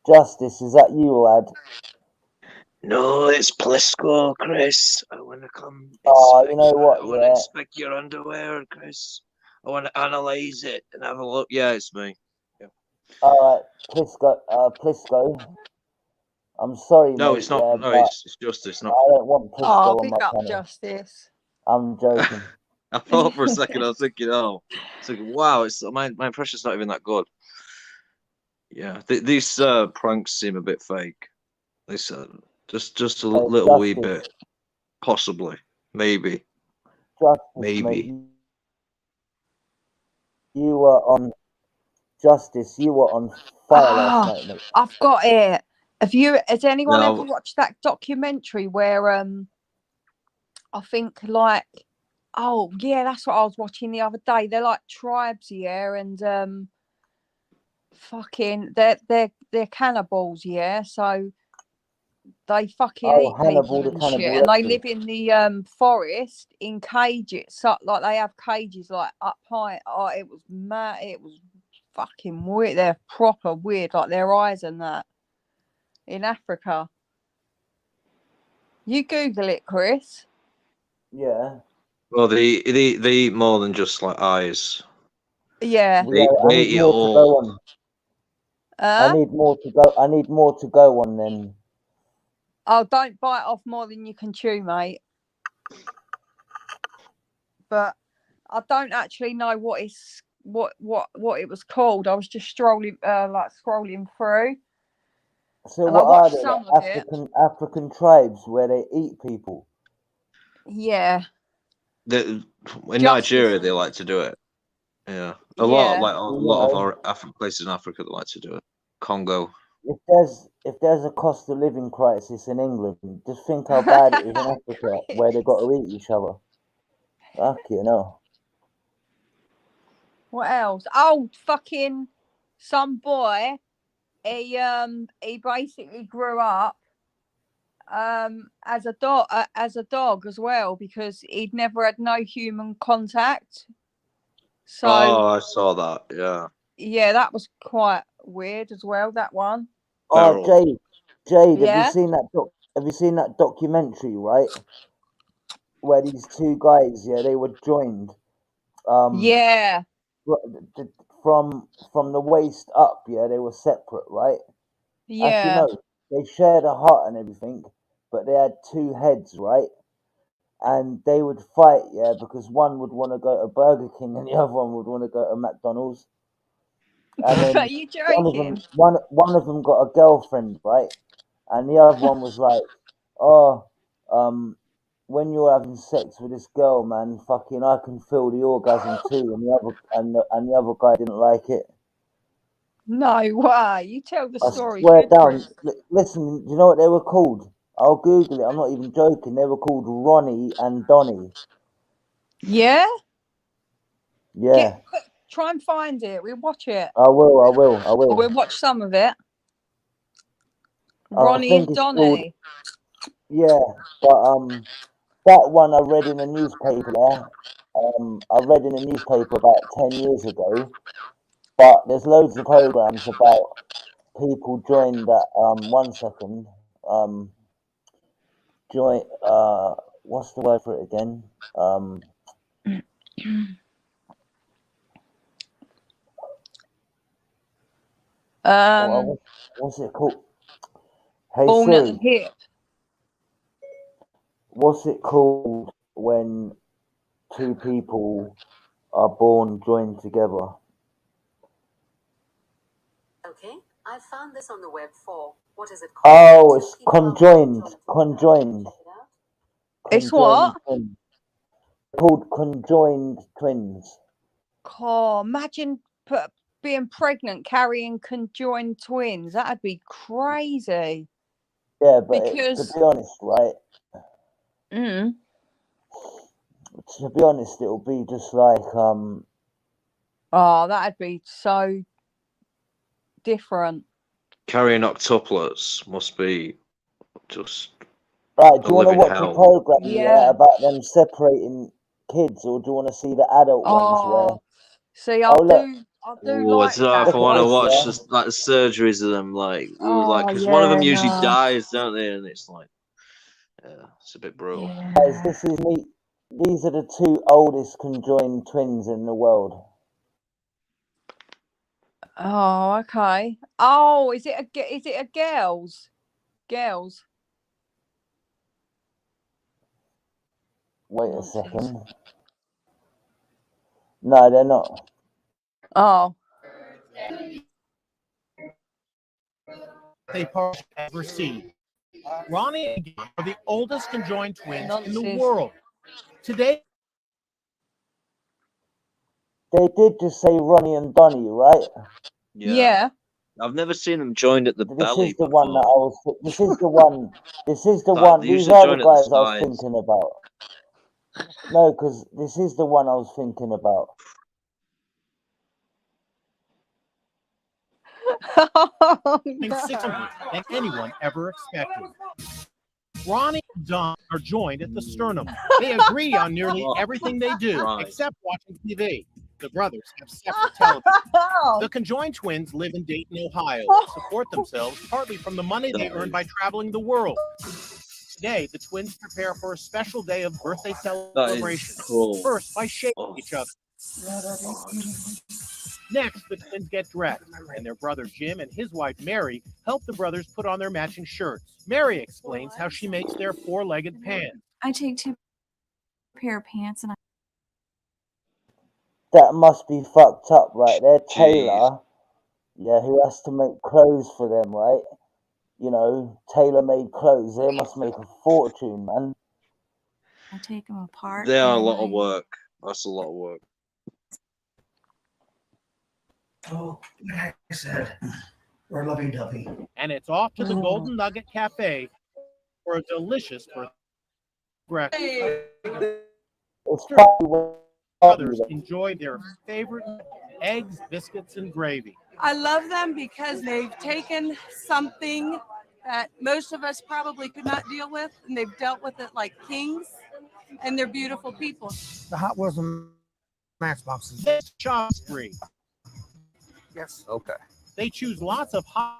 Justice, is that you, lad? No, it's Plisco, Chris. I want to come. You know what? I want to inspect your underwear, Chris. I want to analyze it and have a look. Yeah, it's me. Yeah. All right, Plisco. I'm sorry, No, mate. it's not. Yeah, No, but it's Justice. Not. I don't want Plisco on my pick up channel. Justice. I'm joking. I thought for a second. I was thinking, wow. It's my impression's not even that good. Yeah, these pranks seem a bit fake. They said just a little wee bit, possibly, maybe. Justice, maybe. Mate, you were on Justice. You were on fire last night, mate. I've got it. Has anyone ever watched that documentary where I think like, oh yeah, that's what I was watching the other day. They're like tribes, yeah, and fucking they're cannibals, yeah. So they fucking eat people and shit, and they live in the forest in cages. So like they have cages like up high. Oh, it was mad. It was fucking weird. They're proper weird, like their eyes and that. In Africa. You Google it, Chris. Yeah. Well, they eat more than just like eyes. Yeah. They eat it all. I need more to go. I need more to go on then. Oh, don't bite off more than you can chew, mate. But I don't actually know what it was called. I was just scrolling through. So what are they? Like African tribes where they eat people? Yeah. In Nigeria, they like to do it. Yeah, a lot of our places in Africa that like to do it. Congo. if there's a cost of living crisis in England, just think how bad it is in Africa where they got to eat each other. Fucking hell. What else? Oh, fucking some boy. He basically grew up as a dog as well, because he'd never had no human contact. So I saw that. Yeah. yeah, that was quite weird as well. That one. Oh, Jade, have you Yeah. seen that? Have you seen that documentary? Right, where these two guys, they were joined. Yeah. From the waist up, they were separate, right? Actually, Yeah. no, they shared a hut and everything, but they had two heads, right? And they would fight, because one would want to go to Burger King and the other one would want to go to McDonald's. And then Are you joking? one of them got a girlfriend, right? And the other one was like, "Oh, when you're having sex with this girl, man, fucking, I can feel the orgasm too." And the other guy didn't like it. No way. You tell the I story. swear Good, down. Chris. Listen, do you know what they were called? I'll Google it. I'm not even joking. They were called Ronnie and Donnie. Yeah. Yeah. Try and find it. We'll watch it. I will. Or we'll watch some of it. Ronnie and Donnie. Yeah, but that one I read in a newspaper there. I read in a newspaper about 10 years ago. But there's loads of programs about people join that. 1 second. Join. What's the word for it again? What's it called? Hey Born at the Siri, hip. what's it called when two people are born joined together? Okay, I found this on the web for, what is it called? Oh, it's conjoined. It's what? Twins. Called conjoined twins. Oh, imagine being pregnant, carrying conjoined twins. That'd be crazy. Yeah, but to be honest, right? To be honest, it'll be just like Oh, that'd be so different. Carrying octuplets must be just right. Do you want to watch hell. a program about them separating kids, or do you want to see the adult ones where? See, I do like that. If I want to watch the surgeries of them, because one of them usually dies, don't they? And it's like, it's a bit brutal. Guys, this is me. These are the two oldest conjoined twins in the world. Oh, okay. Oh, is it a girls? Girls. Wait a second. No, they're not. Oh. They ever see. Ronnie and Donnie are the oldest conjoined twins in the world. Today, they did just say Ronnie and Donnie, right? Yeah. I've never seen them joined at the belly. This is the one that I was. This is the one. This is the Like, one. they These usually are the join at the guys I was sides. thinking about. No, because this is the one I was thinking about. Stronger than anyone ever expected. Ronnie and Don are joined at the sternum. They agree on nearly everything they do, except watching TV. The brothers have separate television. The conjoined twins live in Dayton, Ohio, and support themselves partly from the money they earn by traveling the world. Today, the twins prepare for a special day of birthday celebration. First, by shaking each other. Next, the twins get dressed, and their brother Jim and his wife Mary help the brothers put on their matching shirts. Mary explains how she makes their four-legged pants. I take two pair of pants and That must be fucked up, right? They're tailor, who has to make clothes for them, right? You know, tailor-made clothes. They must make a fortune, man. I take them apart. They are a lot of work. That's a lot of work. Oh, like I said, or lovey-dovey. And it's off to the Golden Nugget Cafe for a delicious breakfast. Others enjoy their favorite eggs, biscuits, and gravy. I love them because they've taken something that most of us probably could not deal with, and they've dealt with it like kings, and they're beautiful people. The Hot Wheels and Matchboxes. It's shop free. Yes. Okay. They choose lots of Hot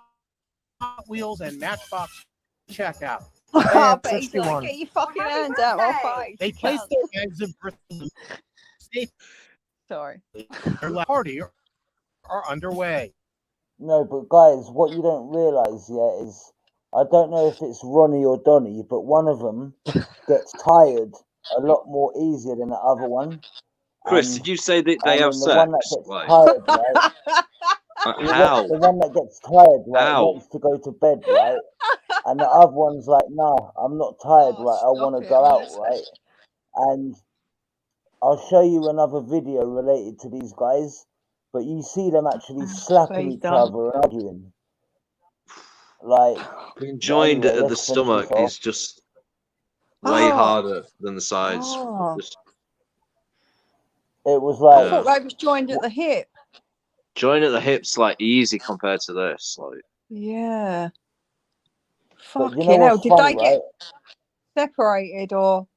Wheels and Matchbox checkout. Oh, but he's like, get your fucking hands out my face. They place their bags of bristles. Sorry. Their party are underway. No, but guys, what you don't realise yet is, I don't know if it's Ronnie or Donnie, but one of them gets tired a lot more easier than the other one. Chris, did you say that they have the one that sex? gets tired, right? How? The one that gets tired, right, How? wants to go to bed, right? And the other one's like, no, I'm not tired, right? I want to go out, right? And I'll show you another video related to these guys, but you see them actually slapping each other and arguing. Like, being joined anyway, at the stomach is just way harder than the sides. Just, it was like, I thought they was joined at the hip. join at the hips like easy compared to this. Like, Yeah. but Fucking you know hell. what's Did funny, they get right? separated or?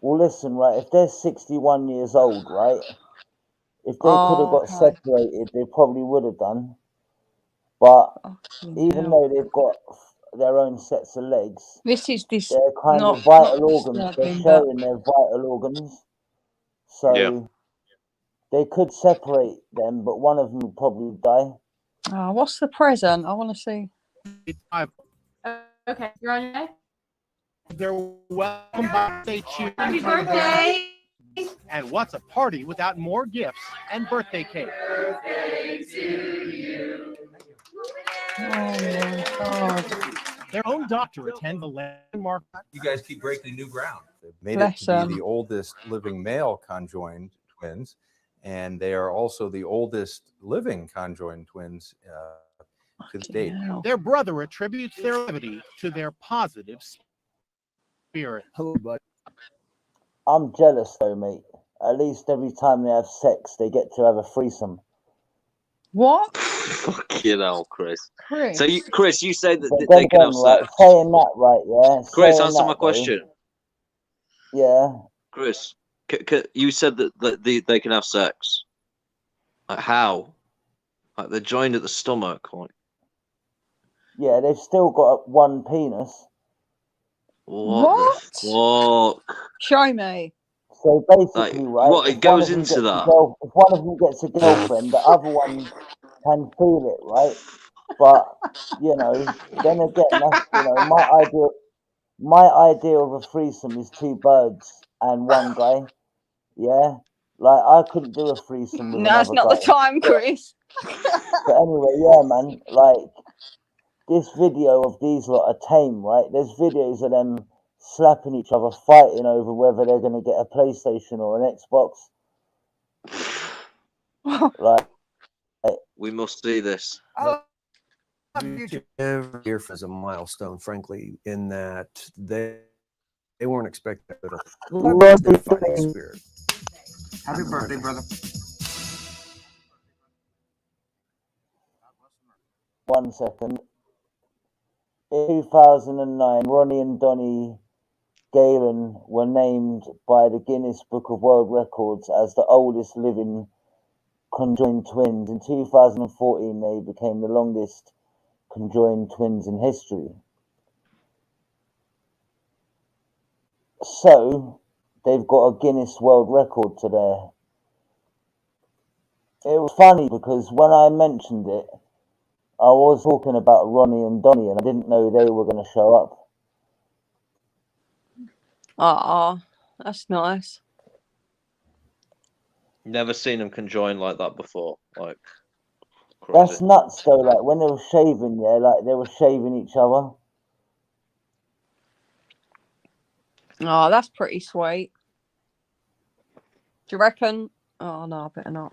Well, listen, right, if they're 61 years old, right, if they could have got separated, they probably would have done. But even though they've got their own sets of legs, they're kind of vital organs. They're sharing their vital organs. So they could separate them, but one of them would probably die. Oh, what's the present? I want to see. Okay, you're on your way? They're welcome birthday cheer. Happy birthday! And what's a party without more gifts and birthday cake? Birthday to you. Oh my God. Their own doctor attend the landmark. You guys keep breaking new ground. They've made it to be the oldest living male conjoined twins, and they are also the oldest living conjoined twins to this date. Their brother attributes their levity to their positive spirit. Hello, bud. I'm jealous though, mate. At least every time they have sex, they get to have a threesome. What? fucking hell, Chris. Chris. So, Chris, you say that But they can then have again, right, sex. saying that, right, yeah. Chris, saying answer that, my question. Yeah. Chris, you said that they can have sex. Like, how? Like, they're joined at the stomach. Like, Yeah, they've still got one penis. what? The fuck? Show me. So basically, right, what, it if one goes of them into gets that? if one of them gets a girlfriend, the other one can feel it, right? But you know, then again, that's, you know, my idea of a threesome is 2 birds and 1 guy. Yeah, like I couldn't do a threesome with No, it's another not the guy. time, Chris. But anyway, yeah, man, like this video of these lot are tame, right? There's videos of them slapping each other, fighting over whether they're going to get a PlayStation or an Xbox. like, we must see this. Every year as a milestone, frankly, in that they weren't expecting it at their fighting spirit. Happy birthday, brother. 1 second. In 2009, Ronnie and Donnie Galen were named by the Guinness Book of World Records as the oldest living conjoined twins. In 2014, they became the longest conjoined twins in history. So, they've got a Guinness World Record to their... It was funny because when I mentioned it, I was talking about Ronnie and Donnie, and I didn't know they were going to show up. That's nice. Never seen them conjoined like that before. Like, crazy. That's nuts, though. Like when they were shaving, yeah, like they were shaving each other. Oh, that's pretty sweet. Do you reckon? Oh no, I better not.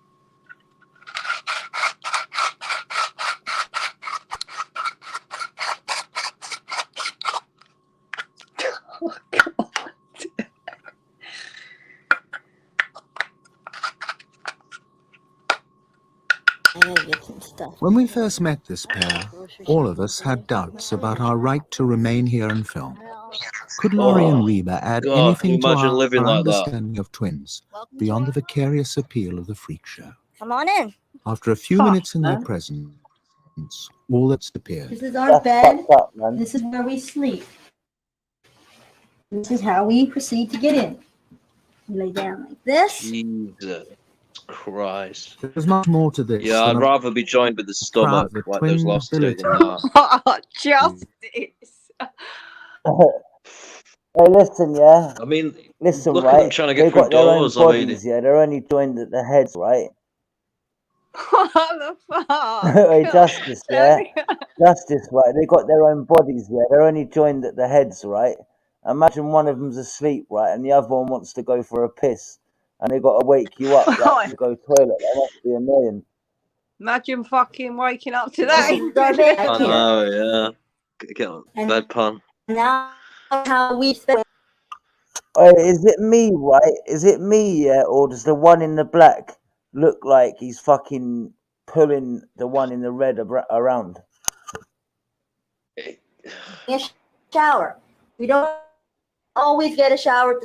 When we first met this pair, all of us had doubts about our right to remain here and film. Could Laurie and Reba add God, can you anything to imagine our living like that? understanding of twins beyond the vicarious appeal of the freak show? Come on in. After a few minutes in their presence, all that's appeared. This is our bed. This is where we sleep. This is how we proceed to get in. We lay down like this. Jesus Christ. There's much more to this. Yeah, I'd rather be joined with the stomach, the like those twin last two, than ability. that. Justice. Hey, listen, yeah. I mean, Listen, look right? at them trying to get They've through got their own doors. I mean, bodies, yeah. They're only joined at the heads, right? What the fuck? Hey, Justice, yeah. Justice, right? They got their own bodies, yeah. They're only joined at the heads, right? Imagine one of them's asleep, right, and the other one wants to go for a piss, and they got to wake you up, like, to go toilet. That must be annoying. Imagine fucking waking up to that. I know, yeah. Get on bed pun. Now how we spend. Hey, is it me, right? Is it me, yeah, or does the one in the black look like he's fucking pulling the one in the red around? In a shower. We don't always get a shower.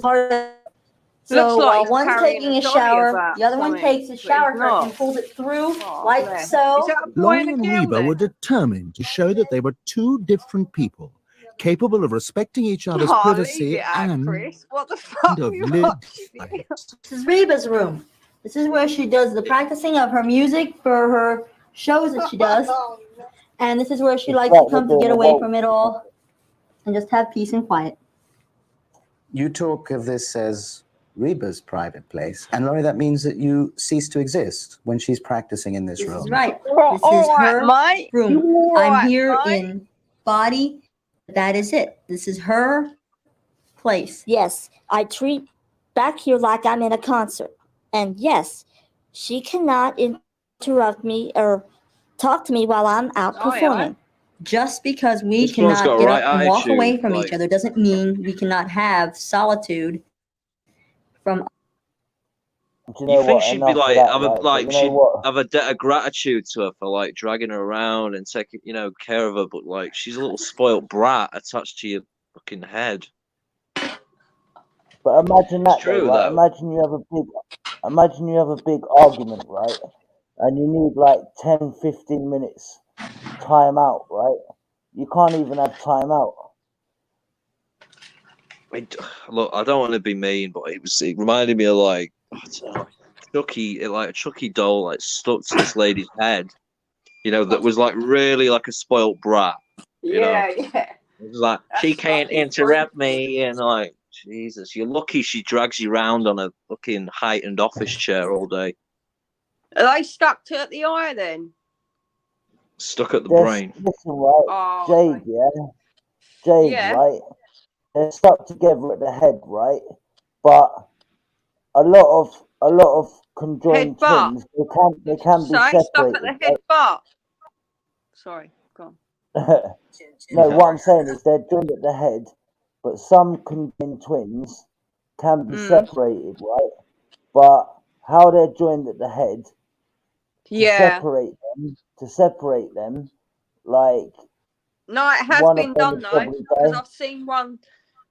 So Looks like while he's one's carrying taking a a dolly shower, about the other one something, takes a but shower he's curtain not. and pulls it through Oh, like bless. so. Is that a boy Laurie and a and girl Reba then? were determined to show that they were two different people, capable of respecting each other's Oh, leave privacy it out, and Chris. What the fuck of are you living watching? This is Reba's room. This is where she does the practicing of her music for her shows that she does. And this is where she likes to come to get away from it all and just have peace and quiet. You talk of this as Reba's private place, and Laurie, that means that you cease to exist when she's practicing in this room. This is right. This is her mate. room. All I'm right, here mate. in body. That is it. This is her place. Yes, I treat back here like I'm in a concert. And yes, she cannot interrupt me or talk to me while I'm out Oh, yeah. performing. Just because we This one's got cannot a get right up and walk away attitude, from like- each other doesn't mean we cannot have solitude from. You think she'd be Enough of like, that, have a, right? But like you know she'd what? have a debt of gratitude to her for like dragging her around and taking, care of her, but like she's a little spoiled brat attached to your fucking head. But imagine that, true, though, right? though. Imagine you have a big argument, right? And you need like 10, 15 minutes time out, right? You can't even have time out. Look, I don't want to be mean, but it reminded me of like, I don't know, Chucky, like a Chucky doll, like stuck to this lady's head, that was like really like a spoiled brat. Yeah. It was like, she can't interrupt me, and like, Jesus, you're lucky she drags you around on a fucking heightened office chair all day, Are they stuck to the eye then? stuck at the They're, brain. listen, right? Oh, Jade, yeah? Jade, Yeah. right? They're stuck together at the head, right? But a lot of conjoined Head butt. twins, they can be So stuck at separated. the head butt. Sorry, go on. Right? No, what I'm saying is they're joined at the head, but some conjoined twins can be separated, right? But how they're joined at the head, Yeah. to separate them, like No, it has one been of them done would though, probably because die.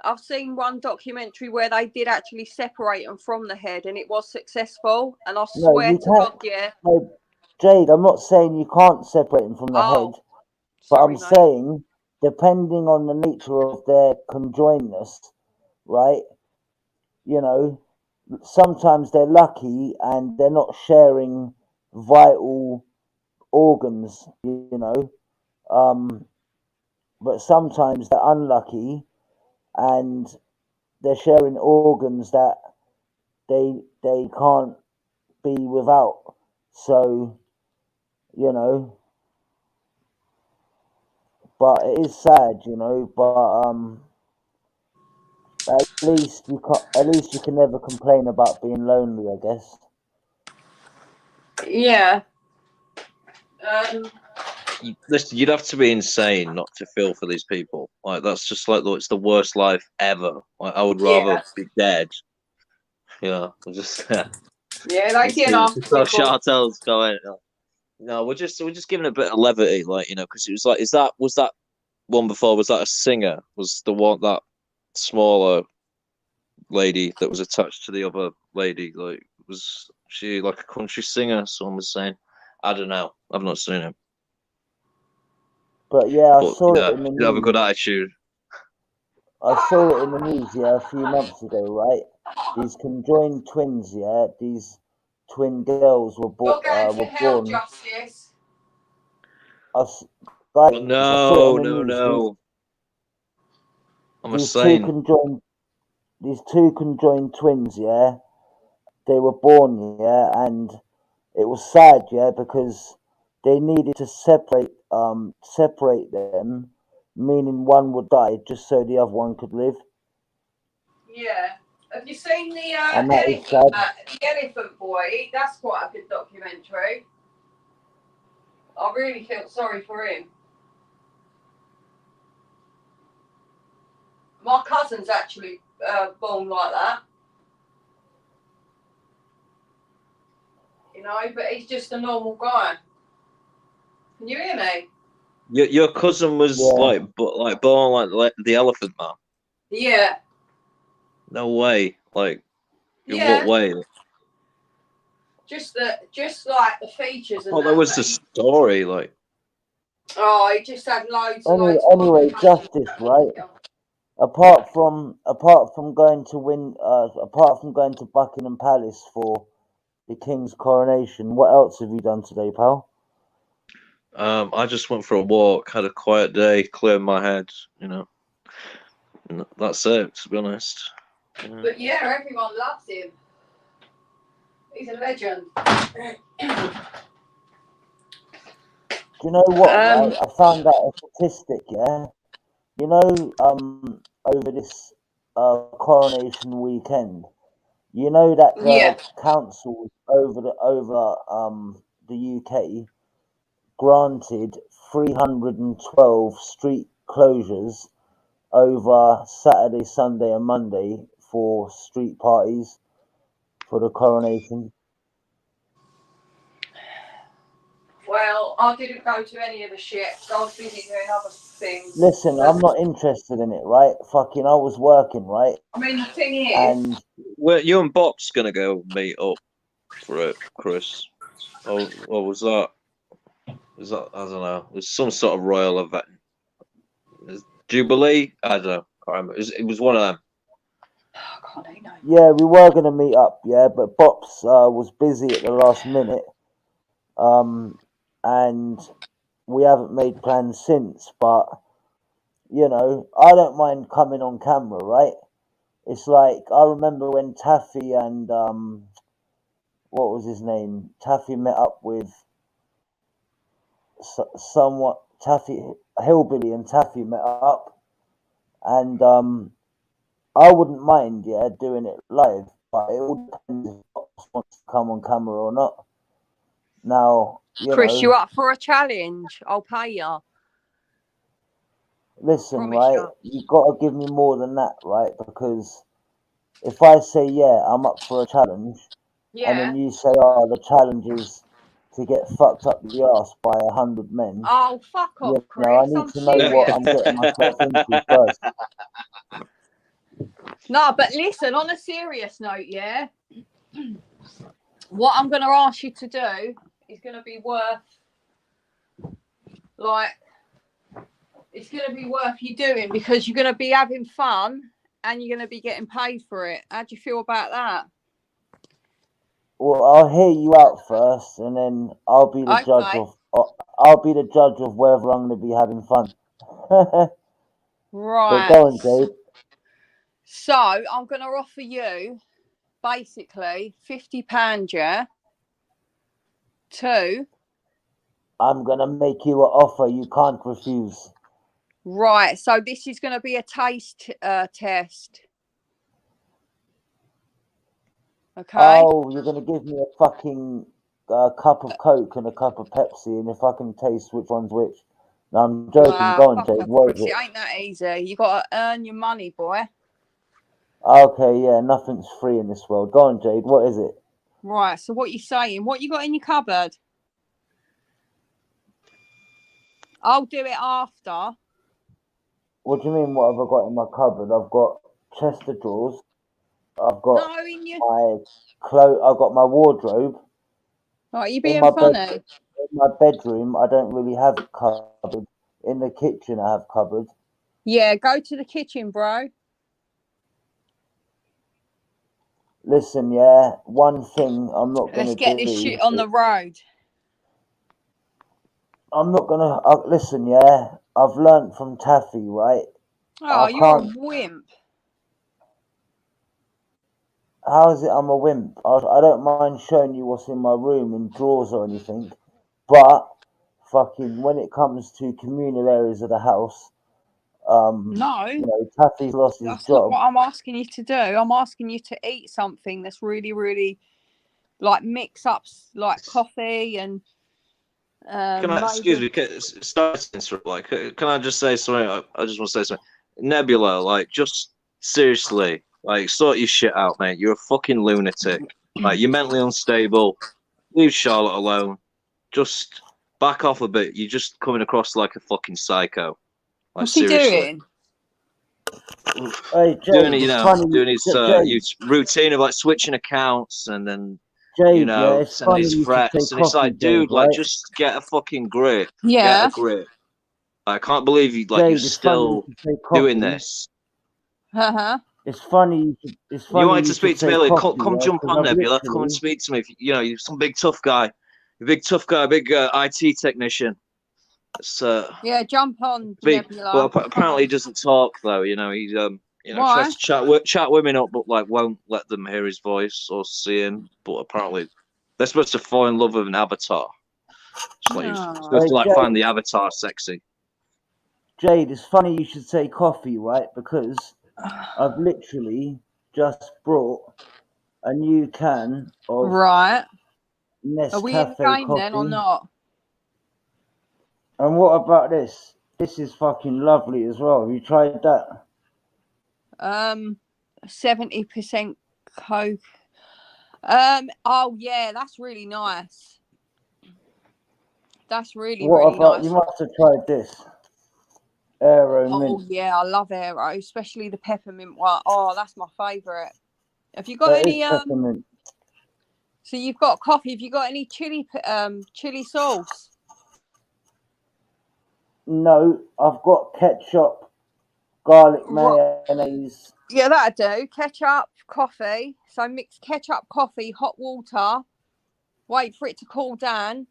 I've seen one documentary where they did actually separate them from the head, and it was successful. And I No, swear you to God, can't. yeah. No, Jade, I'm not saying you can't separate them from the Oh, head, but sorry, I'm mate. saying depending on the nature of their conjoinedness, right? Sometimes they're lucky and they're not sharing vital organs, but sometimes they're unlucky and they're sharing organs that they can't be without. So, but it is sad, but at least you can never complain about being lonely, I guess. Yeah. Listen, you'd have to be insane not to feel for these people. Like that's just like it's the worst life ever. Like I would rather be dead. Just Yeah, they get off. So Chantel's going. No, we're just giving it a bit of levity, like, you know, because it was like, was that one before? Was that a singer? Was the one that smaller lady that was attached to the other lady? Like, was she like a country singer? Someone was saying. I don't know. I've not seen it. But yeah, I But saw yeah, it in the you have a good news. attitude. I saw it in the news, yeah, a few months ago, right? These conjoined twins, yeah, these twin girls were You're going to were hell, born. Justice. Guys, Oh, I saw it no, in the no, news. no. I'm a These saint. two conjoined twins, yeah, they were born, yeah, and it was sad, yeah, because they needed to separate them, meaning one would die just so the other one could live, Yeah. Have you seen the and that is sad. Elephant Boy? That's quite a good documentary. I really felt sorry for him. My cousin's actually born like that. You know, but he's just a normal guy. Can you hear me? Your cousin was Yeah. born like the Elephant Man. Yeah. No way. Like, in Yeah. what way? Just like the features and Oh, that was the story. Like, Oh, he just had loads and loads of Anyway, Justice, right? Apart from going to Buckingham Palace for the King's coronation, what else have you done today, pal? I just went for a walk, had a quiet day, cleared my head. You know, and that's it. To be honest. Yeah. But yeah, everyone loves him. He's a legend. Do you know what, right? I found out a statistic, yeah? You know, over this coronation weekend, you know that the council over the UK granted 312 street closures over Saturday, Sunday, and Monday for street parties for the coronation. Well, I didn't go to any of the shit. I was busy doing other things. Listen, I'm not interested in it, right? Fucking, I was working, right? I mean, the thing is, And Well, you and Bob's gonna go meet up for it, Chris. Oh, what was that? Was that, I don't know. It was some sort of royal event. Jubilee? I don't know. Can't remember. It was one of them. yeah, we were gonna meet up, yeah, but Bops was busy at the last minute, and we haven't made plans since. But you know, I don't mind coming on camera, right? It's like I remember when Taffy and what was his name? Taffy met up with somewhat Taffy Hillbilly and Taffy met up, and I wouldn't mind, yeah, doing it live, but it all depends if Bops wants to come on camera or not. Now, Chris, you up for a challenge? I'll pay you. listen, Promise right? you. You got to give me more than that, right? Because if I say yeah, I'm up for a challenge, and then you say, oh, the challenge is to get fucked up the ass by 100 men. Oh, fuck off, You Chris. know, I need to know what I'm getting myself into first. No, but listen, on a serious note, yeah, what I'm going to ask you to do is going to be worth, like, it's going to be worth you doing because you're going to be having fun and you're going to be getting paid for it. How do you feel about that? Well, I'll hear you out first, and then I'll be the judge of. I'll be the judge of whether I'm going to be having fun. Right. But go on, Jade. So I'm going to offer you basically £50, yeah, to. I'm going to make you an offer you can't refuse. Right. So this is going to be a taste test. Okay. Oh, you're going to give me a fucking cup of Coke and a cup of Pepsi, and if I can taste which one's which. No, I'm joking. Go on, Jade. What is it? It ain't that easy. You got to earn your money, boy. Okay, yeah, nothing's free in this world. Go on, Jade. What is it? Right. So what you saying? What you got in your cupboard? I'll do it after. What do you mean? What have I got in my cupboard? I've got chest of drawers. I've got No, in your. my I've got my wardrobe. Right, you In being my funny? in my bedroom, I don't really have cupboard. In the kitchen, I have cupboard. Yeah, go to the kitchen, bro. Listen, yeah, one thing I'm not gonna Let's get do. this shit on the road. I'm not gonna listen. Yeah, I've learnt from Taffy, right? Oh, I you're a can't. wimp. How is it? I'm a wimp. I don't mind showing you what's in my room in drawers or anything, but fucking when it comes to communal areas of the house, No, you know, Taffy's lost his that's not job. what I'm asking you to do. I'm asking you to eat something that's really, really like mix ups, like coffee and. Can I, excuse me, sorry to interrupt, like, can I just say something? I just want to say something. Nebula, like, just seriously, like, sort your shit out, mate. You're a fucking lunatic. Like, you're mentally unstable. Leave Charlotte alone. Just back off a bit. You're just coming across like a fucking psycho. Like, What's he seriously. doing? Hey, Jade, Doing it, you it's know, funny. doing his Jade, routine of like switching accounts and then Jade, you yeah, know, it's sending funny his you should threats, say and it's coffee, like, dude, Jade, like, right? just get a fucking grip. Yeah. Get a grip. I can't believe you, like, Jade, you're it's funny you still should say doing coffee. this. Uh-huh. It's funny. It's funny You wanted you to should speak to say me, like, coffee, come yeah, jump because on, I've Nebula. Come and literally. speak to me. If, you know, you're some big tough guy. A big tough guy, a big IT technician. It's, Yeah, jump on, big. Nebula. Well, apparently he doesn't talk though. You know, he's you know, Why? tries to chat women up, but like won't let them hear his voice or see him. But apparently, they're supposed to fall in love with an avatar. It's like you're supposed to like find the avatar sexy. Jade, it's funny you should say coffee, right? Because I've literally just brought a new can of Right. Are we in the Nescafe game then or coffee. not? And what about this? This is fucking lovely as well. Have you tried that? 70% Coke. Oh yeah, that's really nice. That's really, What really about nice. you? Must have tried this. Aero Oh mint. yeah, I love Aero, especially the peppermint one. Oh, that's my favourite. Have you got That any is peppermint. So you've got coffee. Have you got any chili sauce? No, I've got ketchup, garlic mayonnaise. Yeah, that'd do. Ketchup, coffee. So mix ketchup, coffee, hot water. Wait for it to cool down.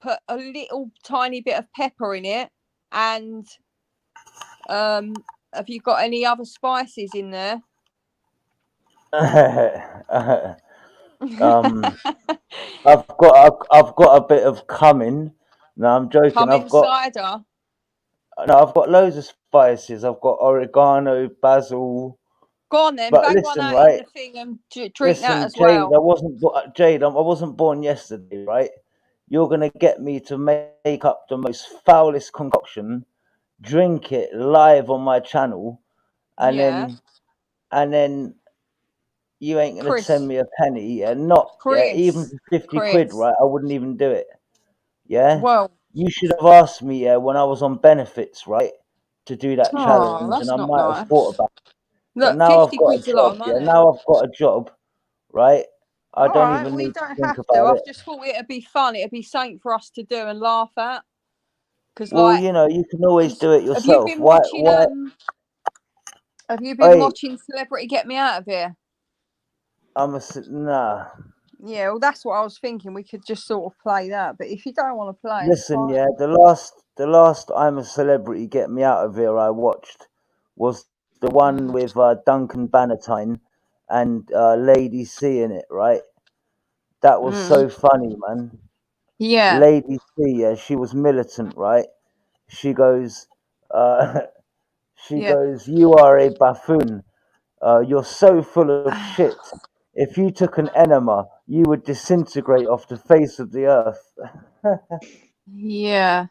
Put a little tiny bit of pepper in it. And have you got any other spices in there? I've got a bit of cumin. No, I'm joking. Cumin cider. I've got loads of spices. I've got oregano, basil. Go on then, But bang listen, one out right? in the thing and drink Listen, that as Jade, well. Jade, I wasn't born yesterday, right? You're gonna get me to make up the most foulest concoction, drink it live on my channel, and then you ain't gonna Chris. send me a penny, and not even for 50 quid, right? I wouldn't even do it. Yeah. Well, you should have asked me when I was on benefits, right, to do that Oh, challenge, that's and I not might nice. have thought about it. Look, But now 50 I've got a quid's a lot of job. Yeah, money. now I've got a job, right? I All don't right, even well, you need to don't think have to. about I it. just thought it'd be fun. It'd be something for us to do and laugh at. Because, Well, like, you know, you can always do it have you yourself. been Why? watching? Have you been Hey, watching Celebrity Get Me Out of Here? nah. Yeah, well, that's what I was thinking. We could just sort of play that. But if you don't want to play, it's Listen, fine. yeah, the last I'm a Celebrity Get Me Out of Here I watched was the one with Duncan Bannatyne and Lady C in it, right? That was so funny, man. Yeah. Lady C, yeah, she was militant, right? She goes, you are a buffoon. You're so full of shit. If you took an enema, you would disintegrate off the face of the earth. Yeah.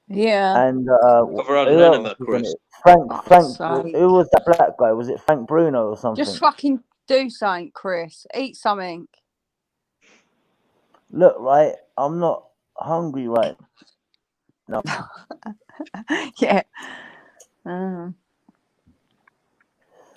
Yeah. And Cover out an who enema, else was in Chris. it? Frank. sake. Who was that black guy? Was it Frank Bruno or something? Just fucking do something, Chris. Eat something. Look, right. I'm not. hungry right now. Yeah.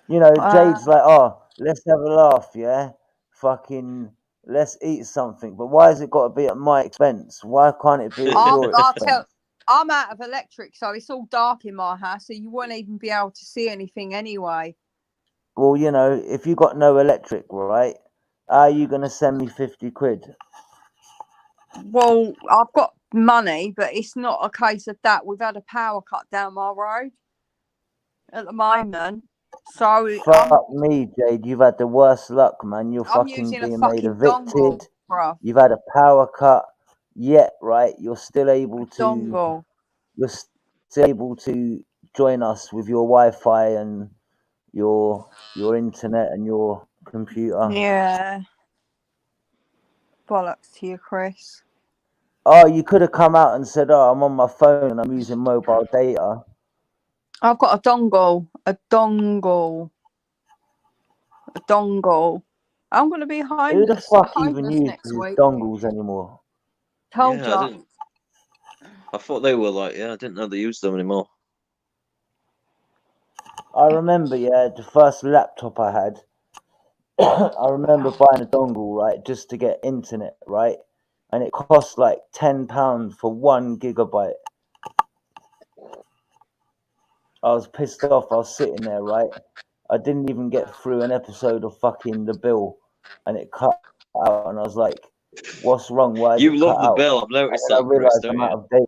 You know, Jade's like, oh, let's have a laugh, yeah? Fucking, let's eat something. But why has it got to be at my expense? Why can't it be at your expense? I'm out of electric, so it's all dark in my house, so you won't even be able to see anything anyway. Well, you know, if you got no electric, right, how are you going to send me 50 quid? Well, I've got money, but it's not a case of that. We've had a power cut down my road at the moment. So Fuck me, Jade. You've had the worst luck, man. You're I'm fucking using a being made fucking dongle, evicted. bruv. You've had a power cut. Yet, right, you're still able to. Dongle. You're still able to join us with your Wi-Fi and your internet and your computer. Yeah. Bollocks to you, Chris. Oh, you could have come out and said, "Oh, I'm on my phone and I'm using mobile data." I've got a dongle. A dongle. A dongle. I'm going to be Who the homeless. fuck even Homeless next uses week. dongles anymore? Told Yeah, you. I thought they were like, yeah, I didn't know they used them anymore. I remember, yeah, the first laptop I had, I remember buying a dongle, right, just to get internet, right? And it cost like £10 for 1 gigabyte. I was pissed off. I was sitting there, right? I didn't even get through an episode of fucking The Bill, and it cut out, and I was like, what's wrong? Why is You it love cut the out? bill. I've noticed And that, then I Chris, realised don't I'm you? out of data.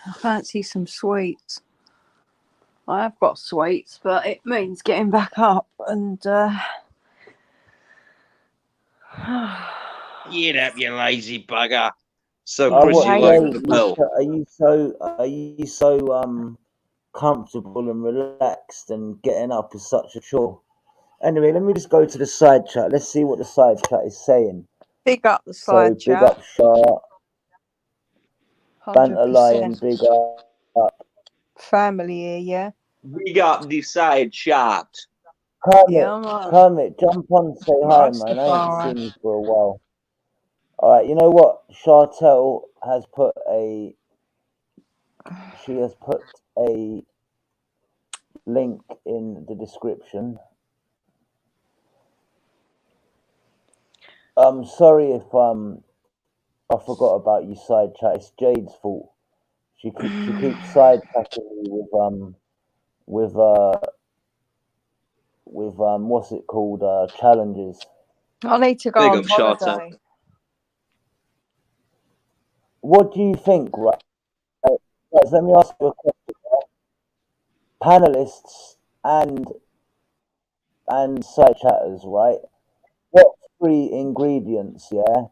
I fancy some sweets. I have got sweets, but it means getting back up and Get up, you lazy bugger. So, Oh, Chris, what, you like the bill? Are you so comfortable and relaxed, and getting up is such a chore? Anyway, let me just go to the side chat. Let's see what the side chat is saying. big up the So side big chat. up Sharp, Banta Lion, 100%. big up. Family here, yeah. Big up the side chat. Kermit, jump on, say hi, man. I haven't Rastafari. seen you for a while. All right, you know what? Chartel has put a link in the description. I'm sorry if I forgot about you, side chat. It's Jade's fault. She keeps sidechatting me with what's it called, challenges. I need to go Big on up Chartel. holiday. What do you think, right? Guys, let me ask you a question. Panelists and side chatters, right? What 3 ingredients, yeah,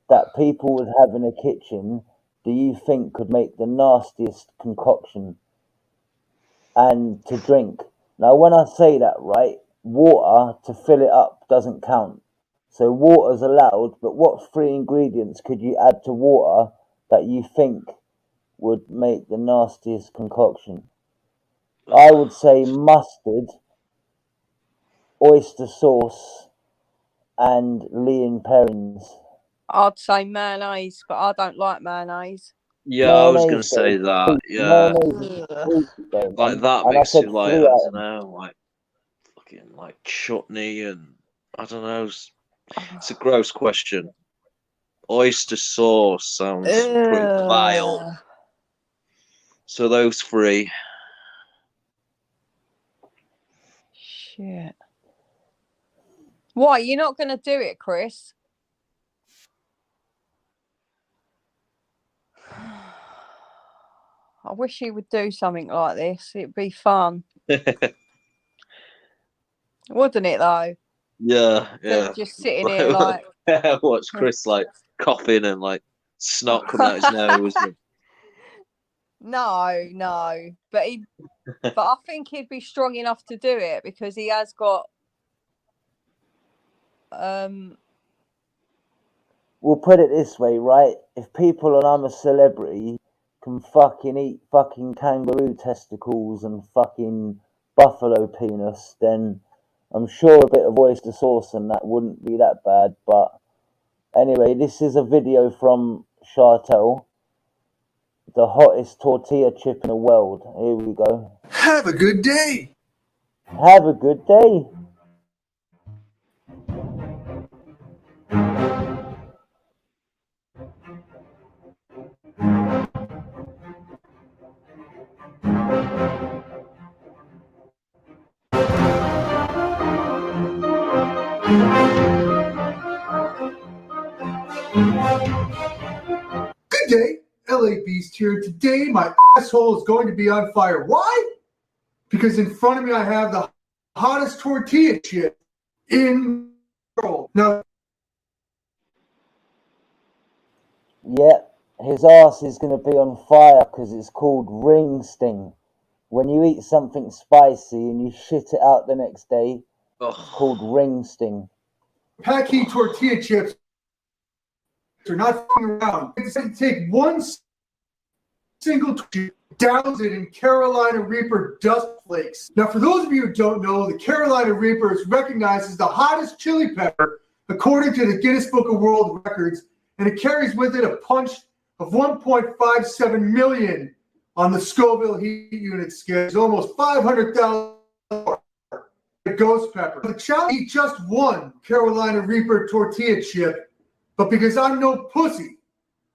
that people would have in a kitchen do you think could make the nastiest concoction and to drink? Now, when I say that, right, water to fill it up doesn't count. So water's allowed, but what 3 ingredients could you add to water that you think would make the nastiest concoction? I would say mustard, oyster sauce, and Leon Perrins. I'd say mayonnaise, but I don't like mayonnaise. Yeah, I was going to Mayonnaise, say though. that. Yeah. Mayonnaise is sweet, though, Like man. that And I makes said you like, 3 I don't items. know, like fucking like chutney and I don't know. It's a gross question. Oyster sauce sounds pretty vile. So those 3. Shit. Why? You're not going to do it, Chris? I wish he would do something like this. It'd be fun. Wouldn't it, though? Yeah, Instead yeah. of just sitting here like... Watch Chris like coughing and like snot coming out his nose. No. But I think he'd be strong enough to do it because he has got We'll put it this way, right? If people and I'm a celebrity can fucking eat fucking kangaroo testicles and fucking buffalo penis, then I'm sure a bit of oyster sauce and that wouldn't be that bad. But Anyway, this is a video from Chartel, the hottest tortilla chip in the world. Here we go. Have a good day. Have a good day. Good day, LA Beast here. Today, my asshole is going to be on fire. Why? Because in front of me, I have the hottest tortilla chip in the world. Now, Yeah, his ass is going to be on fire because it's called ring sting. When you eat something spicy and you shit it out the next day, it's called ring sting. Packy tortilla chips are not f***ing around. It's going to take one single tortilla, douse it in Carolina Reaper dust flakes. Now, for those of you who don't know, the Carolina Reaper is recognized as the hottest chili pepper according to the Guinness Book of World Records, and it carries with it a punch of 1.57 million on the Scoville heat unit scale. It's almost 500,000 ghost pepper. The challenge eat just one Carolina Reaper tortilla chip, but because I'm no pussy,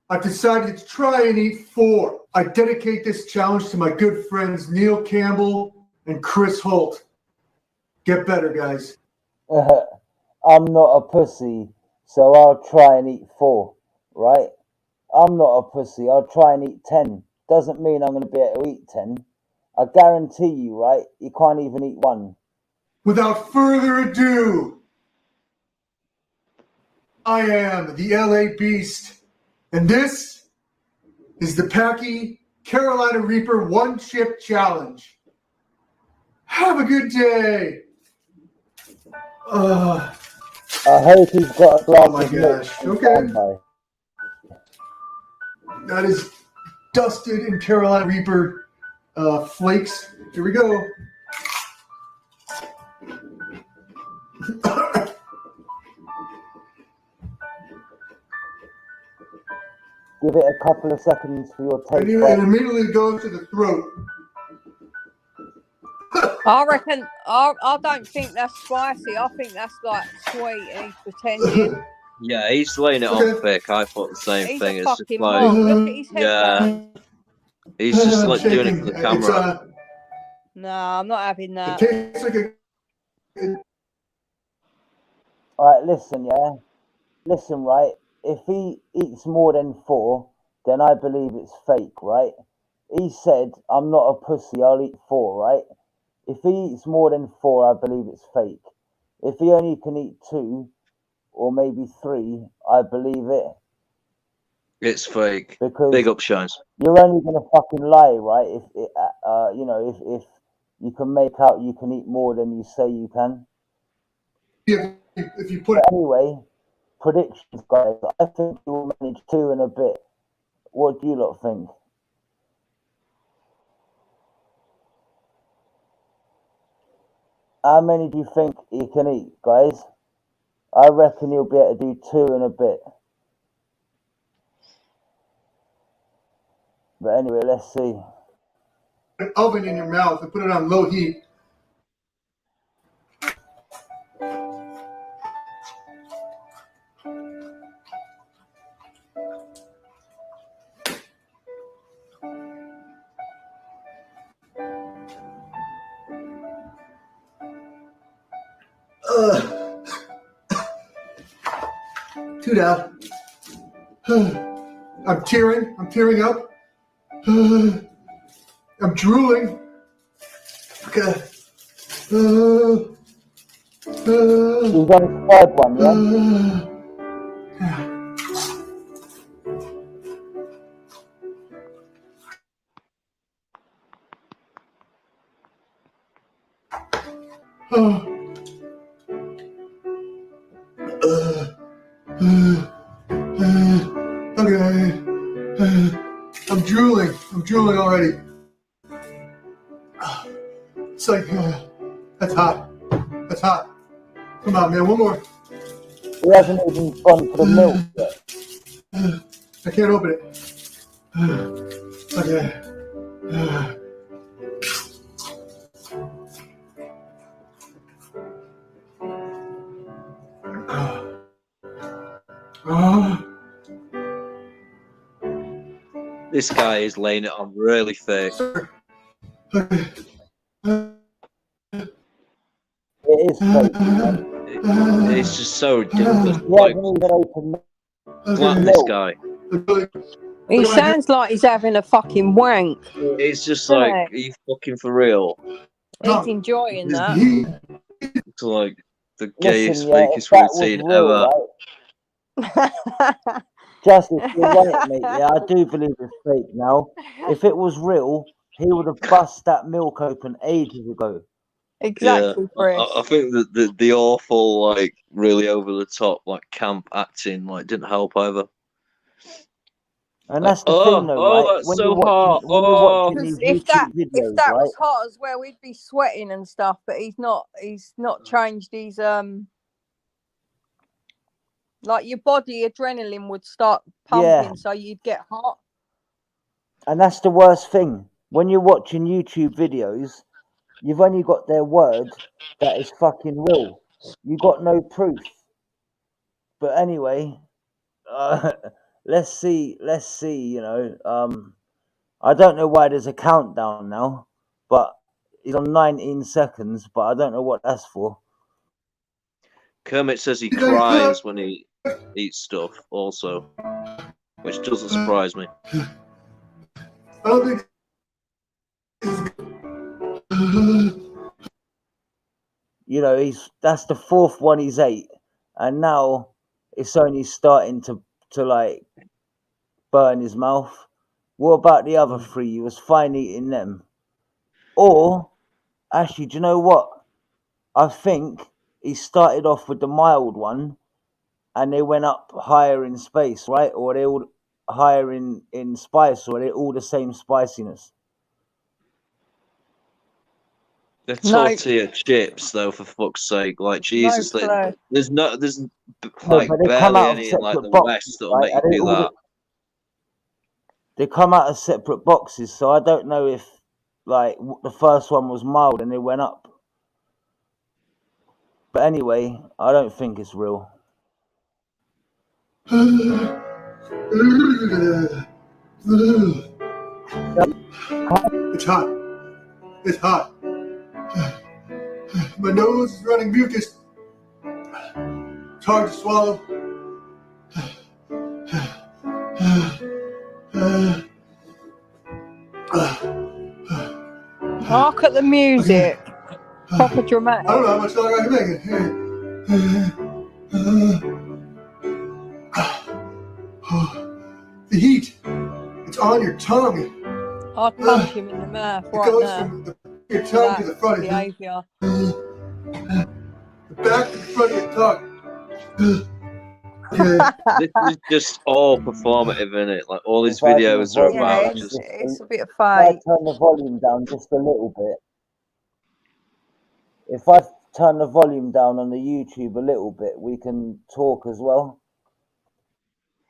I've decided to try and eat 4. I dedicate this challenge to my good friends Neil Campbell and Chris Holt. Get better, guys. I'm not a pussy, so I'll try and eat 4, right? I'm not a pussy, I'll try and eat 10. Doesn't mean I'm going to be able to eat 10. I guarantee you, right, you can't even eat 1. Without further ado, I am the LA Beast, and this is the Packy Carolina Reaper One Chip Challenge. Have a good day. I hope he's got a glass of milk. Gosh, okay. That is dusted in Carolina Reaper flakes. Here we go. Give it a couple of seconds for your taste. And immediately goes to the throat. I reckon, I don't think that's spicy. I think that's like sweet and he's pretending. Yeah, he's laying it on thick. I thought the same He's thing. a It's just fucking like, mug. Look at his head. yeah, he's just like doing it for the camera. No, I'm not having that. It tastes like a... Alright, listen, yeah? Listen, right? If he eats more than 4, then I believe it's fake, right? He said, I'm not a pussy, I'll eat 4, right? If he eats more than 4, I believe it's fake. If he only can eat 2, or maybe 3, I believe it. It's fake. Because big up, Shines. You're only gonna fucking lie, right? If it, you know, if you can make out you can eat more than you say you can. If you put anyway, predictions, guys. I think you will manage 2 and a bit. What do you lot think? How many do you think he can eat, guys? I reckon he'll be able to do 2 and a bit. But anyway, let's see. An oven in your mouth and put it on low heat. Two down. I'm tearing up. I'm drooling. Okay. You've got a 5 one, yeah? Okay. I'm drooling already. It's like, that's hot. Come on, man, one more. He hasn't even gone for the milk yet. I can't open it. Okay. This guy is laying it on really thick. It is fake, man. It's just so ridiculous. He Like, hasn't even opened slap this guy. He sounds like he's having a fucking wank. It's just Doesn't like, it? are you fucking for real? He's enjoying that. It's like the gayest, Listen, yeah, fakest if that was routine real, ever. right? Justice, you're right, mate. Yeah, I do believe it's fake now. If it was real, he would have bust that milk open ages ago. Exactly, Chris. I think that the awful, like, really over the top, like, camp acting, like, didn't help either. And that's the thing, though, right? That's so hot. When you're watching Because these YouTube videos, if that right? was hot as well, we'd be sweating and stuff. But he's not changed his like your body adrenaline would start pumping, Yeah. so you'd get hot. And that's the worst thing. When you're watching YouTube videos, you've only got their word that is fucking real. You got no proof. But anyway, let's see. You know, I don't know why there's a countdown now, but he's on 19 seconds. But I don't know what that's for. Kermit says he cries when he eats stuff, also, which doesn't surprise me. I don't think. You know, that's the fourth one he's ate, and now it's only starting to like burn his mouth. What about the other three? He was fine eating them. Or actually, do you know what? I think he started off with the mild one, and they went up higher in space, right? Or they all higher in spice, or they're all the same spiciness. They're tortilla chips, though, for fuck's sake. Like, Jesus, clue. there's No, like but they come barely out of any in like separate the boxes, West that'll right? make you do that. They come out of separate boxes, so I don't know if like the first one was mild and they went up. But anyway, I don't think it's real. It's hot. It's hot. My nose is running mucus. It's hard to swallow. Hark at the music. Proper dramatic. I don't know how much longer I can make it. The heat. It's on your tongue. I'd punch him in the mouth right goes now. from your tongue to the front of your behaviour. The back to the front of your tongue. This is just all performative, isn't it? Like, all these videos are about just. It's a bit of If I fake. turn the volume down just a little bit. If I turn the volume down on the YouTube a little bit, we can talk as well.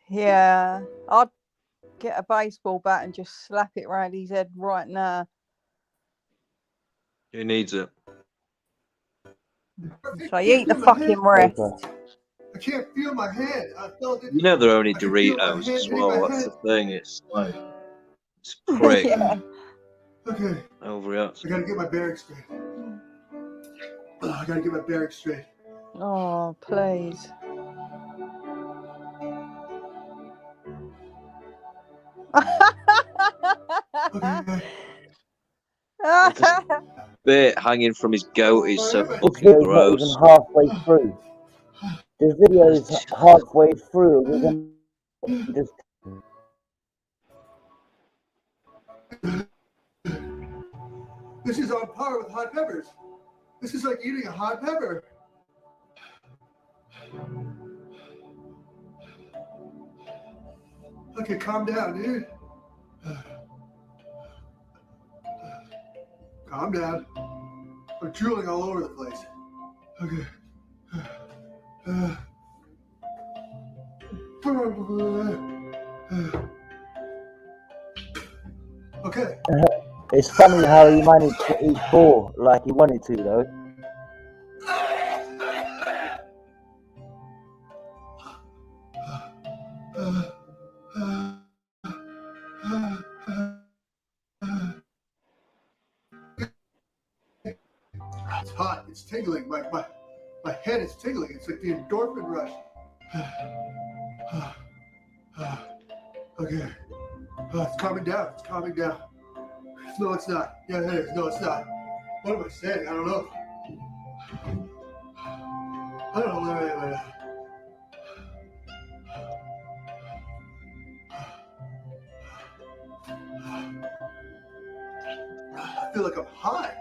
Yeah, I'd get a baseball bat and just slap it round his head right now. Who needs it? So you eat the fucking rest. I can't feel my hand. I felt it. You know they're only I can feel my Doritos hand as hitting well. my That's head. the thing. It's like it's prick. Yeah. Okay. Overreaction. I gotta get my bearings straight. I gotta get my bearings straight. Oh, please. This bit hanging from his goat is so The fucking video's not even gross. halfway through. The video's halfway through. We're gonna just This is on par with hot peppers. This is like eating a hot pepper. Okay, calm down, dude. Calm down. I'm drooling all over the place. Okay. Okay. It's funny how he managed to eat 4 like he wanted to, though. It's hot. It's tingling. My head is tingling. It's like the endorphin rush. Okay. It's calming down. It's calming down. No, it's not. Yeah, it is. No, it's not. What am I saying? I don't know. I don't know. Wait. I feel like I'm high.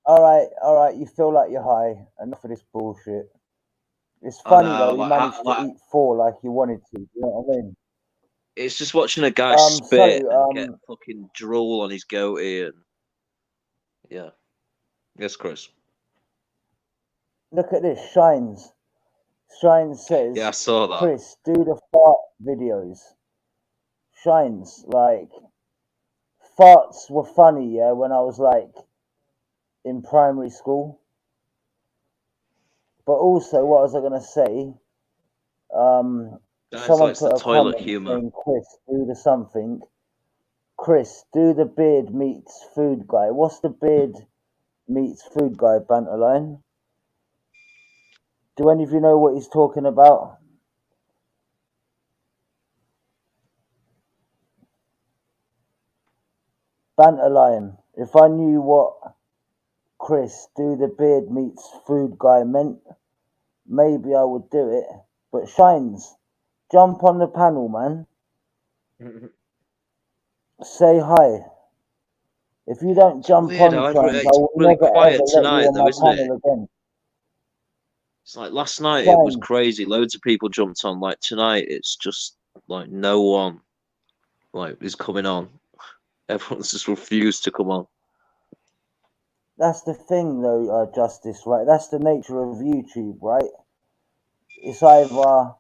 All right, you feel like you're high. Enough of this bullshit. It's funny though, he managed to eat 4 like he wanted to. You know what I mean? It's just watching a guy spit and get fucking drool on his goatee and yeah. Yes, Chris. Look at this, Shines. Shines says, Yeah, I saw that. Chris, do the fart videos. Shines, like, farts were funny, yeah, when I was like in primary school. But also, what was I gonna say? Someone Likes put the a toilet comment humor. saying, Chris, do the something. Chris, do the beard meets food guy. What's the beard meets food guy banter line? Do any of you know what he's talking about? Banter line. If I knew what Chris, do the beard meets food guy meant, maybe I would do it. But Shines, jump on the panel, man. Say hi. If you don't jump Weird on, how Shines, I it's will really never quiet ever let you tonight, on though, my isn't it? panel again. It's like last night it was Shines. crazy. Loads of people jumped on. Like tonight, it's just like no one like is coming on. Everyone's just refused to come on. That's the thing, though, Justice, right? That's the nature of YouTube, right? It's either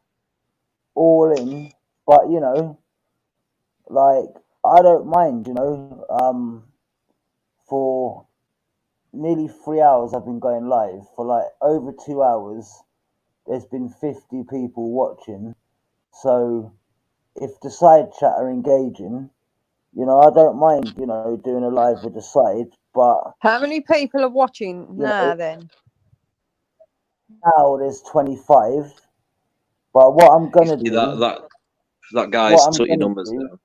all in, but you know, like I don't mind, you know. For nearly 3 hours, I've been going live. For like over 2 hours, there's been 50 people watching. So if the side chat are engaging, you know, I don't mind, you know, doing a live with the side, but How many people are watching you now know, then? now there's 25. But what I'm gonna See, do, that what guy's I'm took your gonna numbers do, down.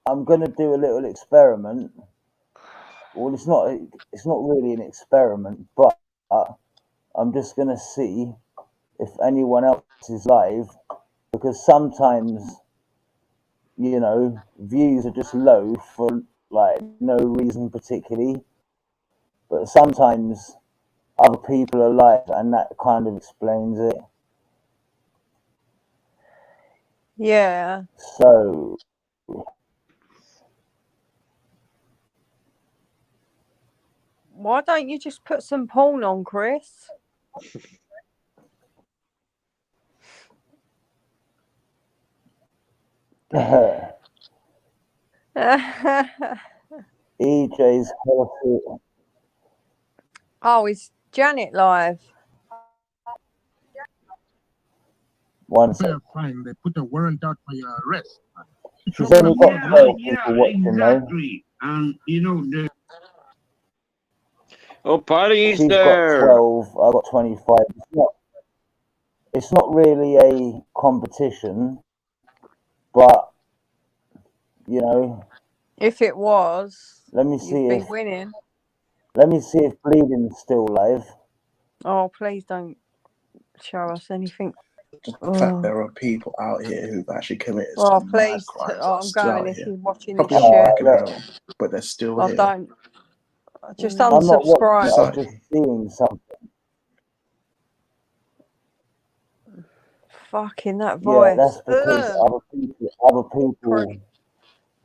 I'm gonna do a little experiment. Well, it's not really an experiment, but I'm just gonna see if anyone else is live, because sometimes, you know, views are just low for like no reason particularly, but sometimes other people are live, and that kind of explains it. Yeah. So Why don't you just put some porn on, Chris? EJ's healthy. Oh, is Janet live? One sec. Fine, they put a warrant out for your arrest. She's only got 12 people watching though. Exactly. And you know the Oh, party's She's there. got 12. I got 25. It's not really a competition, but you know. If it was, Let me you'd see be if winning. Bleeding's still live. Oh, please don't show us anything. The fact there are people out here who've actually committed Oh, some mad please. crimes Oh, are I'm still going out if here. you're watching Probably this on shit. back and home, but they're still I here. don't. Just I'm not watching unsubscribe. it, I'm just seeing something. Fucking that Yeah, voice. that's because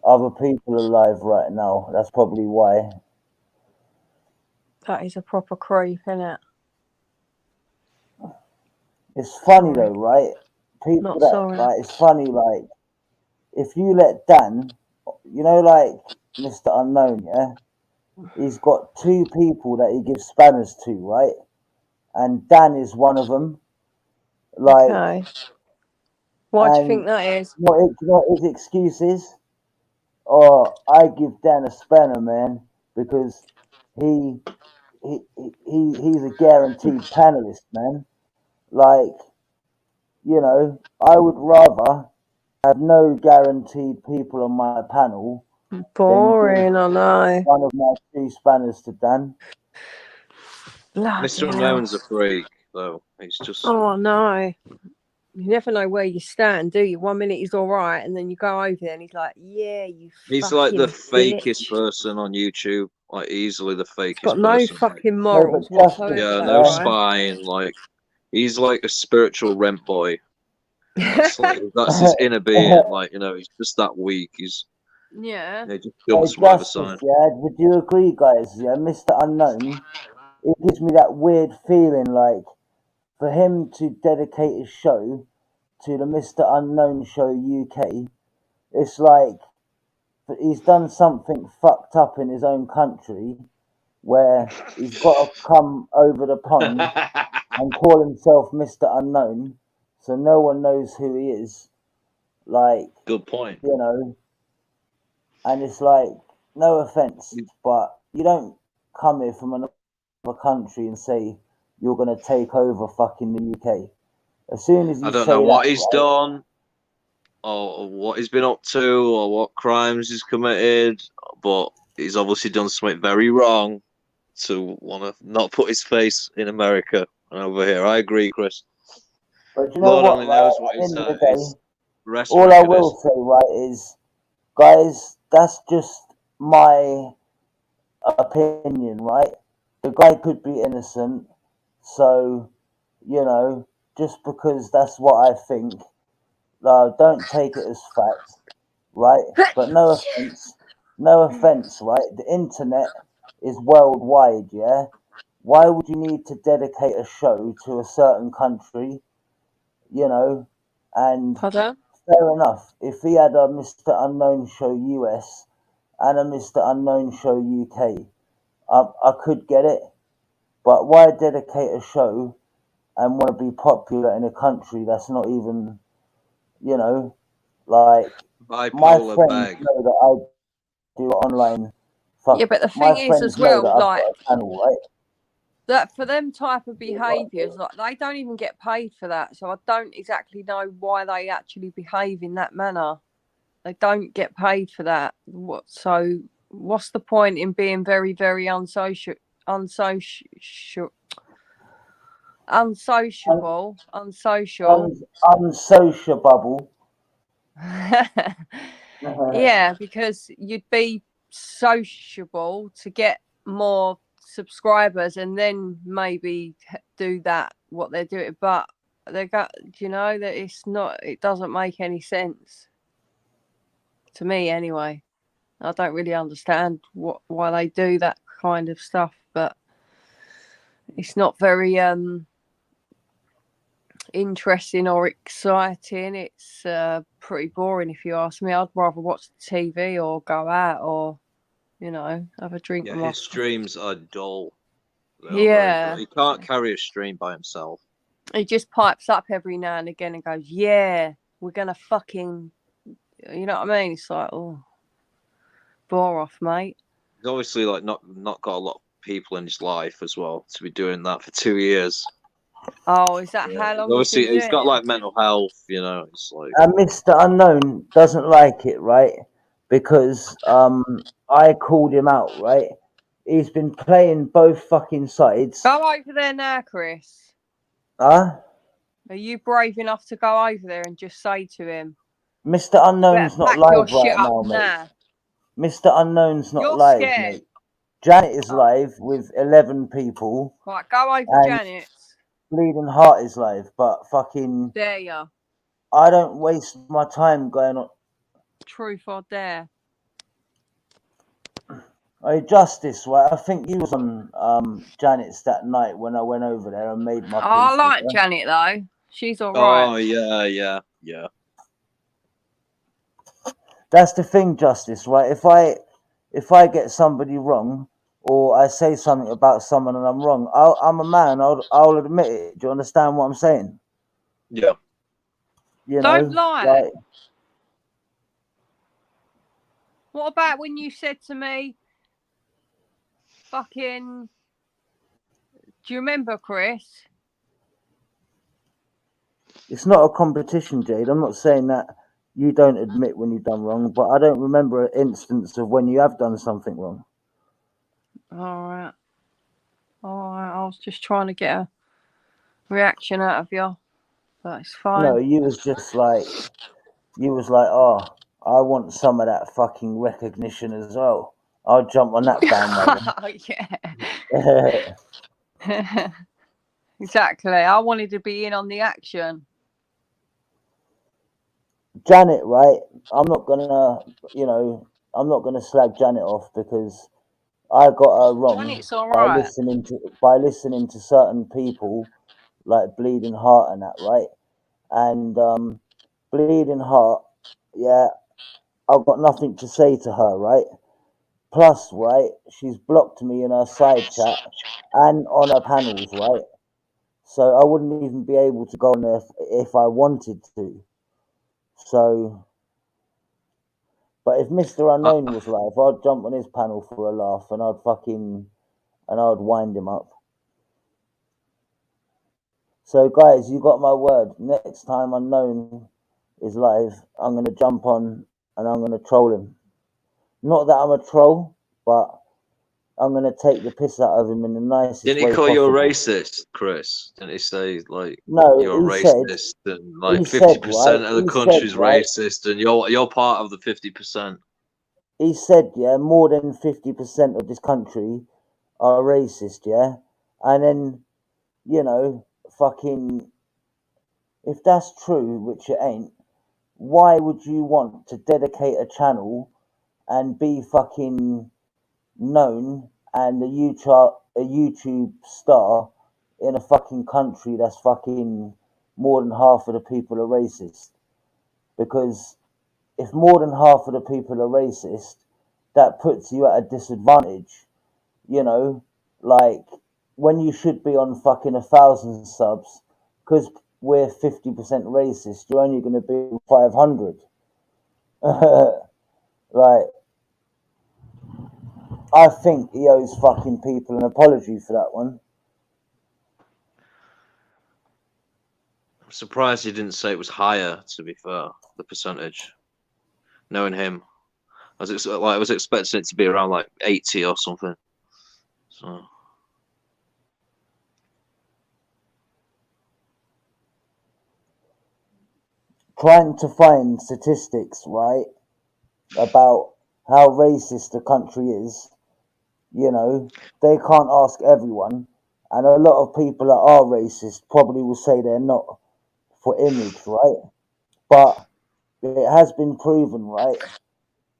other people are live right now. That's probably why. That is a proper creep, isn't it? It's funny though, right? People Not that sorry. like it's funny, like if you let Dan, you know, like Mr. Unknown, yeah, he's got two people that he gives spanners to, right? And Dan is one of them. Like, Okay. Why do you think and that is? you know what his excuse is? Oh, I give Dan a spanner, man, because he he's a guaranteed panelist, man. Like, you know, I would rather have no guaranteed people on my panel than give Boring, I know. one of my two spanners to Dan. Bloody Mr. hell. Unknown's a freak, though. He's just. Oh no. You never know where you stand, do you? 1 minute he's all right, and then you go over there and he's like, "Yeah, you He's fucking like the bitch." fakest person on YouTube. Like easily the fakest Got no person. fucking No, but morals whatsoever. Yeah, that no guy. spine. Like he's like a spiritual rent boy. That's like that's his inner being. Like you know, he's just that weak. He's Yeah. he just Hey, jumps from either Justice, side. yeah, would you agree, guys? Yeah, Mr. Unknown, it gives me that weird feeling like for him to dedicate his show to the Mr. Unknown Show UK, it's like he's done something fucked up in his own country where he's got to come over the pond and call himself Mr. Unknown so no one knows who he is. Like, Good point. you know, and it's like, no offense, but you don't come here from another country and say you're going to take over fucking the UK. As soon as you I don't say know what that, he's right, done, or what he's been up to, or what crimes he's committed, but he's obviously done something very wrong to want to not put his face in America and over here. I agree, Chris. but you know Lord what, only right, knows at what the end of the his day, rest all I record will is. say, right, is, guys, that's just my opinion, right? The guy could be innocent, so, you know, just because that's what I think, don't take it as fact, right? But no offense, right? The internet is worldwide, yeah? Why would you need to dedicate a show to a certain country, you know? And Pardon? fair enough, if he had a Mr. Unknown Show US and a Mr. Unknown Show UK, I could get it, but why dedicate a show and want to be popular in a country that's not even, you know, like my Bipolar friends bag. know that I do online. Yeah, but the My thing is friends as know that well, I've like got a channel, right? that for them type of behaviours, like they don't even get paid for that. So I don't exactly know why they actually behave in that manner. They don't get paid for that. So what's the point in being very, very unsociable, unsocial? Unsociable. Yeah, because you'd be sociable to get more subscribers and then maybe do that what they're doing, but they got, you know, that it doesn't make any sense to me anyway. I don't really understand why they do that kind of stuff, but it's not very interesting or exciting. It's pretty boring if you ask me. I'd rather watch the TV or go out or, you know, have a drink Yeah, with my his streams are dull. They are very Yeah. dull. He can't carry a stream by himself. He just pipes up every now and again and goes, "Yeah, we're gonna fucking," you know what I mean? It's like, oh, bore off, mate. He's obviously like not got a lot of people in his life as well to be doing that for 2 years. Oh, is that how long Obviously, he's been he's doing got it? like mental health. You know, it's like And Mr. Unknown doesn't like it, right? Because I called him out, right? He's been playing both fucking sides. Go over there now, Chris. Huh? Are you brave enough to go over there and just say to him, Mr. Unknown's "Better not back your live shit right up now, mate. now"? Mr. Unknown's not You're live, scared. mate. Janet is Oh. live with 11 people. Right, go over and Janet's. Bleeding Heart is live, but fucking Dare ya? I don't waste my time going on. Truth or dare? Hey, Justice, right? I think you was on Janet's that night when I went over there and made my Oh, I peace with like her. Janet though. She's all right. Oh yeah. That's the thing, Justice, right? If I get somebody wrong, or I say something about someone and I'm wrong, I'm a man. I'll admit it. Do you understand what I'm saying? Yeah. You Don't know, lie. like, What about when you said to me, fucking, do you remember, Chris? it's not a competition, Jade. I'm not saying that you don't admit when you've done wrong, but I don't remember an instance of when you have done something wrong. All right. I was just trying to get a reaction out of you, but it's fine. No, you was like, oh, I want some of that fucking recognition as well. I'll jump on that bandwagon. Yeah. Exactly. I wanted to be in on the action. Janet, right? I'm not gonna slag Janet off because I got her wrong Janet's all by right. listening to certain people like Bleeding Heart and that, right? And Bleeding Heart, yeah, I've got nothing to say to her, right? Plus, right, she's blocked me in her side chat and on her panels, right? So I wouldn't even be able to go on there if I wanted to. So, but if Mr. Unknown was live, I'd jump on his panel for a laugh and I'd wind him up. So guys, you got my word. Next time Unknown is live, I'm gonna jump on and I'm gonna troll him. Not that I'm a troll, but I'm gonna take the piss out of him in the nicest way Didn't he call possible. you a racist, Chris? Didn't he say like No, you're a he said- racist and like he 50% said, of the right, country's right, racist and you're part of the 50%? He said, yeah, more than 50% of this country are racist, yeah? And then, you know, fucking, if that's true, which it ain't, why would you want to dedicate a channel and be fucking known and a YouTube star in a fucking country that's fucking more than half of the people are racist? Because if more than half of the people are racist, that puts you at a disadvantage, you know, like when you should be on fucking 1,000 subs, because we're 50% racist, you're only going to be 500. Right. I think he owes fucking people an apology for that one. I'm surprised he didn't say it was higher, to be fair, the percentage. Knowing him. I was expecting it to be around like 80 or something. So Trying to find statistics, right, about how racist the country is, you know, they can't ask everyone. And a lot of people that are racist probably will say they're not for image, right? But it has been proven, right?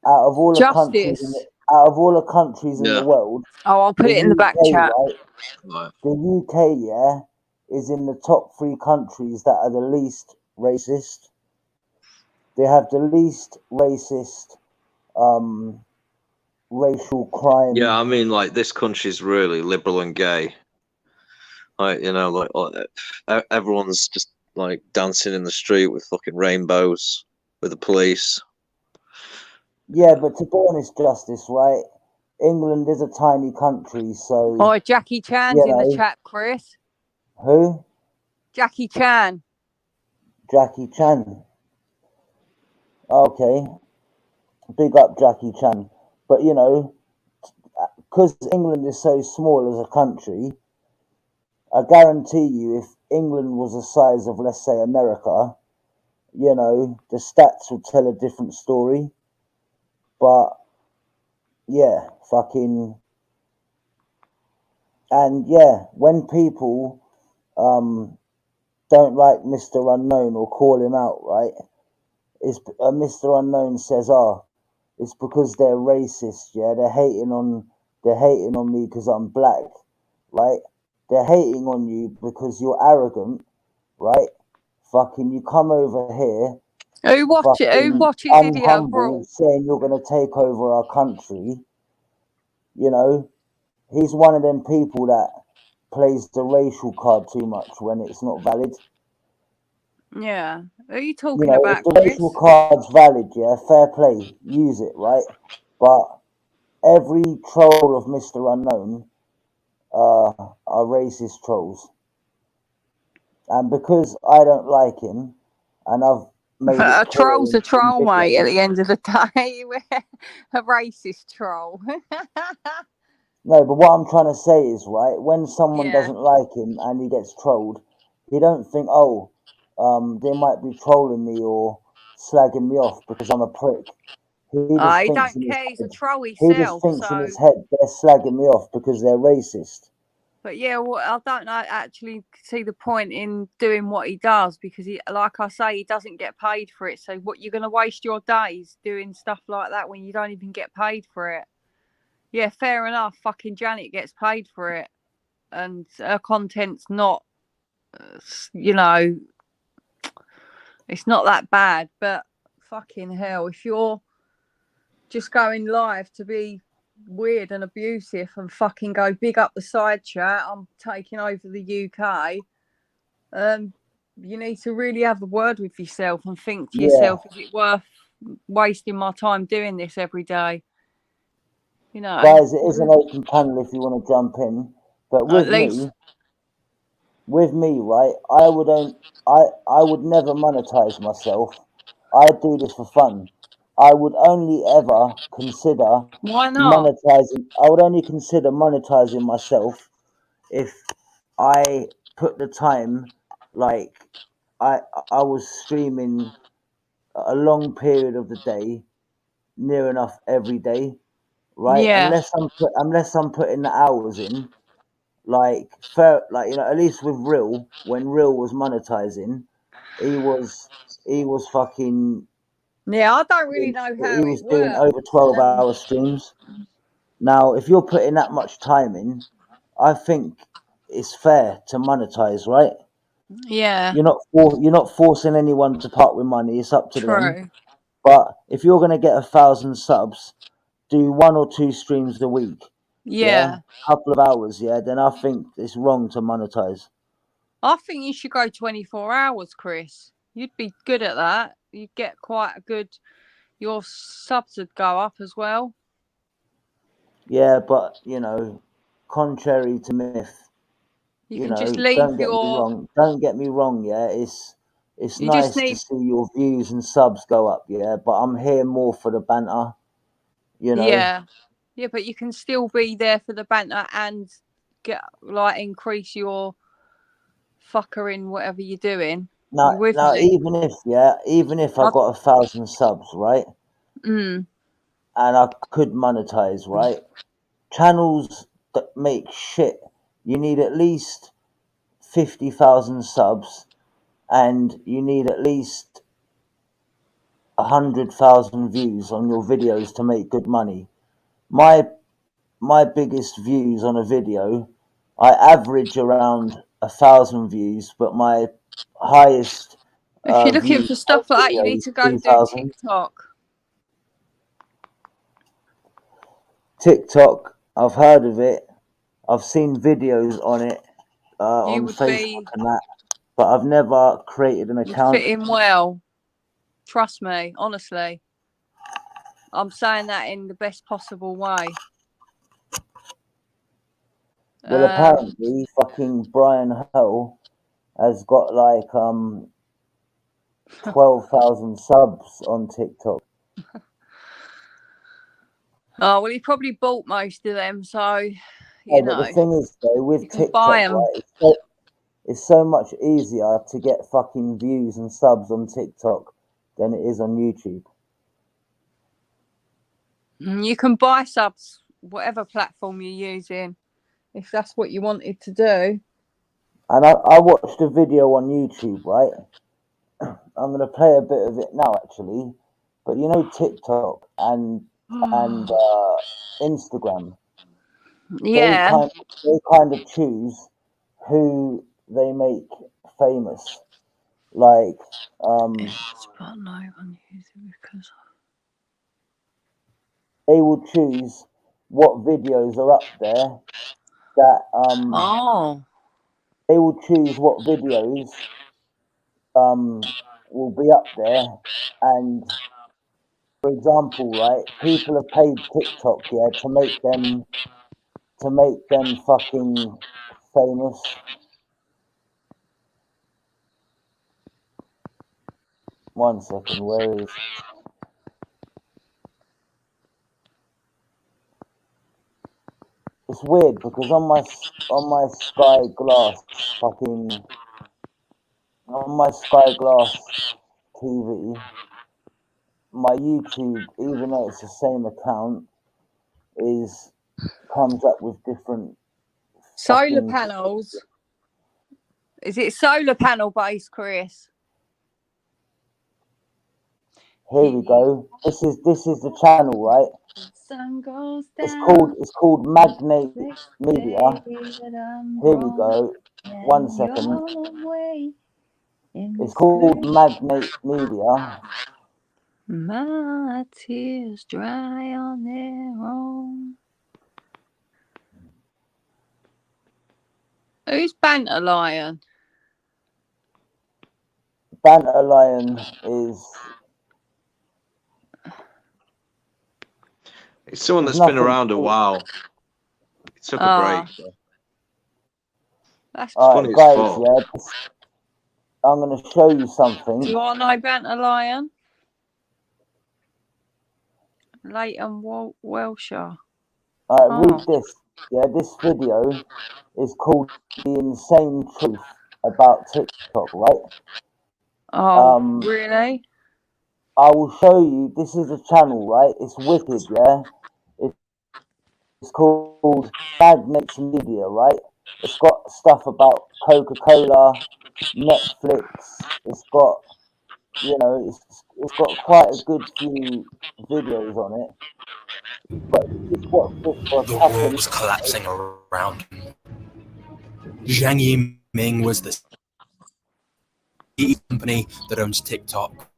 Out of all the countries, in the world, Oh, I'll put the it in the back UK, chat. right? The UK, yeah, is in the top 3 countries that are the least racist. They have the least racist racial crime. yeah, I mean, like this country's really liberal and gay. Like, you know, like everyone's just like dancing in the street with fucking rainbows with the police. Yeah, but to be honest, Justice, right? England is a tiny country, so. Oh, Jackie Chan's in the chat, Chris. Who? Jackie Chan. Jackie Chan. Okay. Big up Jackie Chan. But, you know, because England is so small as a country, I guarantee you if England was the size of, let's say, America, you know, the stats would tell a different story. But, yeah, fucking. And, yeah, when people don't like Mr. Unknown or call him out, right? Mr. Unknown says, it's because they're racist, yeah? They're hating on me because I'm black, right? They're hating on you because you're arrogant, right? fucking you come over here, Who watches fucking video unhumble, brawl? saying you're going to take over our country. You know, he's one of them people that plays the racial card too much when it's not valid. Yeah. Who are you You talking know, if about, the Chris? racial card's valid, yeah, fair play, use it, right? But every troll of Mr. Unknown are racist trolls. And because I don't like him, and I've made A it clear troll's a in some troll, mate, at videos, the end of the day. A racist troll. no, but what I'm trying to say is, right, when someone Yeah. doesn't like him and he gets trolled, he don't think, oh, they might be trolling me or slagging me off because I'm a prick. He just He thinks don't in his care. He's a head, troll he just himself. thinks in So, his head they're slagging me off because they're racist. but yeah, well, I don't know, actually see the point in doing what he does because he, like I say, he doesn't get paid for it. So, what you're going to waste your days doing stuff like that when you don't even get paid for it? Yeah, fair enough. Fucking Janet gets paid for it, and her content's not, you know, it's not that bad. But fucking hell, if you're just going live to be weird and abusive and fucking go big up the side chat, I'm taking over the UK. You need to really have a word with yourself and think to Yeah. yourself, is it worth wasting my time doing this every day? You know, Guys, it is an open panel if you want to jump in. But at with least me, right, I would never monetize myself. I do this for fun. I would only ever consider why not? I would only consider monetizing myself if I put the time, like I was streaming a long period of the day, near enough every day, right? Yeah. Unless I'm putting the hours in, like fair, like, you know, at least with Real, when Real was monetizing, he was fucking, Yeah, I don't really know how he it was doing works. over 12-hour streams. Now, if you're putting that much time in, I think it's fair to monetize, right? Yeah, You're not forcing anyone to part with money. It's up to them. true. But if you're gonna get 1,000 subs, do 1 or 2 streams a week. Yeah. Couple of hours. Yeah, then I think it's wrong to monetize. I think you should go 24 hours, Chris. You'd be good at that. You'd get quite a good, your subs would go up as well. Yeah, but you know, contrary to myth, You you can know, just leave your, don't get me wrong. Yeah, it's you just nice to need, see your views and subs go up. Yeah, but I'm here more for the banter. You know. yeah. Yeah, but you can still be there for the banter and get, like, increase your fucker in whatever you're doing. Now, You with me? even if I got 1,000 subs, right, Mm. and I could monetize, right, channels that make shit, you need at least 50,000 subs, and you need at least 100,000 views on your videos to make good money. My biggest views on a video, I average around 1,000 views, but my highest If you're looking views for on stuff like that, you video need is to go and do 2,000. TikTok. TikTok, I've heard of it. I've seen videos on it You on would Facebook be, and that, but I've never created an you'd account. fit in well. Trust me, honestly. I'm saying that in the best possible way. Well, apparently, fucking Brian Hull has got like 12,000 subs on TikTok. Oh, well, he probably bought most of them, so, you Yeah, but know. the thing is, though, with You can buy TikTok, 'em. right, it's so much easier to get fucking views and subs on TikTok than it is on YouTube. You can buy subs, whatever platform you're using, if that's what you wanted to do. And I watched a video on YouTube, right? I'm going to play a bit of it now, actually. But you know, TikTok and Instagram, Yeah. they kind of choose who they make famous. like But no one uses it because they will choose what videos are up there that oh, they will choose what videos will be up there. And for example, right, people have paid TikTok, yeah, to make them fucking famous. One second, where is? It's weird because on my Sky Glass fucking on my Sky Glass TV, my YouTube, even though it's the same account, comes up with different solar fucking. panels. Is it solar panel based, Chris? Here we go. This is the channel, right? Sun goes down. It's called Magnate Media. Here we go. 1 second. It's called Magnate Media. My tears dry on their own. Who's Banta Lion? Banta Lion is. It's someone that's been around a while. He took a break. So. That's funny, guys. Yeah, I'm going to show you something. Do you want to know Banta Lion? Leighton Welsher. Read this. Yeah, this video is called "The Insane Truth About TikTok." Right? Really? I will show you. This is a channel, right? It's wicked, yeah. It's called Magnate Media, right? It's got stuff about Coca-Cola, Netflix. It's got, it's got quite a good few videos on it. But just watch this for a The couple world of was collapsing around him. Zhang Yiming was the CEO company that owns TikTok.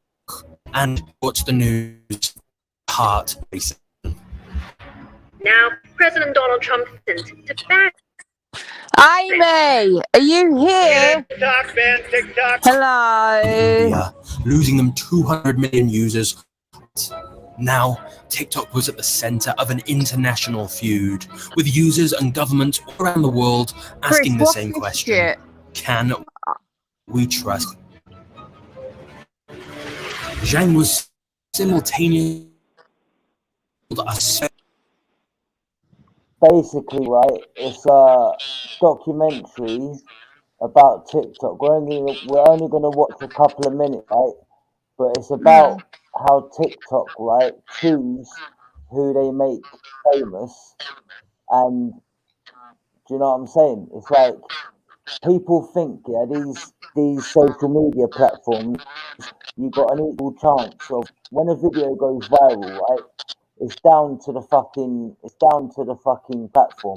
And what's the news? Heart racing. Now, President Donald Trump sent to back. Amy, are you here? TikTok, ban TikTok. Hello. India, losing them 200 million users. Now, TikTok was at the center of an international feud, with users and governments all around the world asking the same question. Shit? Can we trust? Zhang was simultaneously basically, right, it's a documentary about TikTok. We're only gonna watch a couple of minutes, right? But it's about how TikTok, right, choose who they make famous. And do you know what I'm saying? It's like people think, yeah, these social media platforms, you got an equal chance of when a video goes viral, right? It's down to the fucking platform.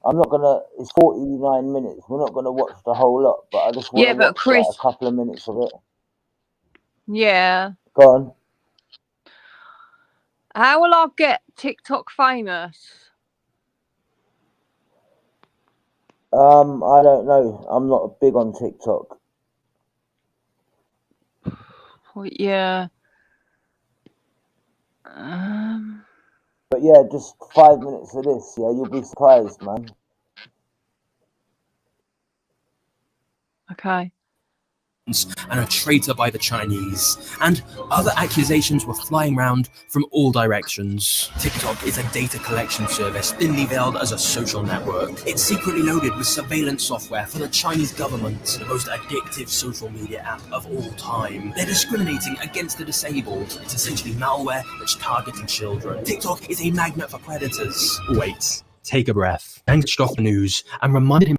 I'm not gonna. It's 49 minutes. We're not gonna watch the whole lot, but I just want to watch Chris, like a couple of minutes of it. Yeah. Go on. How will I get TikTok famous? I don't know. I'm not big on TikTok. Well, yeah. But yeah, just 5 minutes of this. Yeah, you'll be surprised, man. Okay. And a traitor by the Chinese, and other accusations were flying around from all directions. TikTok is a data collection service thinly veiled as a social network. It's secretly loaded with surveillance software for the Chinese government, the most addictive social media app of all time. They're discriminating against the disabled. It's essentially malware that's targeting children. TikTok is a magnet for predators. Wait, take a breath. And switched off the news and reminded him.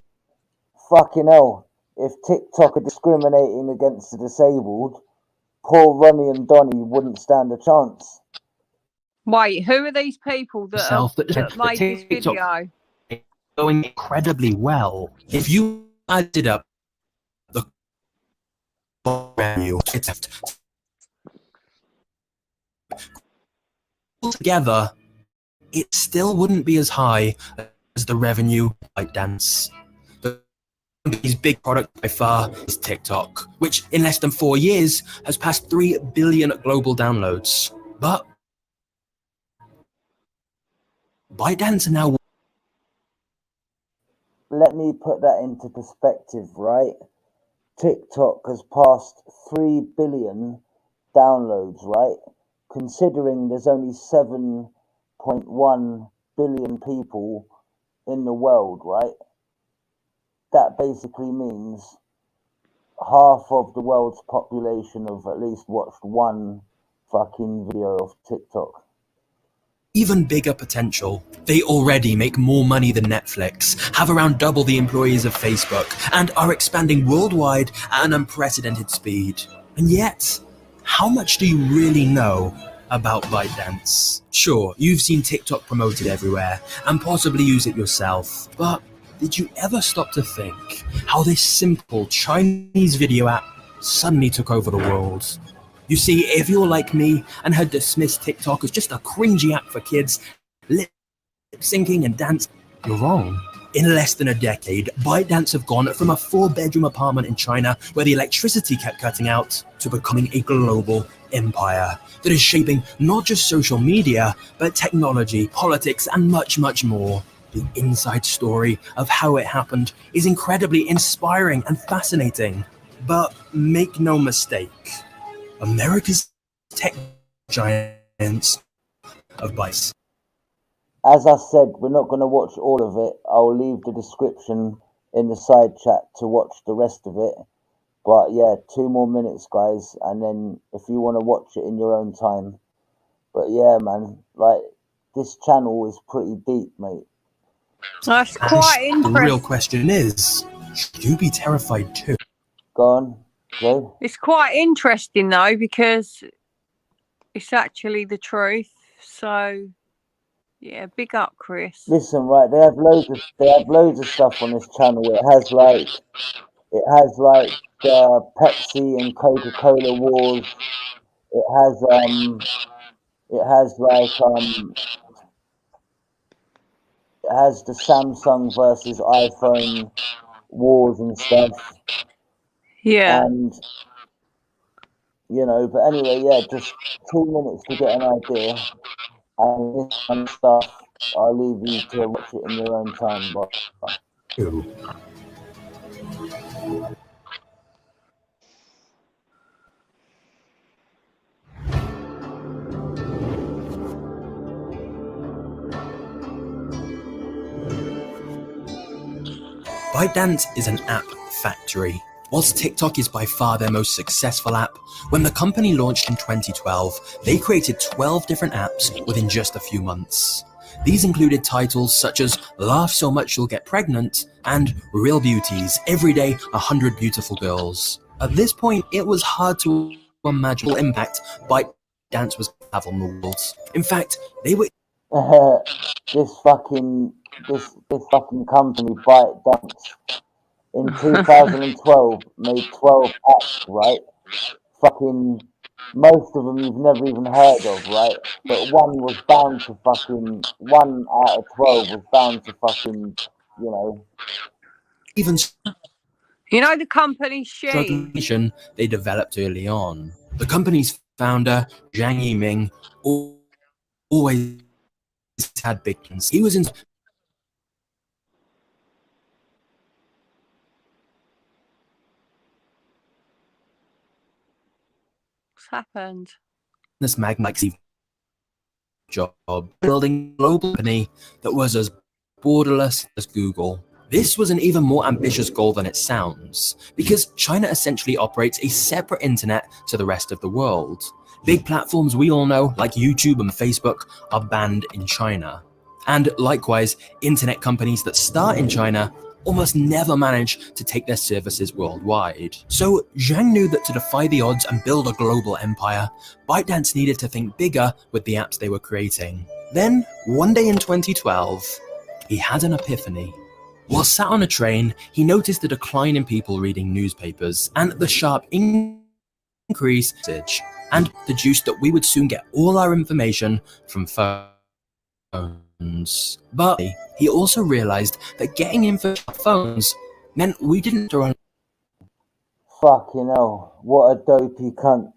Fucking hell. If TikTok are discriminating against the disabled, poor Ronnie and Donnie wouldn't stand a chance. Wait, who are these people that made this video? Going incredibly well. If you added up the revenue. It's altogether, it still wouldn't be as high as the revenue ByteDance. The company's big product by far is TikTok, which in less than 4 years has passed 3 billion global downloads. But ByteDance now. Let me put that into perspective, right? TikTok has passed 3 billion downloads, right? Considering there's only 7.1 billion people in the world, right? That basically means half of the world's population have at least watched one fucking video of TikTok. Even bigger potential. They already make more money than Netflix, have around double the employees of Facebook, and are expanding worldwide at an unprecedented speed. And yet, how much do you really know about ByteDance? Sure, you've seen TikTok promoted everywhere, and possibly use it yourself, but did you ever stop to think how this simple Chinese video app suddenly took over the world? You see, if you're like me and had dismissed TikTok as just a cringy app for kids, lip syncing and dance, you're wrong. In less than a decade, ByteDance have gone from a 4-bedroom apartment in China where the electricity kept cutting out to becoming a global empire that is shaping not just social media, but technology, politics, and much, much more. The inside story of how it happened is incredibly inspiring and fascinating. But make no mistake, America's tech giants of Byte. As I said, we're not going to watch all of it. I'll leave the description in the side chat to watch the rest of it. But yeah, 2 more minutes, guys, and then if you want to watch it in your own time. But yeah, man, like, this channel is pretty deep, mate. That's quite The interesting. real question is, should you be terrified too? Go on, Joe. It's quite interesting though, because it's actually the truth. So yeah, big up, Chris. Listen, right, they have loads of stuff on this channel. It has like Pepsi and Coca-Cola wars. It has the Samsung versus iPhone wars and stuff. Yeah. And you know, but anyway, yeah, just 2 minutes to get an idea. And this kind of stuff, I'll leave you to watch it in your own time. But ByteDance is an app factory. Whilst TikTok is by far their most successful app, when the company launched in 2012, they created 12 different apps within just a few months. These included titles such as Laugh So Much You'll Get Pregnant and Real Beauties, Every Day 100 Beautiful Girls. At this point, it was hard to imagine the impact ByteDance was going to have on the world. In fact, they were... this fucking company, ByteDance, in 2012 made 12 apps, right? Fucking most of them you've never even heard of, right? But one out of 12 was bound to fucking, you know. Even You know the company She. Struggling they developed early on. The company's founder, Zhang Yiming, always had big plans. He was in... What's happened? this magnificent job building a global company that was as borderless as Google. This was an even more ambitious goal than it sounds, because China essentially operates a separate internet to the rest of the world. Big platforms we all know, like YouTube and Facebook, are banned in China. And likewise, internet companies that start in China almost never manage to take their services worldwide. So Zhang knew that to defy the odds and build a global empire, ByteDance needed to think bigger with the apps they were creating. Then, one day in 2012, he had an epiphany. While sat on a train, he noticed the decline in people reading newspapers and the sharp increase and deduced that we would soon get all our information from phones. But he also realized that getting info from phones meant we didn't run. Fucking hell, what a dopey cunt.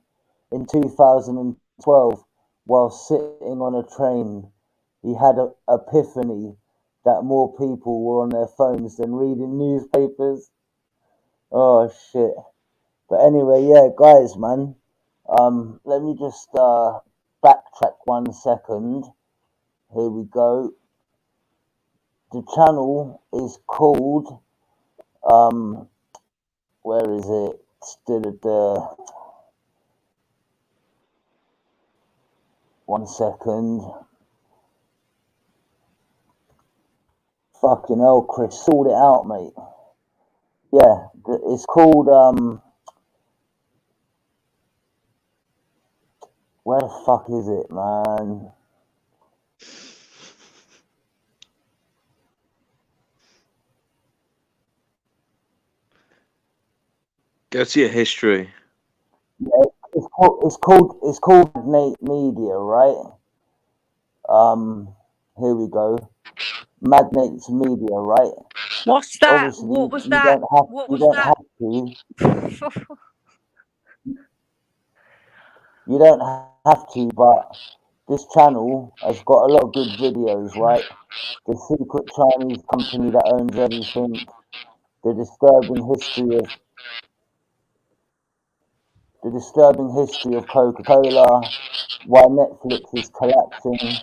In 2012, while sitting on a train, he had an epiphany that more people were on their phones than reading newspapers. Oh shit. But anyway, yeah, guys, man. Let me just backtrack 1 second. Here we go. The channel is called where is it? The 1 second. Fucking hell, Chris, sort it out, mate. Yeah, it's called where the fuck is it, man? Go to your history. Yeah, it's called Magnate Media, right? Here we go. Magnates Media, right? What's that? Obviously, What was you that? don't have What you was don't that? have to you don't have to, but this channel has got a lot of good videos, right? The secret Chinese company that owns everything, the disturbing history of Coca-Cola, why Netflix is collapsing.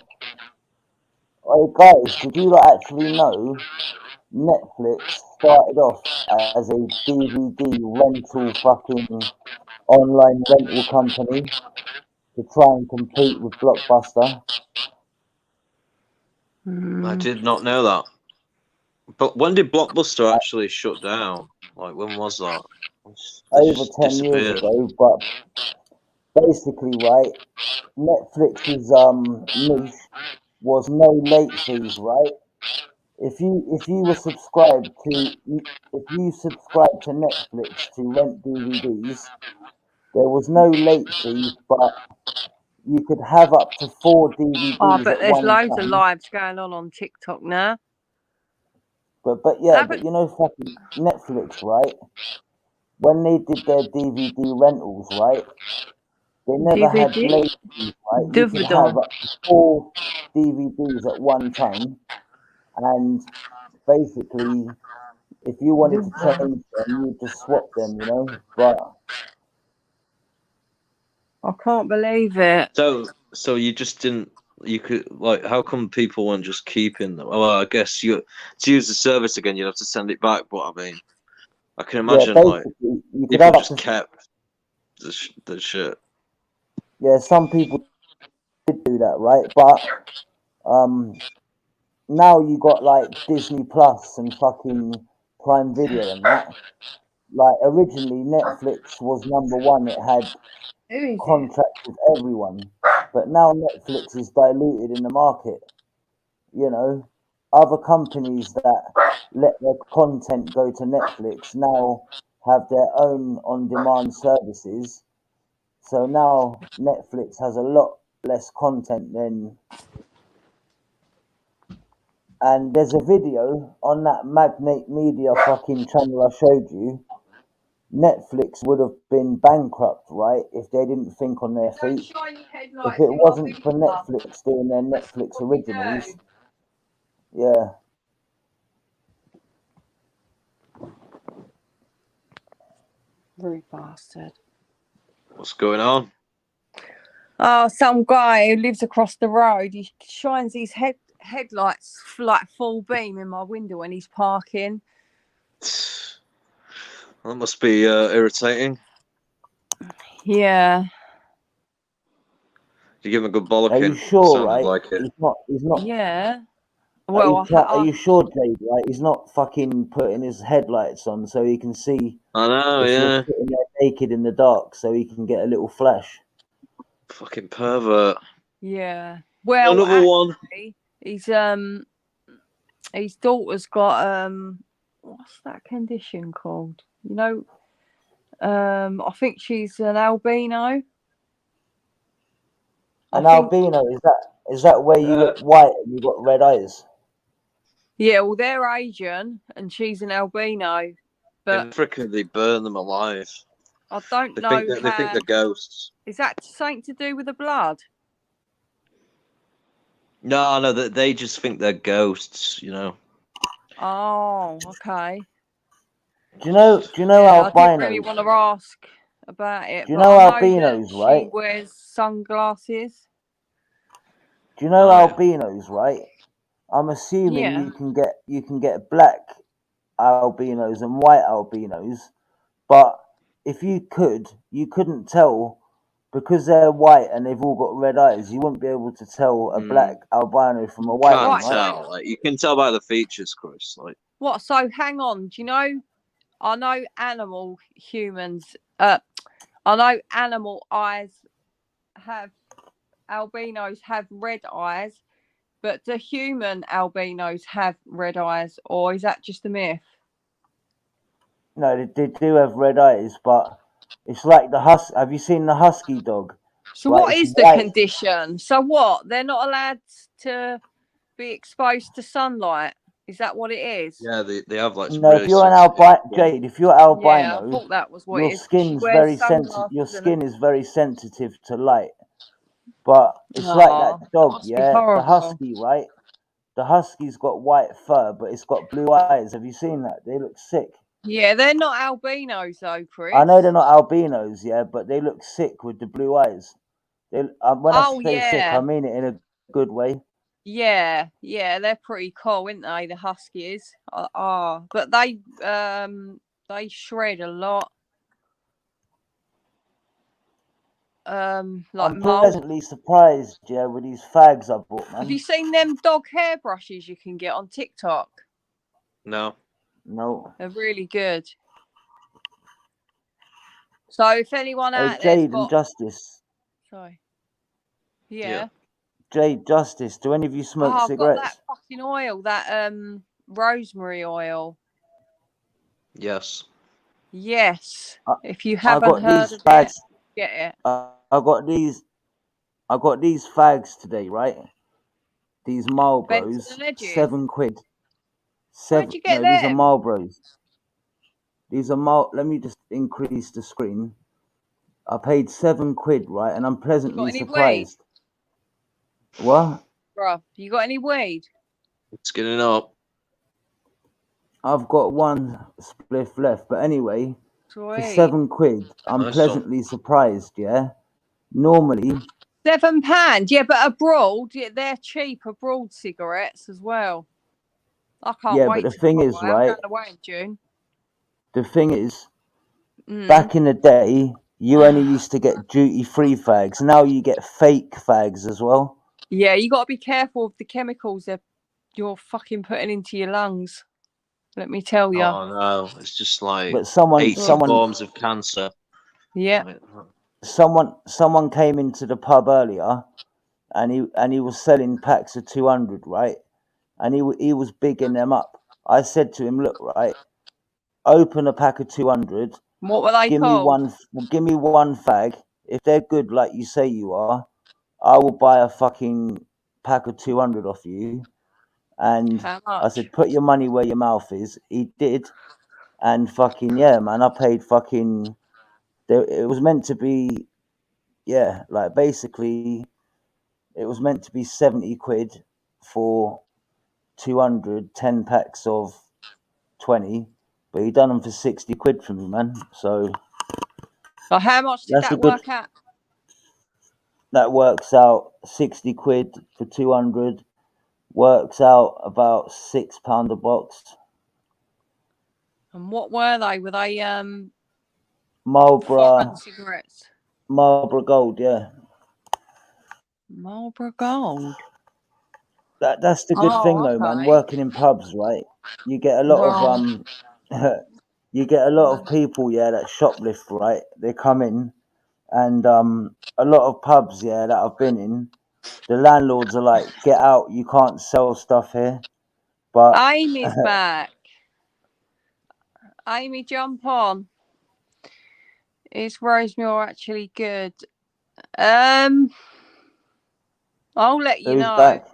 Hey guys, did you actually know Netflix started off as a DVD rental fucking online rental company to try and compete with Blockbuster? I did not know that. But when did Blockbuster actually shut down? Like, when was that? They Over just 10 years disappeared. ago, but basically, right, Netflix's niche was no late fees, right? If you were subscribed to Netflix to rent DVDs, there was no late fees, but you could have up to 4 Oh, DVDs but at there's one loads of time. lives going on TikTok now. But you know, fucking Netflix, right? When they did their DVD rentals, right? They never had DVD? late fees, right? You could have up to 4 DVDs at one time, and basically, if you wanted to change them, you just swap them, you know. But I can't believe it. So you just didn't. You could, like, how come people weren't just keeping them? Well, I guess to use the service again, you'd have to send it back. But I mean, I can yeah, imagine like basically, you could people have up just to kept the shit. some people did do that, right? But now you got like Disney Plus and fucking Prime Video and that. Like originally, Netflix was number one. It had contracts with everyone, but now Netflix is diluted in the market. You know, other companies that let their content go to Netflix now have their own on-demand services. So now Netflix has a lot less content than. And there's a video on that Magnate Media fucking channel I showed you. Netflix would have been bankrupt, right, if they didn't think on their feet. If it wasn't for Netflix doing their Netflix originals, yeah. Rude bastard. What's going on? Oh, some guy who lives across the road, he shines his headlights like full beam in my window when he's parking. That must be irritating. Are You Yeah. give him a good you bollocking. sure, Sounded right? like it. He's not. Yeah. Are Well, you sure, Jade? Right? He's not fucking putting his headlights on so he can see. I know, if yeah. you're sitting there naked in the dark, so he can get a little flash. Fucking pervert. yeah. Well, Another one. actually, his daughter's got what's that condition called? You know, I think she's an albino. An albino, is that where you look white and you got red eyes? Yeah, well, they're Asian and she's an albino, In but Africa, they burn them alive. I don't They know think that, they think they're ghosts. Is that something to do with the blood? No, they just think they're ghosts. You know. Oh, okay. Do you know I albinos? didn't really want to ask about it, Do you but know I know albinos, that right? she wears sunglasses. Do you know Oh, yeah. albinos, right? I'm assuming Yeah. you can get black albinos and white albinos, but if you couldn't tell because they're white and they've all got red eyes. You wouldn't be able to tell a black albino from a white Can't one, right? tell. Like, you can tell by the features, Chris. Like, What? So hang on. Do you know? I know humans. I know animal eyes have albinos have red eyes, but do human albinos have red eyes, or is that just a myth? No, they do have red eyes, but it's like the Have you seen the husky dog? So Right, what it's is the white. condition? So what? They're not allowed to be exposed to sunlight. Is that what it is? yeah, they have like some No, really if you're an soft skin. albino, Jade, if you're albino, Yeah, I thought that was what your it is. She skin's wears very sensitive. sunglasses. Your skin is very sensitive to light, but it's like that dog, must be yeah. The horrible. husky, right? The husky's got white fur, but it's got blue eyes. Have you seen that? They look sick. Yeah, they're not albinos though, Chris. I know they're not albinos, yeah, but they look sick with the blue eyes. When I say sick, I mean it in a good way. Yeah, they're pretty cool, aren't they? The huskies are, but they shred a lot. Like I'm pleasantly surprised, yeah, with these fags I bought, man. Have you seen them dog hairbrushes you can get on TikTok? No. They're really good. So if anyone Hey, out there's Jade and got... Justice. Sorry. Yeah. Jade, Justice, do any of you smoke I've cigarettes? got that fucking oil, that rosemary oil. Yes. Yes. If you I haven't got heard these of fags. it, get it. I got these fags today, right? These Marlboros, £7. Where'd you get these are them? Marlboros. These are Let me just increase the screen. I paid £7, right? And I'm pleasantly any surprised. What? Bruh, you got any weed? It's getting up. I've got one spliff left, but anyway, for Sweet. £7, I'm Nice pleasantly surprised. Yeah, normally £7, yeah, but abroad, they're cheap abroad cigarettes as well. I can't yeah, wait but the to thing go is, away. I'm right? going away in June. The thing is, back in the day, you only used to get duty-free fags. Now you get fake fags as well. Yeah, you got to be careful of the chemicals that you're fucking putting into your lungs. Let me tell you. Oh no, it's just like But someone forms of cancer. Yeah. Someone came into the pub earlier, and he was selling packs of 200, right? And he was bigging them up. I said to him, look, right, open a pack of 200. What were they called? Give me one fag. If they're good, like you say you are, I will buy a fucking pack of 200 off you. And How I much? said, put your money where your mouth is. He did. And fucking, yeah, man, I paid fucking... It was meant to be... Yeah, like basically, it was meant to be 70 quid for 200, 10 packs of 20. But he done them for 60 quid for me, man. So... But how much did that work out? That works out 60 quid for 200. Works out about £6 a box. And what were they? Were they Marlboro foreign cigarettes? Marlboro Gold, yeah. Marlboro Gold. That's the good thing though, man. Working in pubs, right? You get a lot of you get a lot of people, yeah, that shoplift, right? They come in, and a lot of pubs, yeah, that I've been in, the landlords are like, get out, you can't sell stuff here. But Amy's back. Amy, jump on. Is Rosemore actually good? I'll let you who's know. back?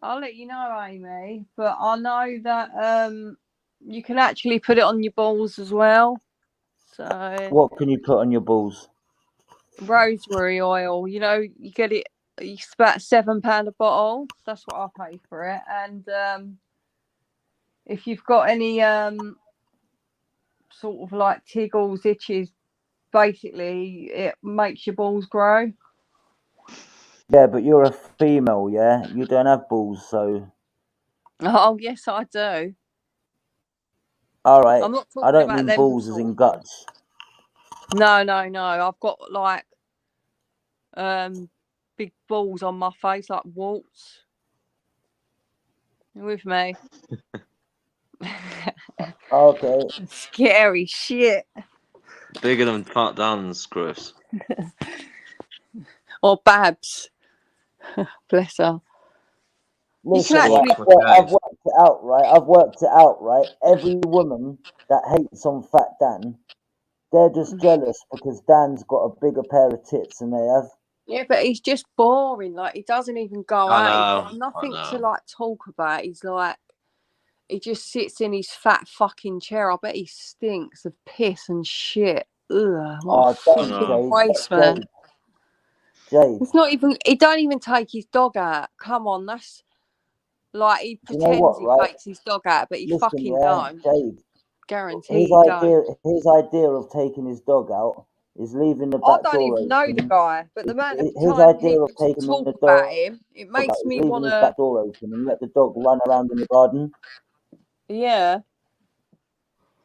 I'll let you know, Amy. But I know that you can actually put it on your balls as well. So What can you put on your balls? rosemary oil. You know, you get it. It's about £7 a bottle. That's what I pay for it. And if you've got any sort of like tiggles, itches, basically it makes your balls grow. Yeah, but you're a female, yeah? You don't have balls, so... Oh, yes, I do. Alright, I'm not I talking don't about mean them balls as sort in of guts. No. I've got like big balls on my face, like warts. You with me? Okay. Scary shit. Bigger than Fat Dan's, Chris. Or Babs. Bless her. Listen, you can actually... I've worked it out, right? I've worked it out, right? Every woman that hates on Fat Dan, they're just jealous because Dan's got a bigger pair of tits than they have. Yeah, but he's just boring. Like, he doesn't even go out. He's got I nothing know. to like talk about. He's like, he just sits in his fat fucking chair. I bet he stinks of piss and shit. Ugh, what a fucking waste, man. Jade. It's not even. He don't even take his dog out. Come on, that's like he You know pretends what, he right? takes his dog out, but he Listen, fucking yeah, don't. Jade. Guarantee he don't. His idea of taking his dog out is leaving the I back don't door even know the open. guy, but the amount of His time idea of people taking talk the about dog him, it out makes is me leaving want his to. back door open and let the dog run around in the garden. Yeah.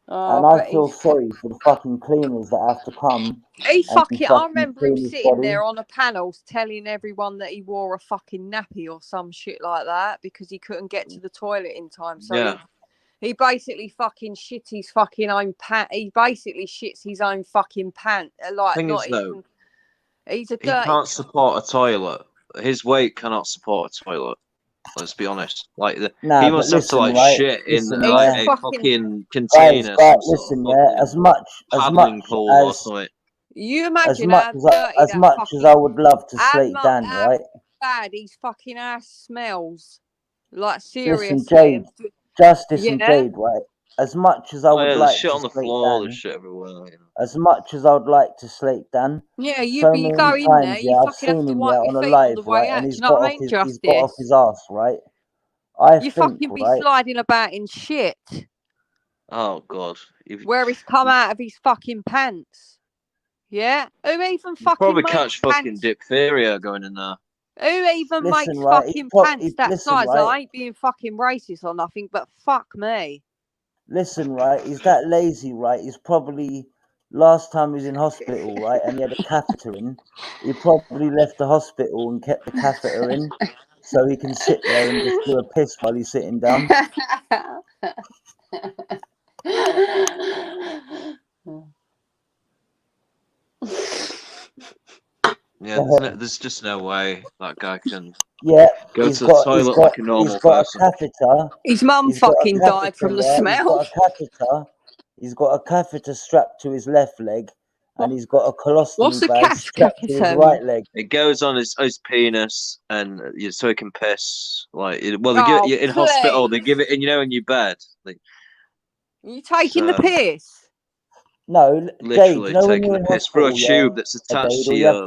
And I feel sorry for the fucking cleaners that have to come. I remember him clean his sitting body. there on a panel telling everyone that he wore a fucking nappy or some shit like that because he couldn't get to the toilet in time. So Yeah. he basically fucking shit his fucking own pant. He basically shits his own fucking pant. Like, Thing not is, though, even. He's a he dirty. can't support a toilet. His weight cannot support a toilet. Let's be honest. Like he must have to like shit in like a fucking container, some sort of fucking as much paddling pool or as something. You imagine as much as I would love to slate Dan, right? Bad his fucking ass smells. Like, seriously. Listen, Jade, Justice and Yeah? Jade, right? As much as I would There's like shit to on the slate floor. Dan, There's shit everywhere. You know. as much as I would like to slate Dan, Yeah, you so go many in there, times, you yeah, I've fucking have seen to him, wipe yeah, your on a feet on the live, way right, out. and Do he's you know got what I off mean, his Justice? he's got off his ass, right? I You think, fucking be right? sliding about in shit Oh god. where he's come out of his fucking pants. Yeah? Who even fucking Probably makes catch fucking pants? diphtheria going in there. Who even Listen, makes right, fucking he's pants that listen, size? right? I ain't being fucking racist or nothing, but fuck me. Listen, right, he's that lazy, right? He's probably last time he was in hospital, right, and he had a catheter in. He probably left the hospital and kept the catheter in, so he can sit there and just do a piss while he's sitting down. Yeah, there's just no way that guy can go to the toilet like a normal person. His mum fucking died from the smell. He's got a catheter strapped to his left leg, and he's got a colostomy bag strapped to his right leg. It goes on his penis, and so he can piss. Like, they give it in hospital. They give it in, in your bed. Like, you taking the piss? No, literally Jade, taking the piss through a tube that's attached to your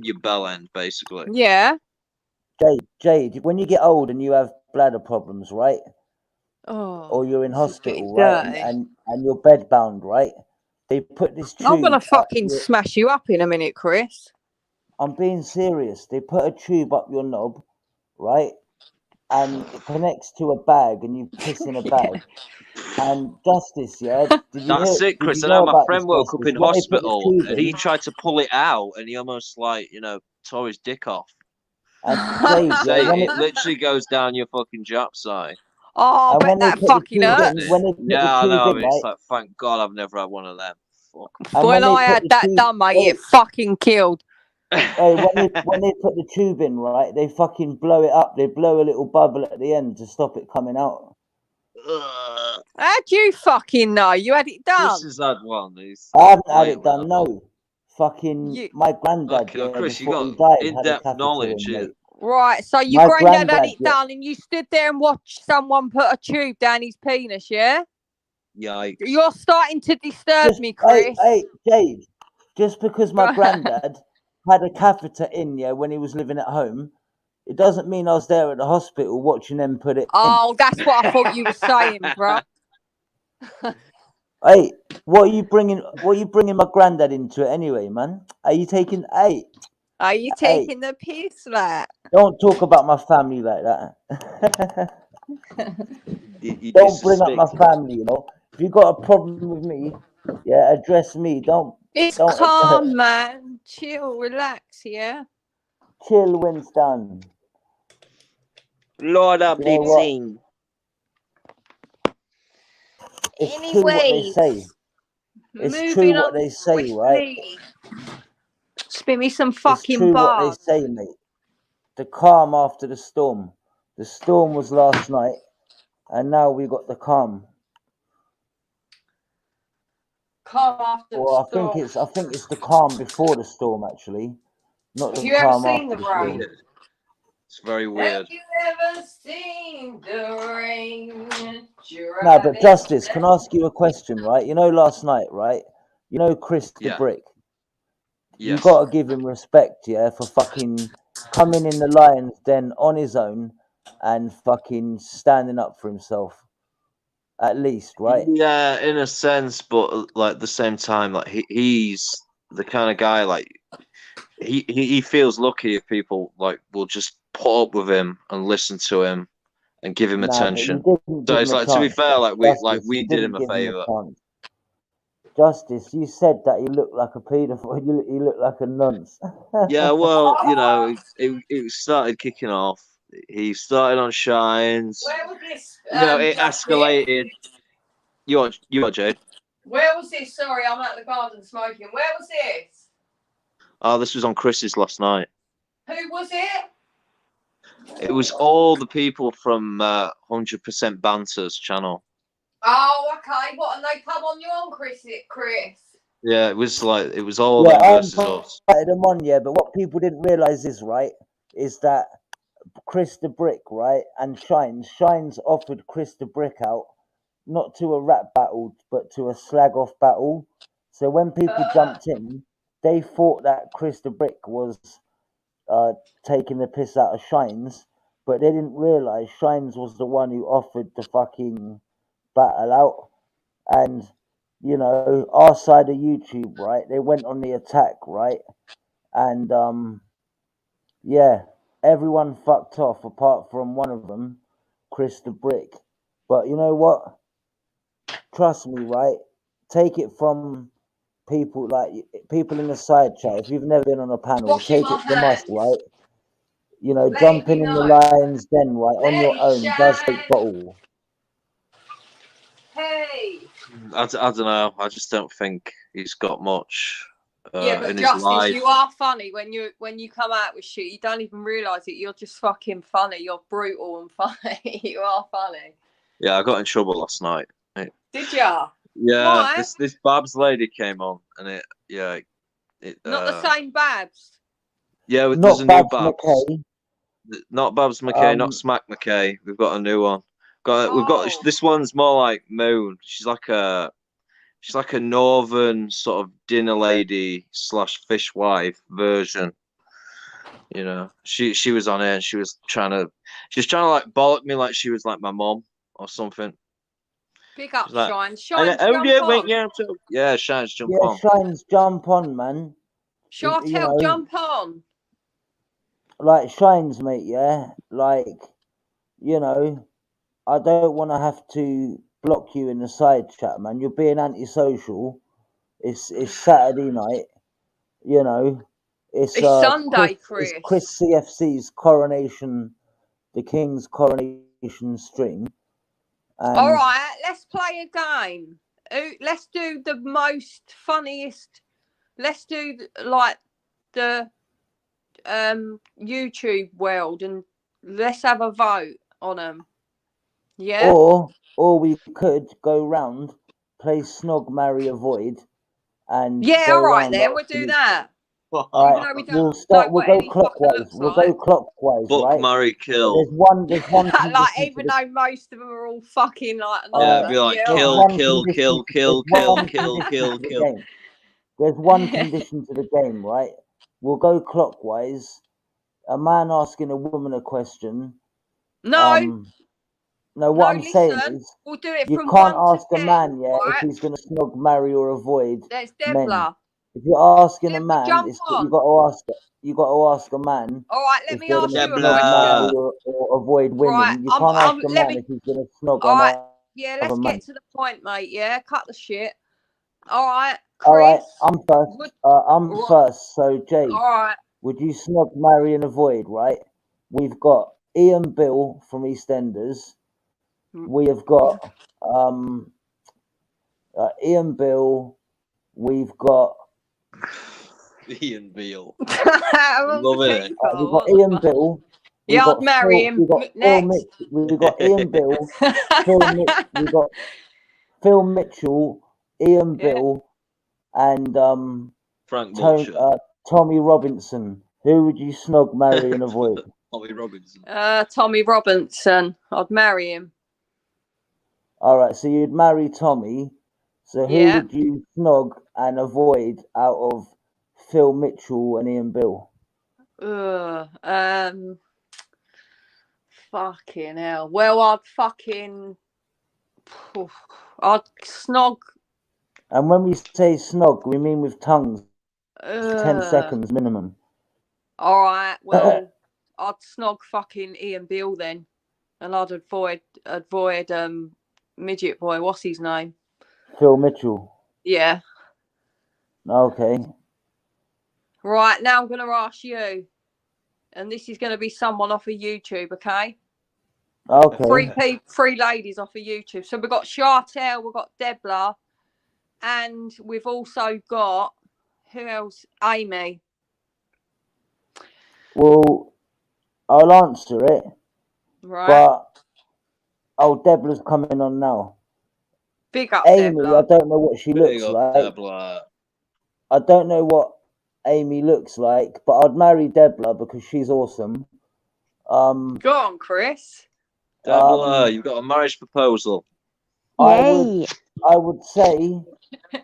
your bell end, basically. Yeah. Jade, when you get old and you have bladder problems, right? Oh, or you're in hospital, right? And you're bed bound, right? They put this tube. I'm gonna fucking smash you up in a minute, Chris. I'm being serious. They put a tube up your knob, right? And it connects to a bag, and you piss in a bag. And Justice, yeah. That's it, Chris. And my friend woke up in hospital, and he tried to pull it out, and he almost tore his dick off. And it literally goes down your fucking jap side. Oh, I bet that fucking hurts. Yeah, I know. I mean, it's like, thank God I've never had one of them. Fuck. When I had that done, mate, it fucking killed. Hey, when they put the tube in, right, they fucking blow it up. They blow a little bubble at the end to stop it coming out. How do you fucking know? You had it done. Chris has had one. I haven't had it done, no. Fucking my granddad, Okay, yeah, Chris, you before he got died, had a in-depth catheter knowledge in, here. mate. Right, so your My granddad had granddad, it yeah. done and you stood there and watched someone put a tube down his penis, yeah? Yikes. You're starting to disturb me, Chris. Hey, Jade, just because my granddad had a catheter in, yeah, when he was living at home, it doesn't mean I was there at the hospital watching them put it in. Oh, that's what I thought you were saying, bro. Hey, what are you bringing my granddad into it anyway, man? Are you taking Are you taking the piss, like? Don't talk about my family like that. You Don't bring up my disrespect. family, you know. If you got a problem with me, yeah, address me. Don't It's calm, man. Chill, relax, yeah? chill, Winston. Lord up, You know what? It's true what they say. It's true what they say, right? Spin me some It's fucking true what they bars. say, mate. The calm after the storm. The storm was last night, and now we got the calm. Calm after Well, the storm. I think it's the calm before the storm, actually, not the Have you ever calm seen after the the storm. rain? It's very weird. Have you ever seen the rain? No, but Justice, can I ask you a question, right? You know, last night, right? You know, Chris the Yeah. Brick. You Yes. gotta give him respect, yeah, for fucking coming in the lion's den on his own and fucking standing up for himself. At least, right? Yeah, in a sense, but like at the same time, like he's the kind of guy like he feels lucky if people like will just put up with him and listen to him and give him Nah, but you attention. didn't So give it's him a like, to be chance. fair, like Justice, we you did him didn't a give him a favor. chance. Justice, you said that he looked like a paedophile. He looked like a nonce. Yeah, well, you know, it started kicking off. He started on Shines. Where was this? You know, it Justice? escalated. You are Jade. Where was this? Sorry, I'm at the garden smoking. Where was this? Oh, this was on Chris's last night. Who was it? It was all the people from 100% Banter's channel. Oh, okay. What? And they come on you on, Chris? Yeah, it was all Yeah, them I versus us. invited them on, yeah, but what people didn't realise is that Chris the Brick, right, and Shines offered Chris the Brick out, not to a rap battle, but to a slag off battle. So when people jumped in, they thought that Chris the Brick was taking the piss out of Shines, but they didn't realise Shines was the one who offered the fucking battle out. And, you know, our side of YouTube, right, they went on the attack, right? And, yeah, everyone fucked off apart from one of them, Chris the Brick. But you know what? Trust me, right? Take it from people in the side chat. If you've never been on a panel, take it from us, right? You know, jumping in the lion's den, right, on your own does take bottle. Hey. I don't know. I just don't think he's got much Yeah, but in his Justice, life. you are funny when you come out with shit. You don't even realise it. You're just fucking funny. You're brutal and funny. You are funny. Yeah, I got in trouble last night. Did ya? Yeah, Why? this Babs lady came on, and it Not the same Babs. Yeah, Not there's a new Babs Babs. McKay. Not Babs McKay, not Smack McKay. We've got a new one. We've got this one's more like Moon. She's like a northern sort of dinner lady / fishwife version. You know, she was on here and she was trying to like bollock me like she was like my mom or something. Pick up Like, Shines. Shines, oh, jump yeah, on. yeah, Shines, jump Yeah, on. Shines, jump on, man. Shartel, jump on. Like Shines, mate, yeah? Like, you know, I don't want to have to block you in the side chat, man. You're being antisocial. It's Saturday night, you know. It's Sunday, Chris CFC's coronation, the King's coronation stream. And all right, let's play a game. Let's do the most funniest. Let's do like the YouTube world and let's have a vote on them. Yeah. Or we could go round, play Snog, Marry, Avoid, and Yeah, go all right round then, we'll asking do each- that. All Even right, though we we'll don't know go what any fucker clockwise. looks We'll like. go clockwise, Fuck, right? marry, kill. There's one condition Like, to even the though most of them are all fucking like Yeah, anonymous. it'd be like Yeah, There's kill, all right. one kill, condition. kill, kill, There's kill, one kill, condition kill, to the kill. game. There's one condition to the game, right? We'll go clockwise. A man asking a woman a question. No. No, what I'm saying Listen, is, we'll do it you from can't 1 to ask a 10, man, if right? he's going to snog, marry, or avoid There's men. Debla. If you're asking a Debla, man, jump you on. got to ask. You got to ask a man. All right, let if me they're ask gonna you a snog, marry, question. or avoid women. Right, You can't ask a let man me. if he's going to snog All right, another yeah, let's man. get to the point, mate. Yeah, cut the shit. All right, Chris. All right, I'm first. I'm first. So Jay, All right. would you snog, marry, and avoid? Right. We've got Ian Bill from EastEnders. We have got Ian Bill. We've got Ian Beale. Love it. we've got Ian Bill. Yeah, I'd marry him. We've got Next. We've got Ian Bill. We've got Phil Mitchell, Ian Bill, and Frank Butcher. Tommy Robinson. Who would you snog, marry, and avoid? Tommy Robinson. Tommy Robinson. I'd marry him. All right, so you'd marry Tommy. So who Yeah. would you snog and avoid out of Phil Mitchell and Ian Bill? Fucking hell. Well, I'd snog. And when we say snog, we mean with tongues. 10 seconds minimum. All right. Well, I'd snog fucking Ian Bill then, and I'd avoid midget boy. What's his name? Phil Mitchell. Yeah. Okay. Right, now I'm going to ask you, and this is going to be someone off of YouTube, okay? Okay. Three ladies off of YouTube. So we've got Chartel, we've got Debla, and we've also got, who else? Amy. Well, I'll answer it. Right. But, Debla's coming on now. Big up Amy, Debla. I don't know what she Big looks up like. Debla. I don't know what Amy looks like, but I'd marry Debla because she's awesome. Go on, Chris. Debla, you've got a marriage proposal. I would say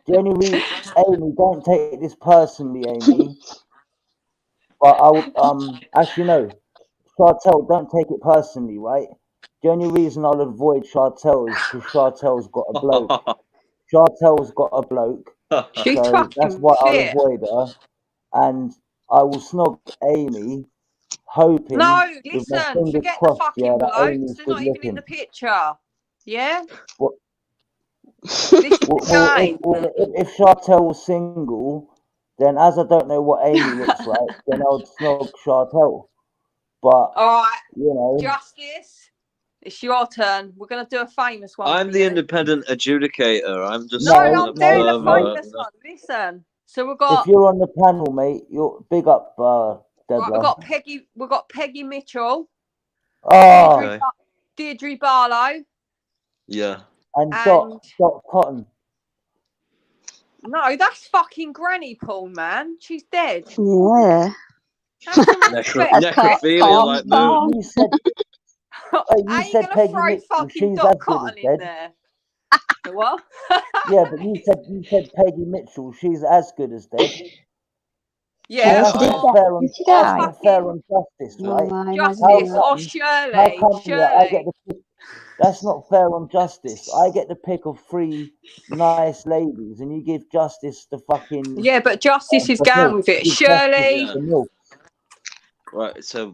the only reason, Amy, don't take this personally, Amy. But I would actually no, Chartel, don't take it personally, right? The only reason I'll avoid Chartel is because Chartel's got a bloke. Chartel's got a bloke. She's So fucking that's why I'll fit. avoid her. And I will snog Amy, hoping No, with my listen, fingers forget the crossed, fucking that blokes. Amy's They're good not even in looking. the picture. Yeah? What? This is the game. If Chartel was single, then as I don't know what Amy looks like, then I would snog Chartel. But, All right. you know. Justice, it's your turn. We're going to do a famous one. I'm for the you. independent adjudicator. I'm just No, an I'm doing the observer. famous one. Listen. So we've got. If you're on the panel, mate, you're big up, Debla. Right, we've got Peggy Mitchell. Oh. Deirdre Barlow. Yeah. And Dot Cotton. No, that's fucking granny porn, man. She's dead. Yeah. Necrophilia like moon. You said, How you gonna Peggy throw Mitchell, fucking she's Dot as good Cotton as in dead. there? What? Yeah, but you said Peggy Mitchell, she's as good as dead. Yeah, that's not fair on justice, right? Justice or Shirley. How come Shirley. I get the pick? That's not fair on justice. I get the pick of 3 nice ladies, and you give Justice the fucking. Yeah, but Justice is going with it. Shirley. Right, so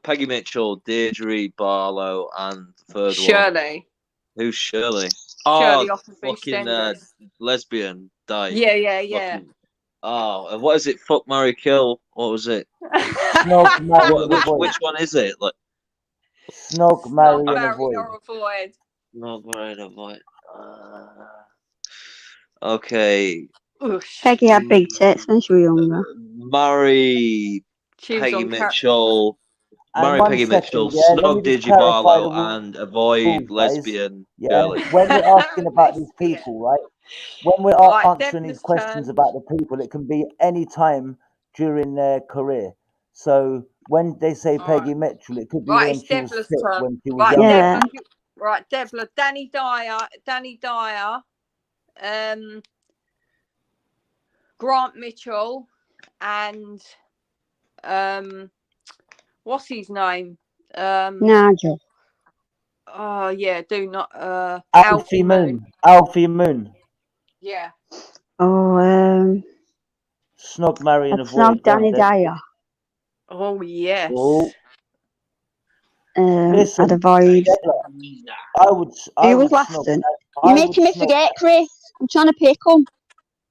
Peggy Mitchell, Deirdre Barlow, and the third one. Shirley. Who's Shirley? Shirley Oh, off of fucking EastEnders. lesbian died. Yeah. Fucking, and what is it? Fuck, marry, kill. What was it? Snog, marry, which one is it? Like snog, marry, and avoid. Snog, marry, and avoid. Okay. Peggy had big tits when she was younger. Marry She was Peggy on Mitchell, And marry one Peggy second, Mitchell, yeah, let me snog just Digi clarify the Barlow, and avoid rules, guys. lesbian Yeah, girly. when we're asking about these people, right? When we're Right, answering these Deborah's questions turn. about the people, it can be any time during their career. So when they say Peggy Mitchell, it could be Right, when it's she was Deborah's fit, turn. when she was Right, younger. Deborah. Right, Deborah. Danny Dyer, Grant Mitchell, and what's his name? Nigel. Oh yeah, do not Alfie Moon. Alfie Moon. Yeah. Oh, Snog, marry, and I'd snog avoid them. Danny Dyer. Oh yes. Oh. I'd Listen, avoid. I would Who was snog. last then? I You're would making me snog. forget, Chris. I'm trying to pick them.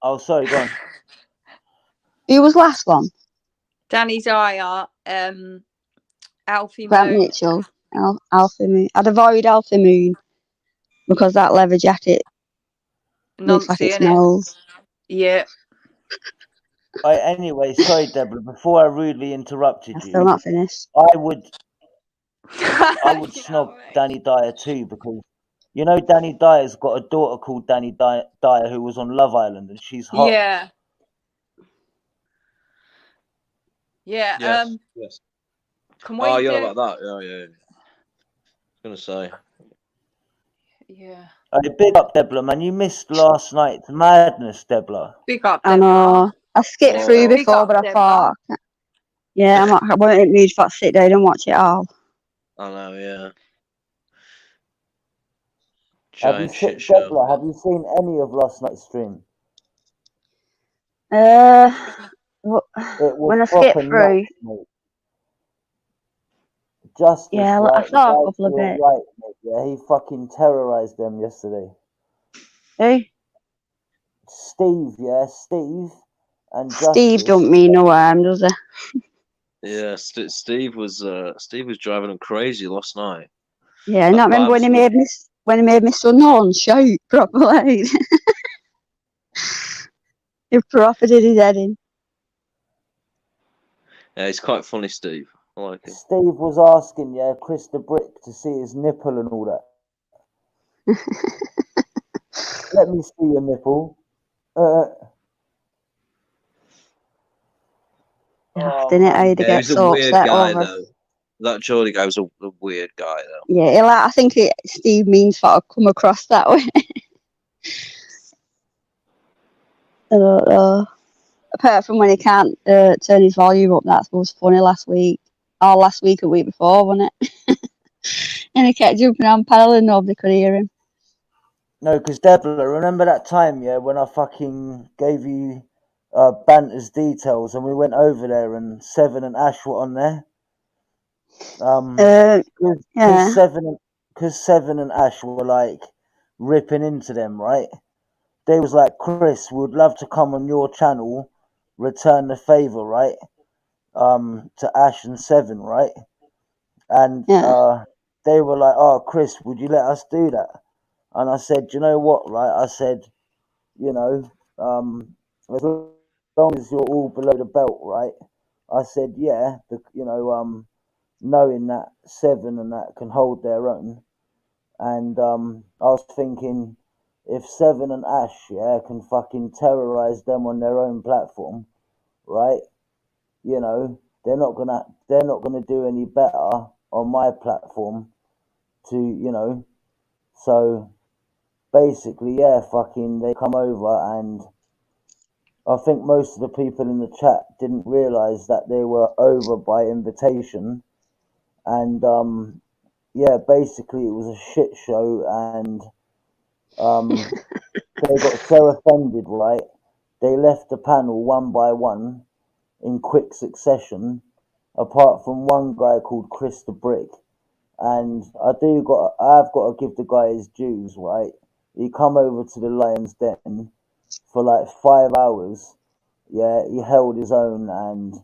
Oh, sorry, go on. Who was last one? Danny Dyer, Alfie Grant Moon. Mitchell. Alfie Moon. I'd avoid Alfie Moon because that leather jacket looks like it Noncy, innit? smells. Yeah. Anyway, sorry, Deborah. Before I rudely interrupted I'm you, still not finished. I would snog Danny Dyer too, because you know Danny Dyer's got a daughter called Danny Dyer who was on Love Island, and she's hot. Yeah. Yeah. Yes, yes. Can we Oh, yeah, do? about that. Yeah. I was gonna say. Yeah. Big up, Deborah, man. You missed last night's madness, Deborah. Big up, I Deborah. know. I skipped through Big before, up, but I Deborah. thought, yeah, I won't in the mood for to sit down and watch it all. I know, yeah. Have you Giant shit show. Deborah, have you seen any of last night's stream? When I skipped through, nuts, mate. Justice, yeah, right? I saw a couple of You're bits. right, mate. Yeah, he fucking terrorized them yesterday. Who? Steve, yeah, Steve and Justice. Steve don't mean no harm, does it? Yeah, Steve was driving him crazy last night. Yeah, and I remember when he made me son Horn shout properly. He proper did his head in. Yeah, he's quite funny, Steve. I like him. Steve was asking, yeah, Chris the Brick to see his nipple and all that. Let me see your nipple. Didn't it? I had to Yeah, get he's a so weird upset guy over. though. That Geordie guy was a weird guy though. Yeah, I think Steve means for to come across that way. I don't know. Apart from when he can't turn his volume up, that was funny last week. Or last week, a week before, wasn't it? And he kept jumping around paddling, nobody could hear him. No, because Deborah, remember that time, yeah, when I fucking gave you Banta's details and we went over there and Seven and Ash were on there? Yeah. Because Seven and Ash were like ripping into them, right? They was like, Chris, we would love to come on your channel, return the favor, right? To Ash and Seven, right? And they were like, oh, Chris, would you let us do that? And I said, you know what, right? I said, you know, as long as you're all below the belt, right? I said, yeah, you know, knowing that Seven and that can hold their own. And I was thinking, if Seven and Ash, yeah, can fucking terrorize them on their own platform, right? You know, they're not gonna do any better on my platform. You know, so basically, yeah, fucking they come over, and I think most of the people in the chat didn't realise that they were over by invitation, and yeah, basically it was a shit show, and they got so offended, right? They left the panel one by one in quick succession, apart from one guy called Chris the Brick. And I've got to give the guy his dues, right? He come over to the Lion's Den for like 5 hours. Yeah, he held his own, and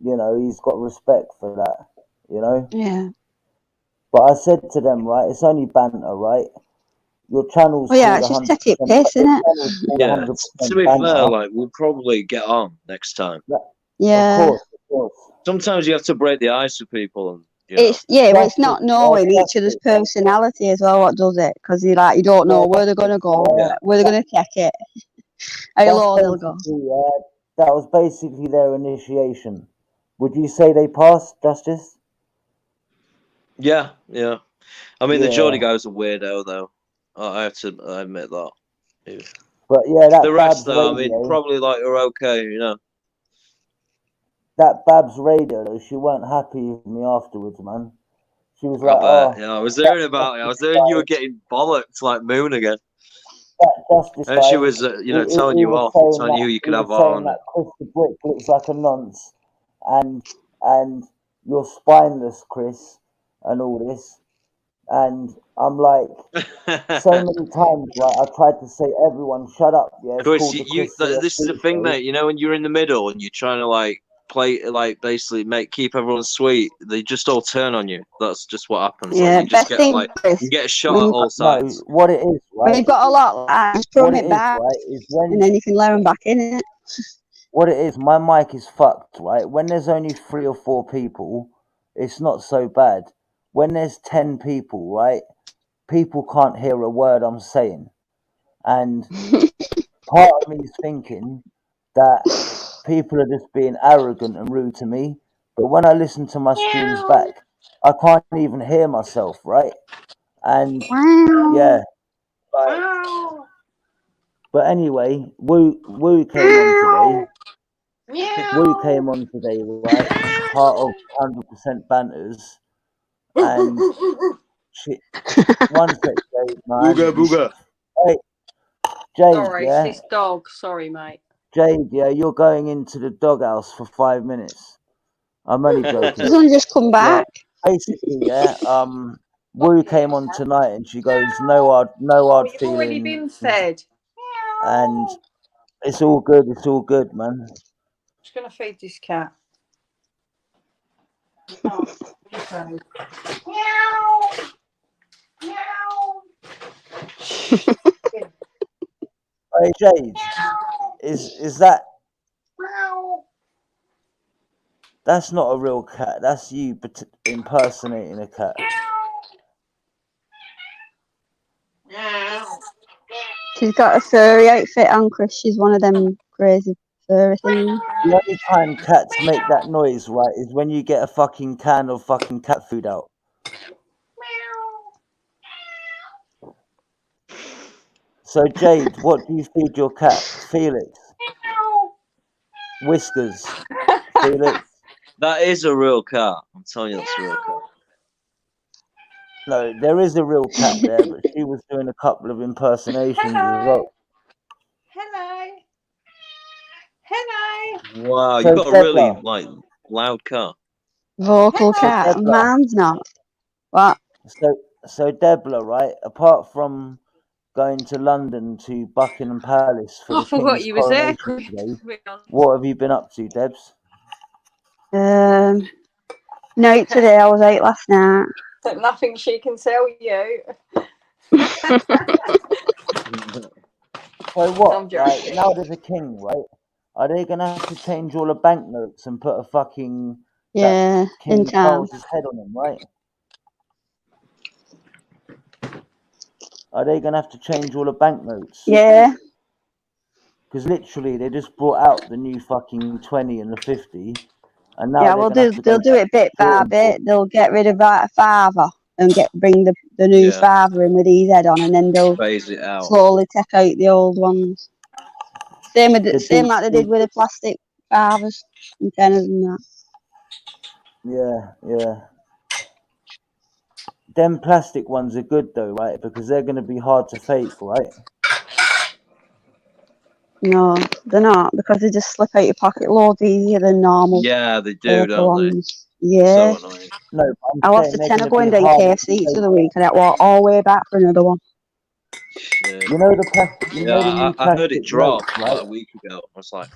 you know, he's got respect for that, you know? Yeah. But I said to them, right, it's only banter, right? Your channel's Well, yeah, called it's just 100%. take it piss, isn't it? Yeah, 100% to be banter. fair, like we'll probably get on next time. Yeah. Of course. Sometimes you have to break the ice with people, and you know. It's but it's not knowing each other's personality as well. What does it? Because you don't know where they're gonna go, where they're gonna take it, how low they'll go. That was basically their initiation. Would you say they passed, Justice? Yeah. I mean, the Yeah. Geordie guy was a weirdo, though. I have to admit that. Yeah. But yeah, that The rest, Babs though, radio, I mean, probably like are okay, you know. that Babs radio, though, she weren't happy with me afterwards, man. She was like, I bet. "Oh, Yeah, I was hearing about it. I was hearing you were getting bollocked like Moon again. that Justice And guy." she was, telling you was off, saying telling you who you could have on. that Chris the Brick looks like a nonce, and you're spineless, Chris, and all this. And I'm like, so many times, right? I tried to say, everyone, shut up. Yeah, it's Chris, called the Chris CFC this is the thing, show. mate. You know, when you're in the middle and you're trying to like play, like basically keep everyone sweet, they just all turn on you. That's just what happens. Yeah, like, you just best thing, Chris, you get shot at all sides. No, what it is, right? When you've got a lot like that, just throw it back, is when, and then you can lower them back in it. What it is, my mic is fucked, right? When there's only 3 or 4 people, it's not so bad. When there's 10 people, right? People can't hear a word I'm saying. And part of me is thinking that people are just being arrogant and rude to me. But when I listen to my streams back, I can't even hear myself, right? And yeah. But anyway, Woo came on today. Woo came on today, right? Part of 100% Banters. And shit. One sec, Jade, man. Booga. Hey, Jade, Sorry, yeah? it's this dog. Sorry, mate. Jade, yeah, you're going into the doghouse for 5 minutes. I'm only joking. She's only just come back. Yeah, basically, yeah. Woo came on tonight and she goes, no hard You've feelings. already been fed. And it's all good, man. I'm just gonna feed this cat. Okay. Hey, Jade, is that? That's not a real cat. That's you impersonating a cat. She's got a furry outfit on, Chris. She's one of them crazy furry things. The only time cats make that noise, right, is when you get a fucking can of fucking cat food out. So, Jade, what do you feed your cat? Felix. Whiskers. Felix. That is a real cat. I'm telling you, that's a real cat. No, there is a real cat there, but she was doing a couple of impersonations as well. Hello. Wow, So you've got a Deborah, really loud cat. Vocal cat. Deborah. Man's not. What? So Deborah, right? Apart from going to London to Buckingham Palace for I the forgot King's you was there. coronation today, what have you been up to, Debs? Night today. I was out last night. But nothing she can tell you. So what? Like, now there's a king, right? Are they gonna have to change all the banknotes and put a fucking King in town. Charles's head on them, right? Are they gonna have to change all the banknotes? Yeah. Because literally, they just brought out the new fucking 20 and the 50, and now Yeah, well, they'll do it bit by bit. They'll get rid of a father and bring the new father in with his head on, and then they'll phase it out. slowly take out the old ones. Same like they did with the plastic fathers and tenors and that. Yeah. Them plastic ones are good though, right? Because they're gonna be hard to fake, right? No, they're not, because they just slip out your pocket loads easier than normal. Yeah, they do, don't they? Yeah. So annoying. No, I lost a tenner going down KFC the other week, and I walked all the way back for another one. You know the plastic. I heard it drop like a week ago. I was like,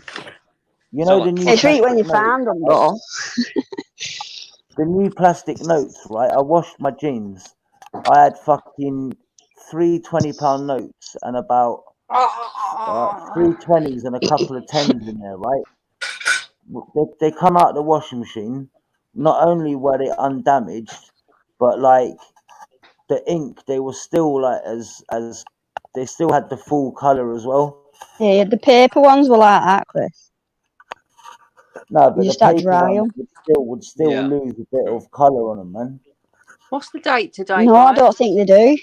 you know the new. It's right when you find them, though. The new plastic notes, right? I washed my jeans. I had fucking 3 £20 notes and about 3 20s and a couple of 10s in there, right? they come out the washing machine. Not only were they undamaged, but like the ink, they were still like as they still had the full color as well. Yeah, the paper ones were like that, Chris. No, but You the just had to paper dry ones them. would still lose a bit of color on them, man. What's the date today, No, I guys? don't think they do.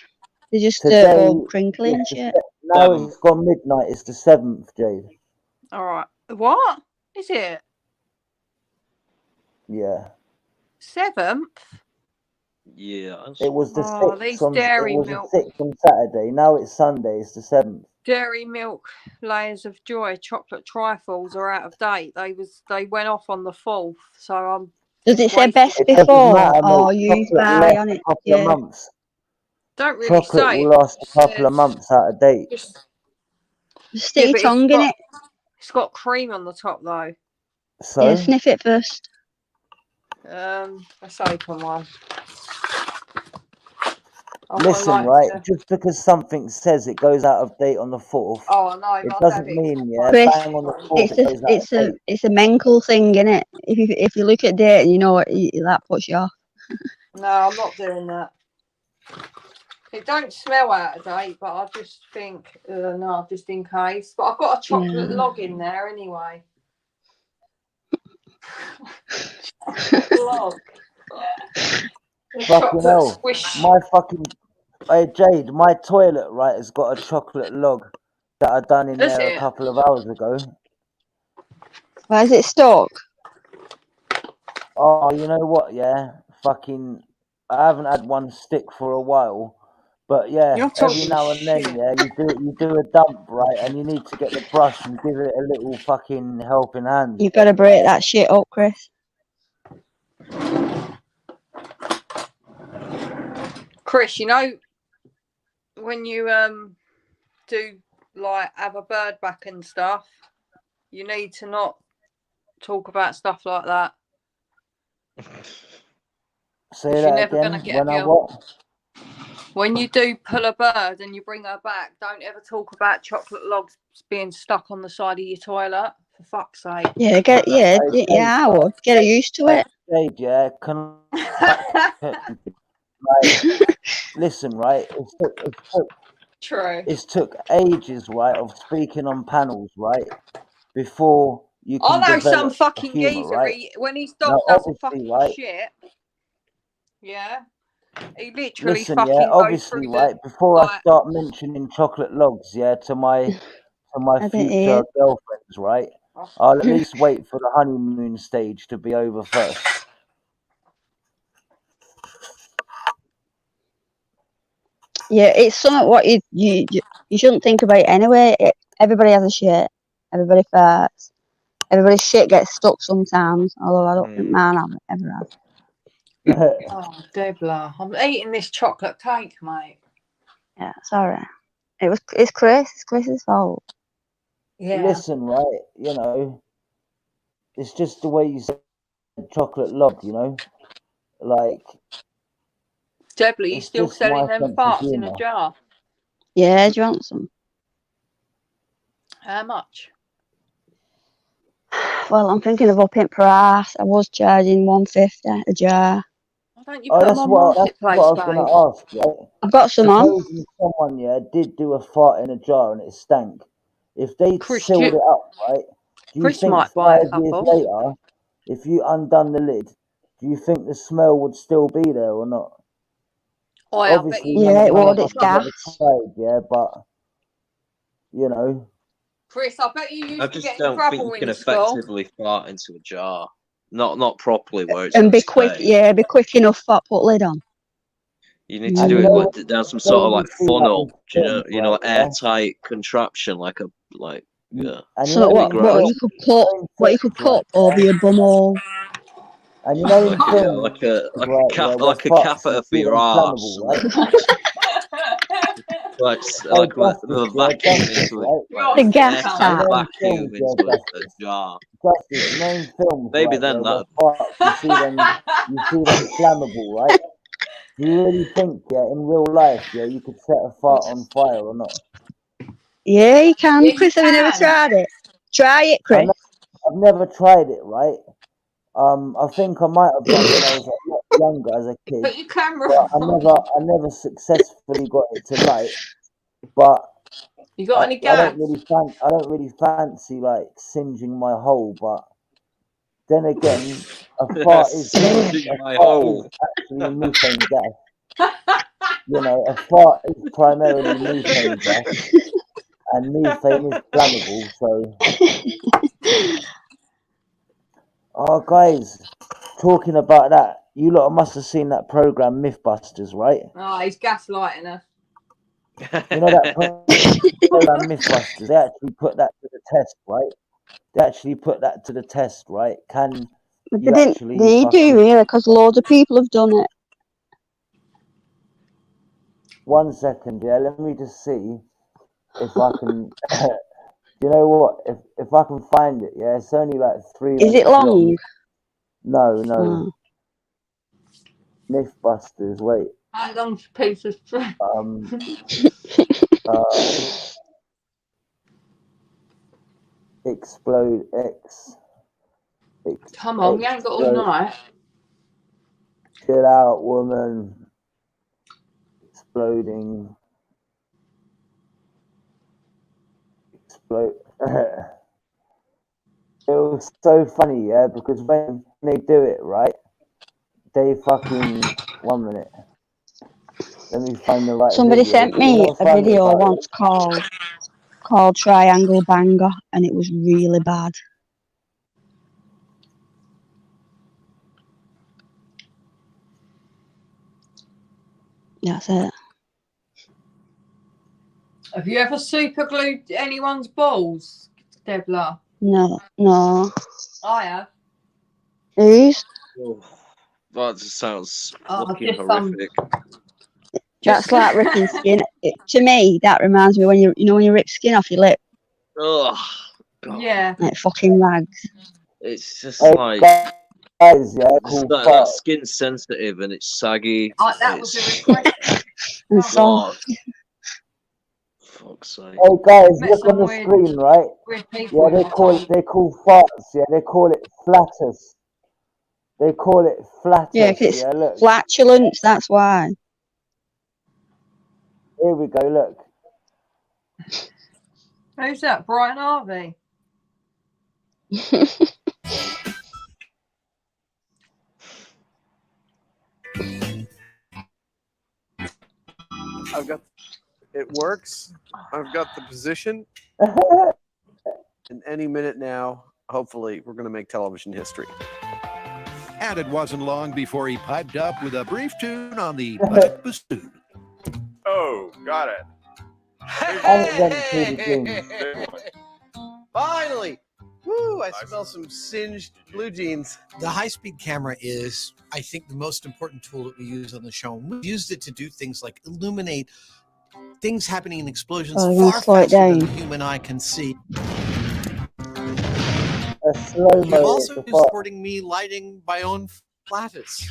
They just Today, all crinkly and it's shit. now it's gone midnight. It's the 7th, Jade. All right. What is it? Yeah. 7th? Yeah. It was the Oh, 6th these on dairy it was milk. the 6th on Saturday. Now it's Sunday. It's the 7th. Dairy milk layers of joy chocolate trifles are out of date. They went off on the 4th, so I'm. Does it say waiting. best It doesn't before matter, or mate. used Chocolate by lasts on a it? couple Yeah. of months. Don't really Chocolate say will it. last a couple of months out of date. Just Yeah, stick your but tongue in it. it's got cream on the top though. So Yeah, sniff it first. Let's open one. listen, right? Just because something says it goes out of date on the 4th, Oh, I know. it my doesn't dad mean Chris, bang on the 4th it goes out of date. it's a mental thing, innit? If you look at date and you know what that puts you off. No, I'm not doing that. It don't smell out of date, but I just think no, just in case. But I've got a chocolate log in there anyway. Chocolate log. Fucking hell. My fucking hey Jade, my toilet right has got a chocolate log that I done in there a couple of hours ago. Why is it stuck? Oh, you know what? Yeah, fucking. I haven't had one stick for a while, but yeah, You're every talking now and then, shit. yeah, you do a dump right, and you need to get the brush and give it a little fucking helping hand. You've got to break that shit up, Chris. Chris, you know when you do like have a bird back and stuff, you need to not talk about stuff like that. Say that again. When I what? When you do pull a bird and you bring her back, don't ever talk about chocolate logs being stuck on the side of your toilet. For fuck's sake. Yeah, I would get used to it. Jade, yeah, listen, right? It's took ages, right, of speaking on panels, right, before you can I know some develop fucking humour, geezer, right? when he Now, stops does obviously, fucking right? shit. Yeah. He literally Listen, fucking yeah, goes obviously, through right, before I start mentioning chocolate logs, yeah, to my future girlfriends, right, I'll at least wait for the honeymoon stage to be over first. Yeah, it's something what you shouldn't think about anyway. Everybody has a shit. Everybody farts. Everybody's shit gets stuck sometimes. Although I don't think mine ever has. Oh, Debla, I'm eating this chocolate cake, mate. Yeah, sorry. It's Chris. It's Chris's fault. Yeah. Listen, right, you know, it's just the way you said chocolate log, you know, like. Debla, you still selling them farts in a jar? Yeah, do you want some? How much? Well, I'm thinking of upping price. I was charging $1.50 a jar. Why don't you put them on Marketplace, I was going to ask, right? I've got some on. Supposing someone, yeah, did do a fart in a jar and it stank. If they sealed it up, right? Do you Chris think might buy a 5 years couple. later, if you undone the lid, do you think the smell would still be there or not? Obviously, it would. It's gas. Yeah, but you know. Chris, I bet you used I to just get in don't think trouble you can in school. effectively fart into a jar. Not properly where it's And gonna be quick. stay. Yeah, be quick enough for put lid on. You need to do it with down some sort of like funnel, do you know, airtight contraption, like yeah. So what you could put over your bumhole. And you know, in like films, like a catheter for your arse. Like the vacuum into The gas tap. vacuum into a jar. Justice, you know, in films, Maybe right, then that. you see them flammable, right? Do you really think, yeah, in real life, yeah, you could set a fart on fire or not? Yeah, you can. Chris, have you never tried it? Try it, Chris. I've never tried it, right? I think I might have done when I was a lot younger as a kid, Put your camera but on. I never successfully got it to light. But You got any I gas? don't really fancy like singeing my hole. But then again, a fart is Singeing my hole. actually methane gas. You know, a fart is primarily methane gas, and methane is flammable. So, oh, guys, talking about that, you lot must have seen that program Mythbusters, right? Oh, he's gaslighting us. You know that program Mythbusters. They actually put that to the test, right? They actually put that to the test, right? Can But you they didn't. actually They do really, because loads of people have done it. 1 second, yeah. Let me just see if I can. You know what? If I can find it, yeah. It's only like 3 Is minutes it long? No. Oh. Mythbusters. Wait. How long's a piece of string? Explode X. Come on, we ain't got all night. Chill out, woman. Exploding. Explode. It was so funny, yeah, because when they do it, right, they fucking 1 minute. Let me find the right Somebody video. sent You me know, a funny video about once called Triangle Banger, and it was really bad. That's it. Have you ever super glued anyone's balls, Debla? No. I have. Who's? Oh, that just sounds Oh, fucking just horrific. That's like ripping skin. To me, that reminds me when when you rip skin off your lip. Oh, yeah. Like fucking rags. it's just Hey, like guys, yeah, cool. that skin's sensitive and it's saggy. That was a request. And so, fuck's sake. Hey guys, Met look some on the weird- screen, right? weird people Yeah, in my time. they call farts. Yeah, they call it flatus. They call it flatus. yeah, 'cause it's Yeah, look. flatulence. That's why. Here we go. Look. Who's that? Brian Harvey. I've got it works. I've got the position. And any minute now, hopefully, we're going to make television history. And it wasn't long before he piped up with a brief tune on the pipe bassoon. Oh, got it. Finally! Woo! I smell some singed blue jeans. The high-speed camera is, I think, the most important tool that we use on the show. We've used it to do things like illuminate things happening in explosions Oh, you're gonna far slow it faster than the down. human eye can see. slow-mo You've also at the been top. supporting me lighting my own flatus.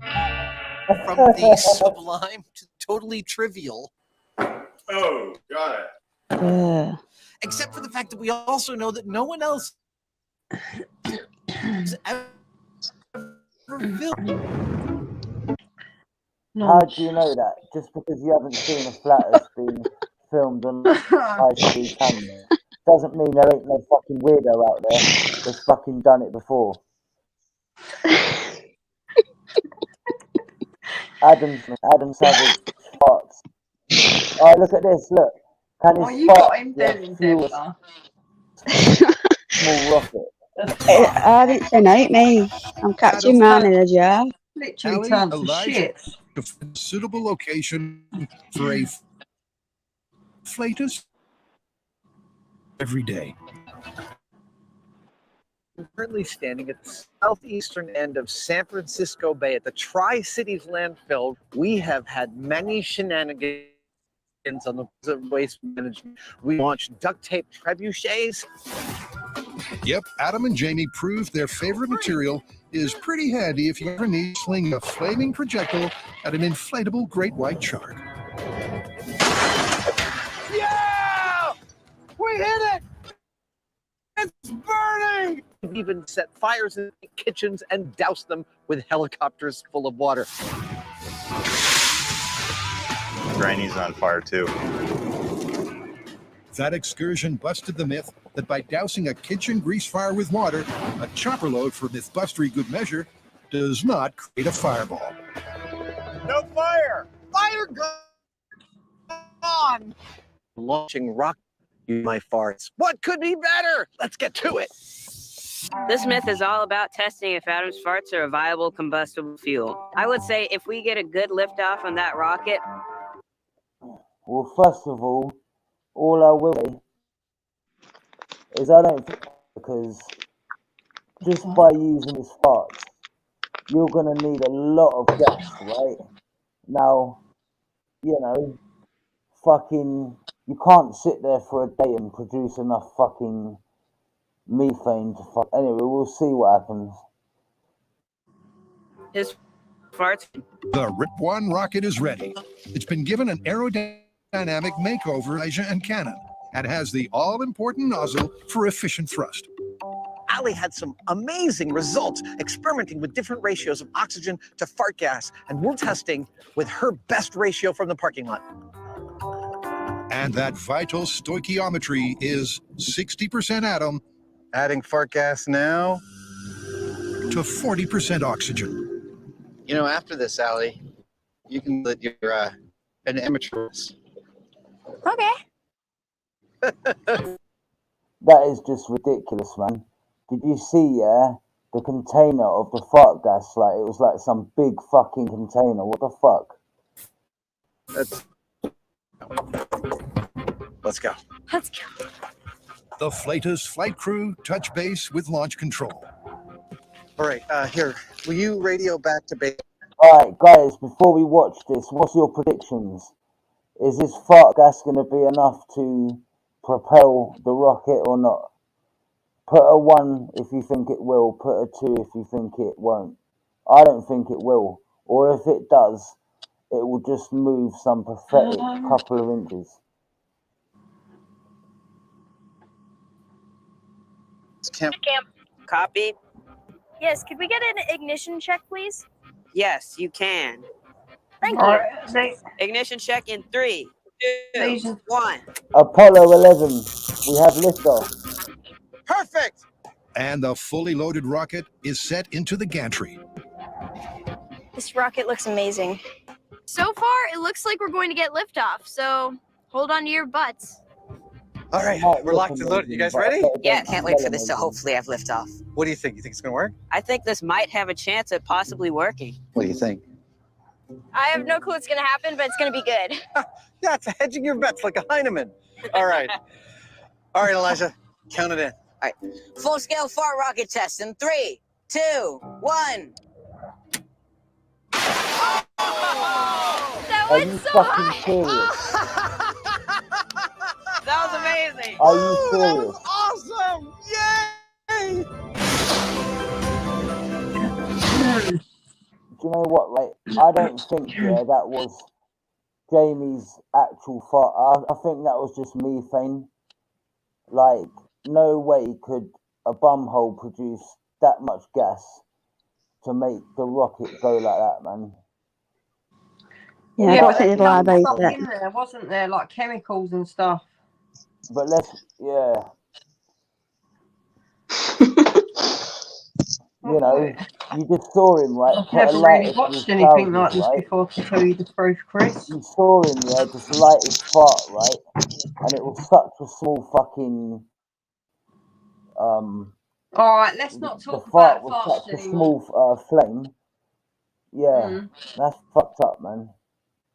From the sublime to totally trivial. Oh, got it. Except for the fact that we also know that no one else has ever filmed. How do you know that? Just because you haven't seen a flatus being filmed on high-speed camera doesn't mean there ain't no fucking weirdo out there that's fucking done it before. Adam Savage farts. Oh, look at this. Look. Can Oh, his you got him fart doing, fuel a Debla. small rocket? I didn't say night, me. I'm catching man in a jar. Literally Allie, turned to Elijah, shit. to find a suitable location for a flatus every day. I'm currently standing at the southeastern end of San Francisco Bay at the Tri-Cities landfill. We have had many shenanigans on the waste management. We launched duct tape trebuchets. Yep, Adam and Jamie proved their favorite material is pretty handy if you ever need to sling a flaming projectile at an inflatable great white shark. Yeah! We hit it! It's burning! We've even set fires in kitchens and doused them with helicopters full of water. Granny's on fire too. That excursion busted the myth that by dousing a kitchen grease fire with water, a chopper load for Mythbustery good measure does not create a fireball. No fire! Fire gone! Launching rock, my farts. What could be better? Let's get to it. This myth is all about testing if Adam's farts are a viable combustible fuel. I would say if we get a good liftoff on that rocket. Well, first of all I will say is I don't think, because just by using his farts, you're going to need a lot of gas, right? Now, you know, fucking, you can't sit there for a day and produce enough fucking methane to fuck. Anyway, we'll see what happens. His farts. The Rip 1 rocket is ready. It's been given an aerodynamic makeover, Asia and Canon, and has the all-important nozzle for efficient thrust. Ali had some amazing results experimenting with different ratios of oxygen to fart gas, and we're testing with her best ratio from the parking lot. And that vital stoichiometry is 60% atom. Adding fart gas now to 40% oxygen. You know, after this, Ali, you can let your an amateur. Okay. That is just ridiculous, man. Did you see, the container of the fart gas? Like, it was like some big fucking container. What the fuck? Let's go. Let's go. The Flatus flight crew touch base with launch control. All right, here, will you radio back to base? Alright, guys, before we watch this, what's your predictions? Is this fart gas going to be enough to propel the rocket or not? Put a 1 if you think it will, put a 2 if you think it won't. I don't think it will. Or if it does, it will just move some pathetic couple of inches. Camp. Copy. Yes, could we get an ignition check, please? Yes, you can. Thank All you. right, ignition check in 3, 2, 1. Apollo 11, we have liftoff. Perfect! And the fully loaded rocket is set into the gantry. This rocket looks amazing. So far, it looks like we're going to get liftoff, so hold on to your butts. All right, we're locked and loaded. You guys ready? Yeah, can't wait for this to hopefully have liftoff. What do you think? You think it's going to work? I think this might have a chance at possibly working. What do you think? I have no clue what's going to happen, but it's going to be good. Yeah, it's hedging your bets like a Heineman. All right. All right, Elijah, count it in. All right. Full scale fart rocket test in 3, 2, 1. That Are went you so fucking high. serious? That was amazing. Are you serious? Awesome! Yay! Do you know what, right? I don't think that was Jamie's actual fart. I think that was just methane. Like, no way could a bumhole produce that much gas to make the rocket go like that, man. Yeah, I don't think they'd lie about Stuff that. in there, wasn't there? Like chemicals and stuff. But you know, you just saw him, right? I've Put a never light really into watched his anything like trousers, this right? before, to tell you the truth, Chris. You saw him, just light his fart, right? And it was such a small fucking All right, let's not the talk fart about was farts such a anymore. small flame. Yeah, Mm. that's fucked up, man.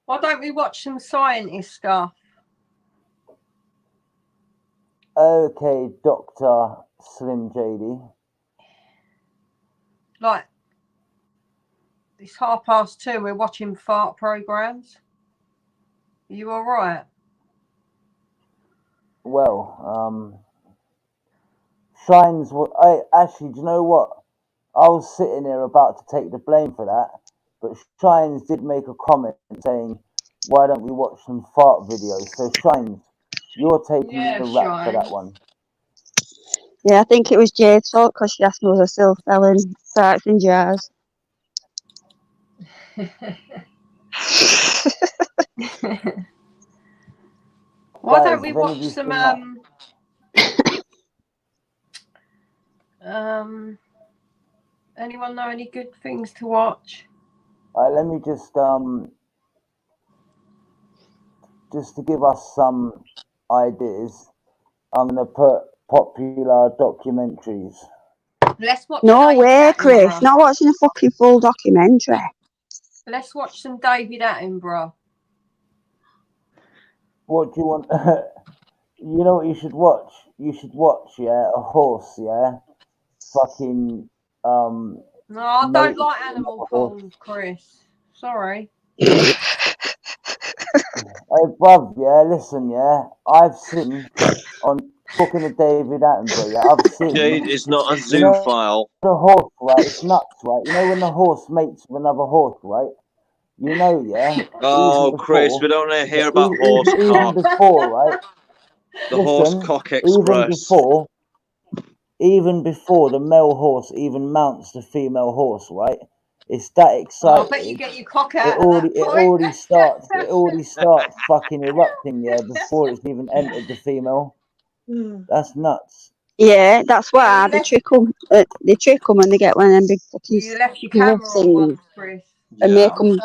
Why don't we watch some scientist stuff? Okay, Dr. Slim JD. Like, it's 2:30. We're watching fart programs. Are you all right? Well, Shines. Actually, do you know what? I was sitting there about to take the blame for that, but Shines did make a comment saying, "Why don't we watch some fart videos?" So Shines, you're taking the rap for that one. Yeah, I think it was Jade's fault because she asked me was I still selling tarts in jars. Why Guys, don't we if any of watch you some anyone know any good things to watch? let me just to give us some ideas, I'm gonna put popular documentaries. Let's watch No David way, Chris. Attenborough. Not watching a fucking full documentary. Let's watch some David Attenborough. What do you want? You know what you should watch? You should watch, yeah, a horse, yeah, fucking No, I don't mate, like animal porn, Chris. Sorry. Hey, bruv, yeah, listen, yeah, I've seen on talking to David Attenborough, yeah, I've seen. Jade is not a You know zoophile. the horse, right? It's nuts, right? You know when the horse mates with another horse, right? You know, yeah. Oh, Even Chris, we before, don't want to hear about horse even cock. before, right? The horse Listen, cock express. even before the male horse even mounts the female horse, right? It's that Oh, excited. I bet you get your cock out It at that already point. starts. It already starts fucking erupting, yeah, before it's even entered the female. That's nuts. Yeah, that's why they trick them. They trick them and they get one of them big fucking You left your glove camera on once, things Chris. and make them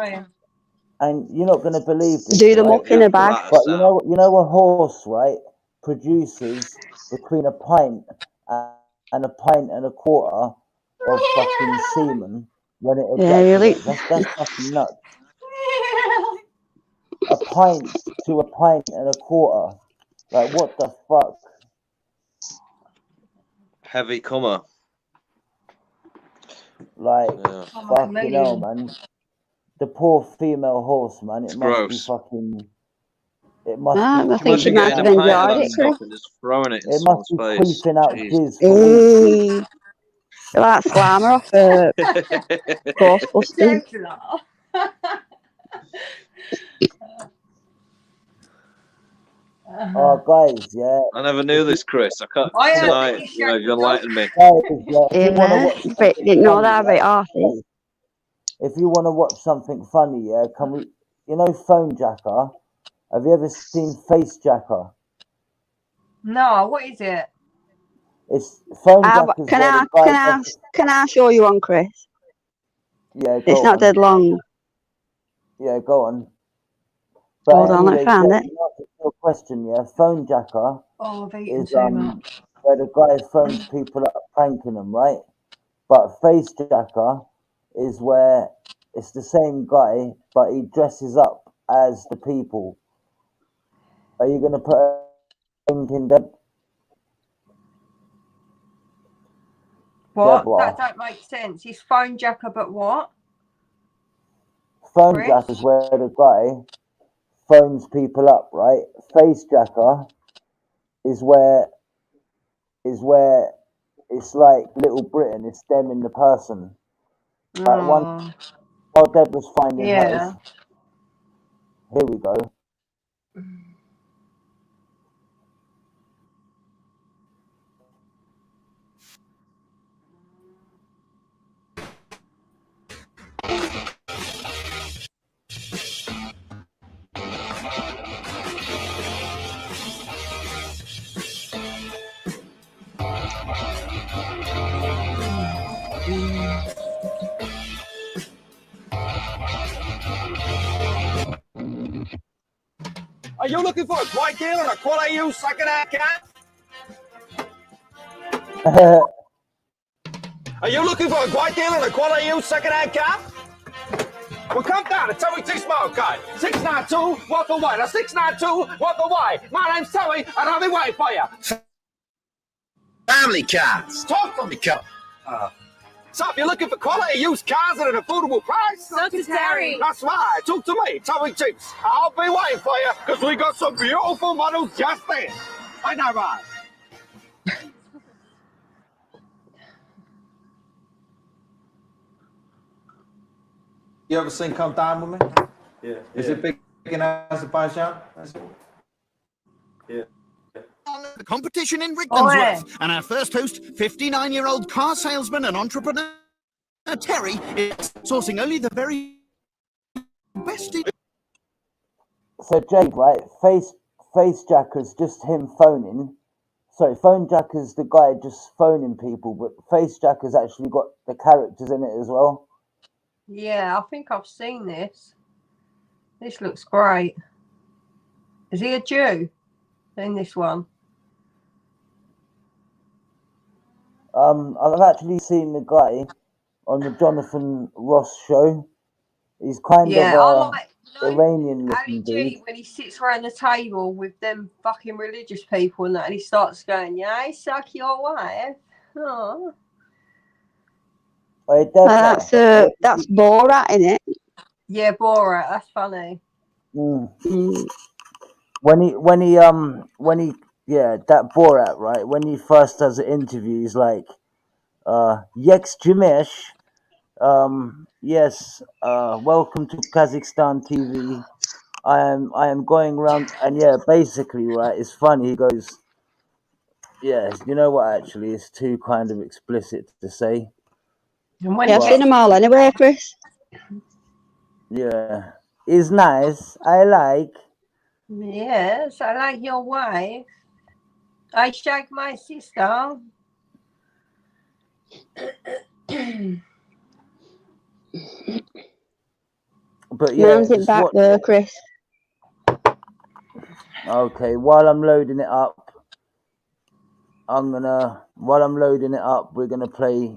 And you're not gonna believe this, do them right? up in a bag. But you know a horse, right, produces between a pint and a pint and a quarter of fucking semen when it Yeah, really. ejaculates. That's fucking nuts. A pint to a pint and a quarter. Like what the fuck? Heavy comer. Like Yeah. fucking hell, man. The poor female horse, man. It must gross. be fucking. It must Ah, be. I think she might have Getting a pint of enjoyed that it, stuff Chris. and just throwing it in It must someone's be face. queefing out Jeez. jizz for weeks. Like Slammer off Ghostbusters. Oh, guys, yeah. I never knew this, Chris. I can't. I heard Tonight, that you you know, shagged you enlightened me. Guys, yeah, if you want to Yeah, watch but something didn't know funny, that about yeah, artists. if you want to watch something funny, yeah, can we? You know, Phone Jacker. Have you ever seen Face Jacker? No, what is it? It's Phone Jacker's Can where I the guy. can I show you one, Chris? Yeah, It's go not on. dead long. Yeah, go on. But Hold on, I found it. to answer your question, yeah, Phone Jacker Oh, I've eaten is too much. where the guy phones people up pranking them, right? But Face Jacker is where it's the same guy, but he dresses up as the people. Are you gonna put a link in there? What? Deborah? That don't make sense. He's phone jacker, but what? Phone Chris? Jacker is where the guy phones people up, right? Face Jacker is where it's like Little Britain. It's them in the person. Like one, while Deb was finding hers. Here we go. Are you looking for a quiet deal on a quality used second-hand car? Are you looking for a quiet deal on a quality used second-hand car? Well, come down to Terry T. Small Car. 692 Walker Way. That's 692 Walker Way. My name's Terry, and I'll be waiting for you. Family cars. Talk to me, car. So if you're looking for quality used cars at an affordable price, Talk to Terry. That's right. Talk to me, Terry Jeeps. I'll be waiting for you because we got some beautiful models just there. Ain't that right? You ever seen Come Dine With Me? Yeah. Is it big enough as a pie shop? Yeah. The competition in Oi. Rigdonsworth. And our first host, 59-year-old car salesman and entrepreneur Terry, is sourcing only the very best. So Jake, right? Face Jacker's just him phoning. Sorry, Phone Jacker's the guy just phoning people, but Face Jacker's actually got the characters in it as well. Yeah, I think I've seen this. This looks great. Is he a Jew in this one? I've actually seen the guy on the Jonathan Ross show. He's kind Yeah, of I like Iranian Ali looking dude. G when he sits around the table with them fucking religious people and that, and he starts going, "Yeah, I suck your wife." Oh. That's Borat, isn't it? Yeah, Borat. That's funny. When he that Borat, right? When he first does the interview, he's like, Yex Jimesh, yes, welcome to Kazakhstan TV. I am going around, and yeah, basically, right, it's funny. He goes, yeah, you know what? Actually, it's too kind of explicit to say. And when Yeah, I've seen them all anyway, Chris. Yeah, it's nice. I like. Yes, I like your wife. I shag my sister. But yeah, Man's it it's back what. there, Chris. Okay, while I'm loading it up, we're gonna play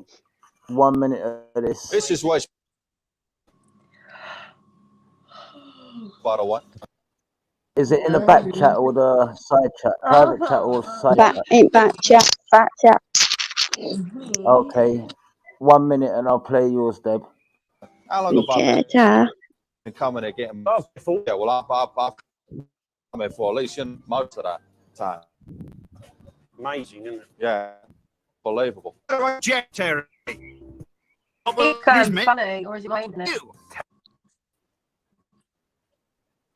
1 minute of this. This is why. By the way. Is it in the back chat or the side chat? Private chat or side chat? Back chat. Okay, 1 minute and I'll play yours, Deb. How long have I been coming here getting? Yeah, well, I've come here for at least most of that time. Amazing, isn't it? Yeah, unbelievable. Jack Terry. Funny, or is it my internet?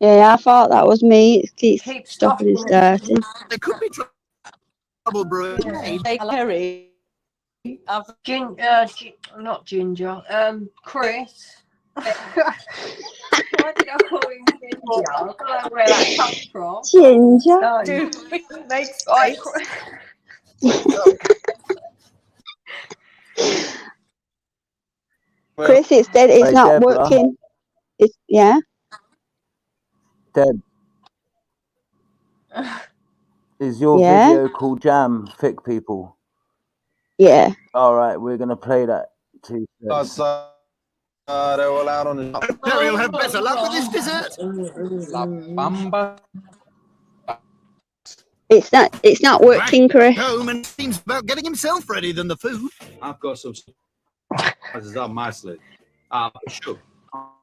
Yeah, I thought that was me. It keeps stopping and starting. There could be trouble brewing. Hey, Terry. Not Ginger. Chris. Why did I call him Ginger? I don't know where that comes from. Ginger. Dude, makes Chris, it's dead. It's not Deborah. working. Yeah. Deb. Is your Yeah. video called Jam Thick People? Yeah. Alright, we're gonna play that too. They're all out on the. Terry will have better luck with his dessert. La Bamba. It's not working, Chris. Home and seems about getting himself ready than the food. I've got some surprises up my sleeve. Sure.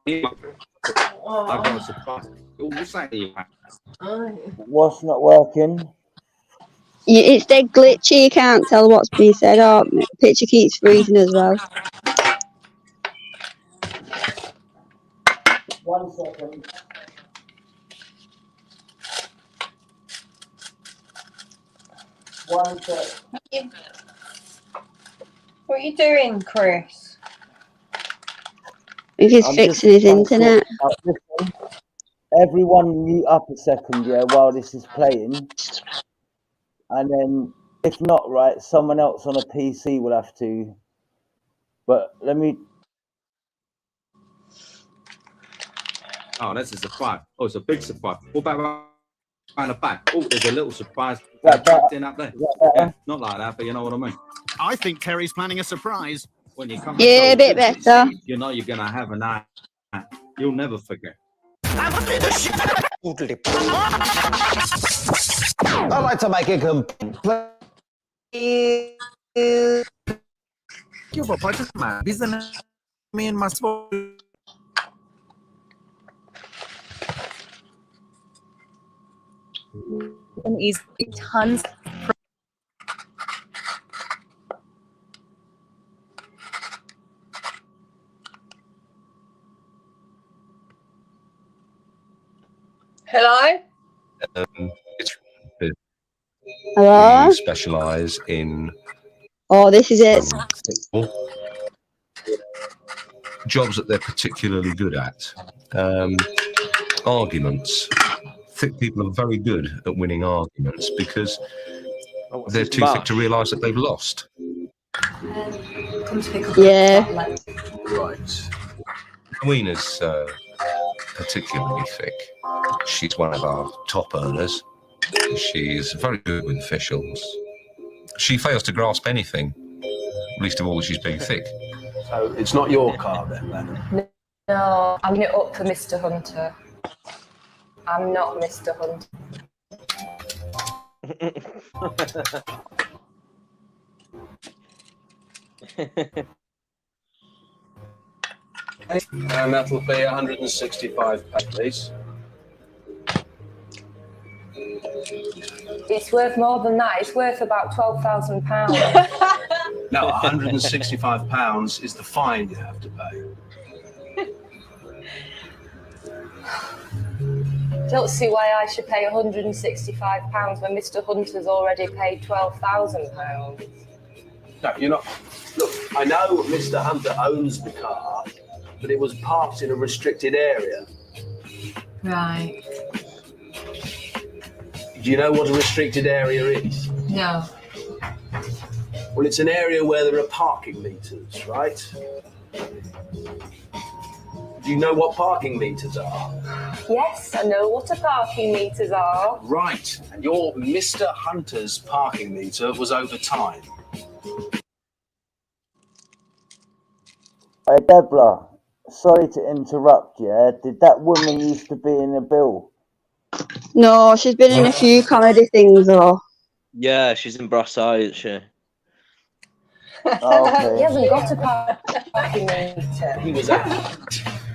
I've got a surprise. What's that you have? What's not working? It's dead glitchy. You can't tell what's being said. Or the picture keeps freezing as well. 1 second. One sec. What are you doing, Chris? He's fixing his internet. Everyone mute up a second, yeah, while this is playing. And then, if not, right, someone else on a PC will have to. But let me. Oh, that's a surprise. Oh, it's a big surprise. What about around the back? Oh, there's a little surprise tucked in up there. Yeah, not like that, but you know what I mean. I think Terry's planning a surprise. When you come a bit better. You know you're gonna have a night. You'll never forget. I'd like to make a complaint. You for participating. Business me and my sport. And easily tons. Hello? Hello? We specialise in Oh, this is it. jobs that they're particularly good at. Arguments. Thick people are very good at winning arguments because they're too thick to realise that they've lost. Yeah. Right. Rowina's particularly thick. She's one of our top earners. She's very good with officials. She fails to grasp anything, least of all she's being thick. So it's not your car then, madam? No, I'm it up for Mr. Hunter. I'm not Mr. Hunter. And that'll be £165, please. It's worth more than that. It's worth about £12,000. No, £165 is the fine you have to pay. Don't see why I should pay £165 when Mr. Hunter's already paid £12,000. No, you're not. Look, I know Mr. Hunter owns the car, but it was parked in a restricted area. Right. Do you know what a restricted area is? No. Well, it's an area where there are parking meters, right? Do you know what parking meters are? Yes, I know what a parking meters are. Right. And your Mr. Hunter's parking meter was over time. Hey, Deborah, sorry to interrupt, yeah? Did that woman used to be in a bill? No, she's been in a few comedy things though. Yeah, she's in Brass Eye, isn't she? Okay. He hasn't got a parking meter. He was at.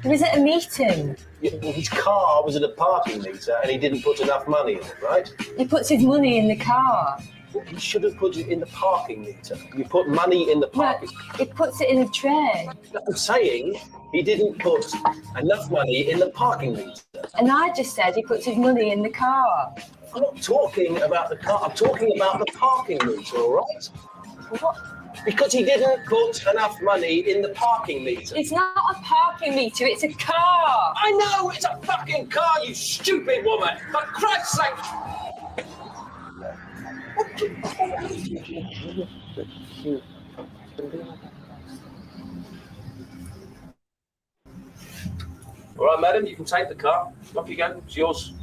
He was at a meeting. Yeah, well, his car was at a parking meter and he didn't put enough money in it, right? He puts his money in the car. Well, he should have put it in the parking meter. You put money in the parking. He puts it in a tray. I'm saying he didn't put enough money in the parking meter. And I just said he puts his money in the car. I'm not talking about the car. I'm talking about the parking meter, all right? What? Because he didn't put enough money in the parking meter. It's not a parking meter, it's a car. I know, it's a fucking car, you stupid woman. For Christ's sake. All right, madam, you can take the car. Off you go. It's yours.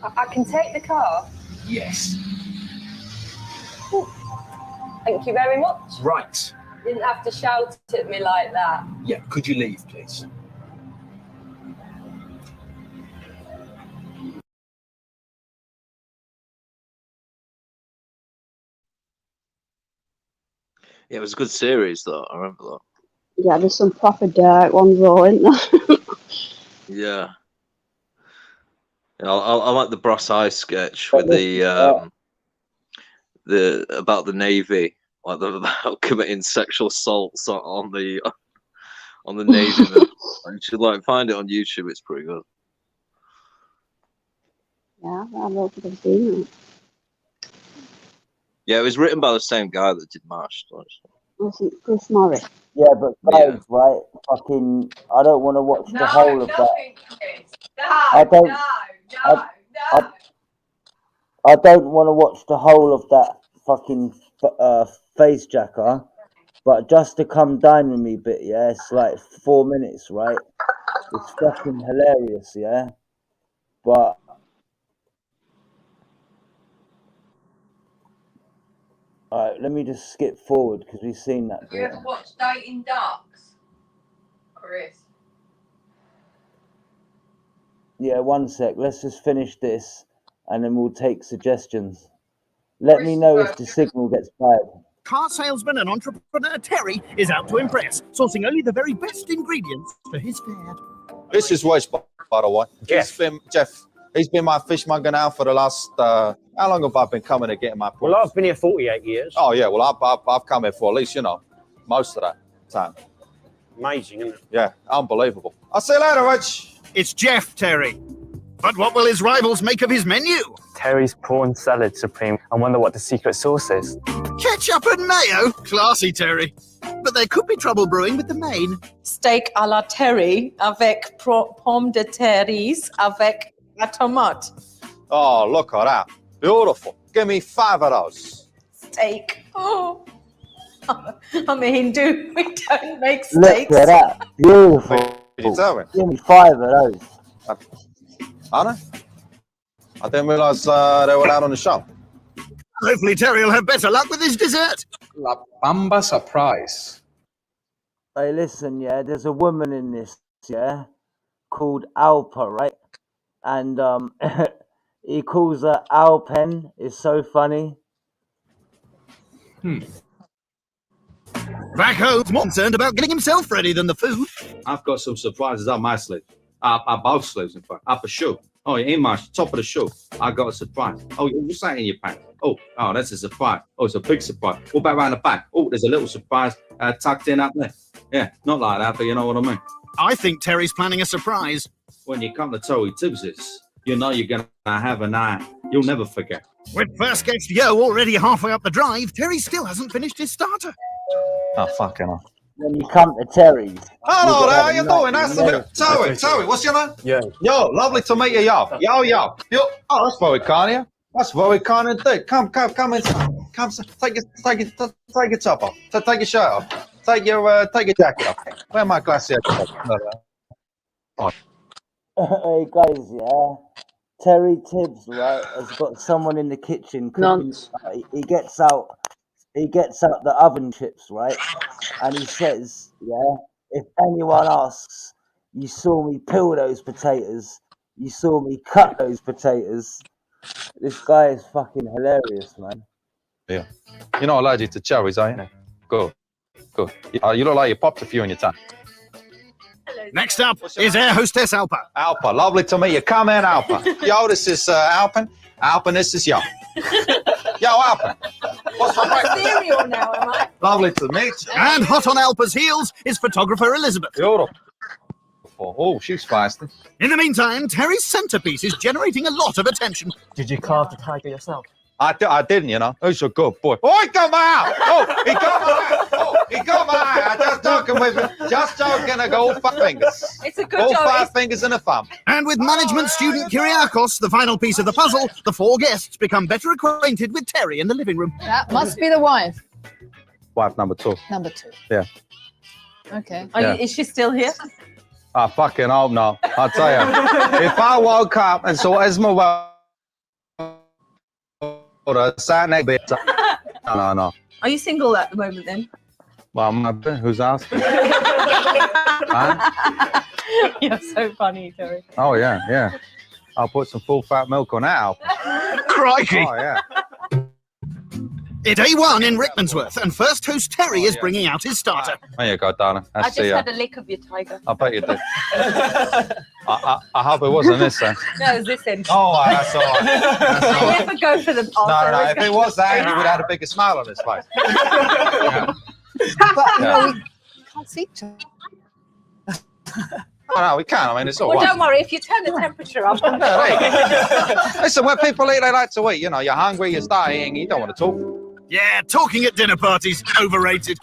I can take the car? Yes. Ooh. Thank you very much. Right. You didn't have to shout at me like that. Yeah, could you leave, please? Yeah, it was a good series, though. I remember that. Yeah, there's some proper dark ones though, isn't there? Yeah. I like the Brass Eye sketch with the about the Navy, like about committing sexual assaults on the Navy. You should find it on YouTube. It's pretty good. Yeah, I don't think I've seen that. Yeah, it was written by the same guy that did MASH. Was it Chris Morris? Yeah, but guys, right? Fucking, I don't want to watch the whole of that. I don't. I don't want to watch the whole of that fucking face jacker, but just to come dine with me bit, yeah, it's like 4 minutes, right? It's fucking hilarious, yeah. But alright, let me just skip forward because we've seen that Have you bit. ever watched Dating Ducks, Chris? Yeah, 1 sec. Let's just finish this, and then we'll take suggestions. Let me know if the signal gets bad. Car salesman and entrepreneur Terry is out to impress, sourcing only the very best ingredients for his fare. This is Wes, by the way. Jeff. He's been my fishmonger now for the last. How long have I been coming to get my? Well, I've been here 48 years. Oh yeah, well I've come here for at least most of that time. Amazing, isn't it? Yeah, unbelievable. I'll see you later, Rich. It's Jeff, Terry. But what will his rivals make of his menu? Terry's prawn salad supreme. I wonder what the secret sauce is. Ketchup and mayo? Classy, Terry. But there could be trouble brewing with the main. Steak à la Terry avec pomme de terres avec la tomate. Oh, look at that. Beautiful. Give me 5 of those. Steak. Oh. I'm a Hindu. We don't make Look steaks. at that. Beautiful. What did you tell me? Give me 5 of those. Anna? I didn't realise they were out on the show. Hopefully Terry will have better luck with his dessert. La Bamba surprise. Hey, listen, yeah, there's a woman in this, yeah, called Alpa, right? And he calls her Alpen. It's so funny. Back home's more concerned about getting himself ready than the food. I've got some surprises up my sleeve. Up both sleeves, in fact. Up a shoe. Oh, in my top of the shoe. I got a surprise. Oh, what's that in your pants? Oh, that's a surprise. Oh, it's a big surprise. What about around the back? Oh, there's a little surprise tucked in up there. Yeah, not like that, but you know what I mean. I think Terry's planning a surprise. When you come to Toey Tibbs's, you know you're going to have a night you'll never forget. With first guest Yo already halfway up the drive, Terry still hasn't finished his starter. Oh, fucking hell. When you come to Terry's. Hello there, how you doing? Nice to meet you. Toey, what's your name? Yo, lovely to meet you, yo. Yo. Oh, that's very kind of you. That's very kind indeed. Come inside. Come, take your top off. Take your shirt off. Take your jacket off. Where my glass Hey guys, yeah. Terry Tibbs, right, has got someone in the kitchen cooking. He gets out the oven chips, right? And he says, yeah, if anyone asks, you saw me peel those potatoes, you saw me cut those potatoes. This guy is fucking hilarious, man. Yeah. You're not allergic to cherries, are you? Good. You look like you popped a few in your tongue. Next up is air hostess Alpa. Alpa, lovely to meet you. Come in, Alpa. Yo, this is Alpin. Alpin, this is Yo. Yo, Alpin. What's for breakfast? Cereal now, am I? Lovely to meet you. And hot on Alpa's heels is photographer Elizabeth. Beautiful. Oh, she's feisty. In the meantime, Terry's centerpiece is generating a lot of attention. Did you carve the tiger yourself? I didn't, you know. He's a good boy. Oh, he got my eye. He got my eye. I just joking with him. Just joking. I go all 5 fingers. It's a good all job. 5 fingers and a thumb. And with management student Kyriakos, the final piece of the puzzle, the 4 guests become better acquainted with Terry in the living room. That must be the wife. Wife number 2. Number 2. Yeah. Okay. Is she still here? I fucking hope not. I'll tell you. If I woke up and saw Esmeralda sat next to me, no. Are you single at the moment then? Well, who's asking? You're so funny, Terry. Oh, yeah. I'll put some full fat milk on that Alpa. Crikey! Oh, yeah. It's A1 in Rickmansworth, and first host Terry is bringing out his starter. There you go, darling. I just had a lick of your tiger. I bet you did. I hope it wasn't this end. No, it was this end. Oh, that's all right. I never go for the No. If it was that, you would have had a bigger smile on his face. Yeah. But no, we can't see each other. No, we can. I mean, it's all Well, right. don't worry. If you turn the temperature up. Listen, when people eat, they like to eat. You know, you're hungry, you're starving, you don't want to talk. Yeah, talking at dinner parties, overrated.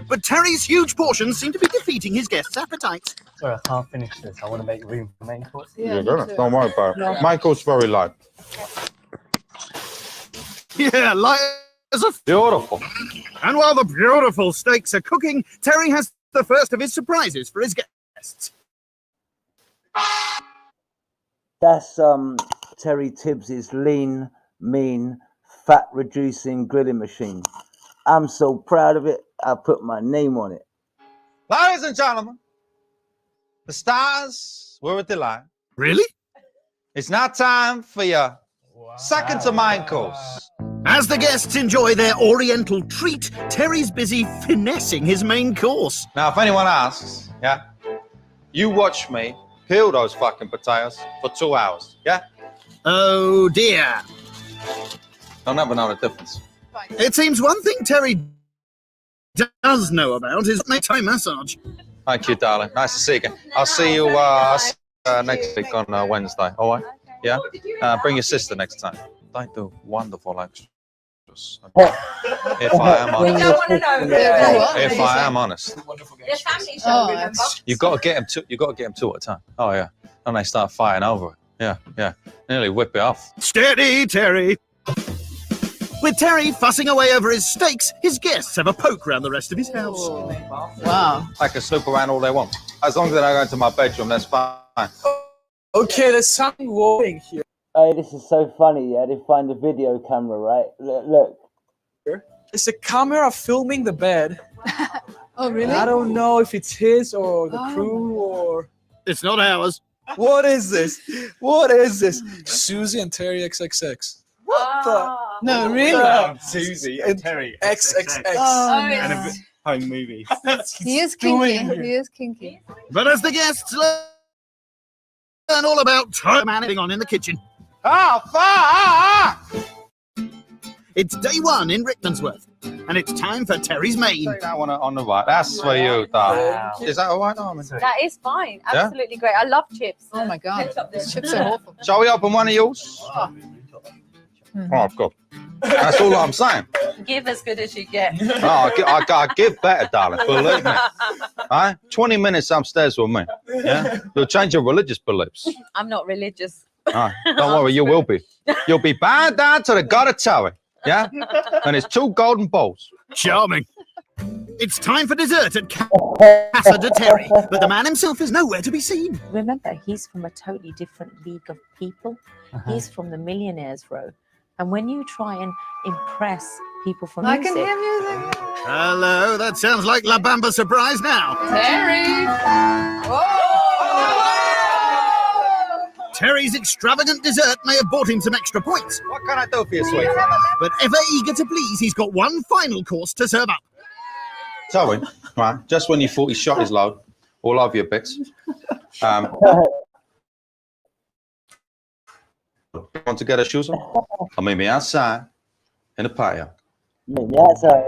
But Terry's huge portions seem to be defeating his guests' appetites. Sorry, I can't finish this. I want to make room for main course. You're gonna. Don't worry about it. Michael's very light. Yeah, light as a... Beautiful. And while the beautiful steaks are cooking, Terry has the first of his surprises for his guests. That's Terry Tibbs's lean, mean, fat-reducing grilling machine. I'm so proud of it, I put my name on it. Ladies and gentlemen, the stars were a delight. Really? It's now time for your second to main course. As the guests enjoy their oriental treat, Terry's busy finessing his main course. Now, if anyone asks, yeah, you watch me peel those fucking potatoes for 2 hours, yeah? Oh dear. I'll never know the difference. It seems one thing Terry does know about is nighttime massage. Thank you, darling. Nice to see you again. I'll see you next week on Wednesday, all right? Yeah. Bring your sister next time. They do wonderful extras. If I am honest. If I am honest. You got to get them two. You got to get them two at a time. Oh yeah. And they start fighting over it. Yeah, yeah. Nearly whip it off. Steady, Terry. With Terry fussing away over his steaks, his guests have a poke round the rest of his house. Wow. I can sleep around all they want. As long as they don't go into my bedroom, that's fine. Okay, there's something wrong here. Hey, this is so funny, yeah? They find the video camera, right? Look. It's a camera filming the bed. Oh, really? I don't know if it's his or the crew or... It's not ours. What is this? What is this? Susie and Terry XXX. What the? No, really? Susie and Terry XXX. Oh, and a home movie. He is kinky. He is kinky. But as the guests learn all about manning on in the kitchen. It's day one in Rickmansworth, and it's time for Terry's main. That one on the right. That's for you, darling. Is that all right, Armin? That is fine. Yeah? Absolutely great. I love chips. Oh my god, these chips are awful. Shall we open one of yours? Oh, God. That's all I'm saying. Give as good as you get. Oh, I give better, darling. Believe me. All right? 20 minutes upstairs with me. Yeah? You'll change your religious beliefs. I'm not religious. All right. Don't worry, you will be. You'll be bowed down to the God of Terry. Yeah? And it's 2 golden bowls. Charming. It's time for dessert at Casa de Terry, but the man himself is nowhere to be seen. Remember, he's from a totally different league of people. He's from the millionaires row. And when you try and impress people for music... I can hear music. Hello, that sounds like La Bamba Surprise now. Terry! Terry's extravagant dessert may have bought him some extra points. What can I do for you, sweet? But ever eager to please, he's got one final course to serve up. Sorry, right, just when you thought he shot his load, all over your bits. Want to get our shoes on? I'll meet me outside in the patio.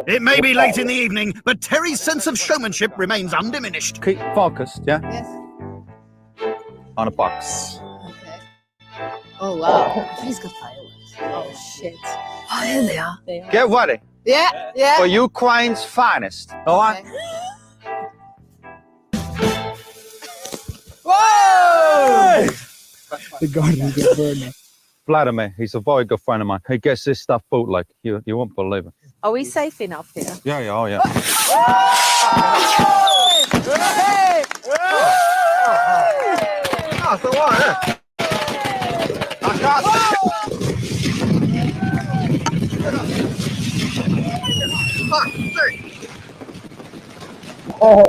It may be late in the evening, but Terry's sense of showmanship remains undiminished. Keep focused, yeah? Yes. On a box. Oh wow. He's got fireworks. Oh shit. Oh, here they are. They are. Get ready. Yeah, yeah. For Ukraine's finest, all right? Whoa! The garden got burned. Vladimir, he's a very good friend of mine. He gets this stuff bootleg. You won't believe it. Are we safe enough here? Yeah, yeah, oh yeah. That's the one, huh? I can't Oh.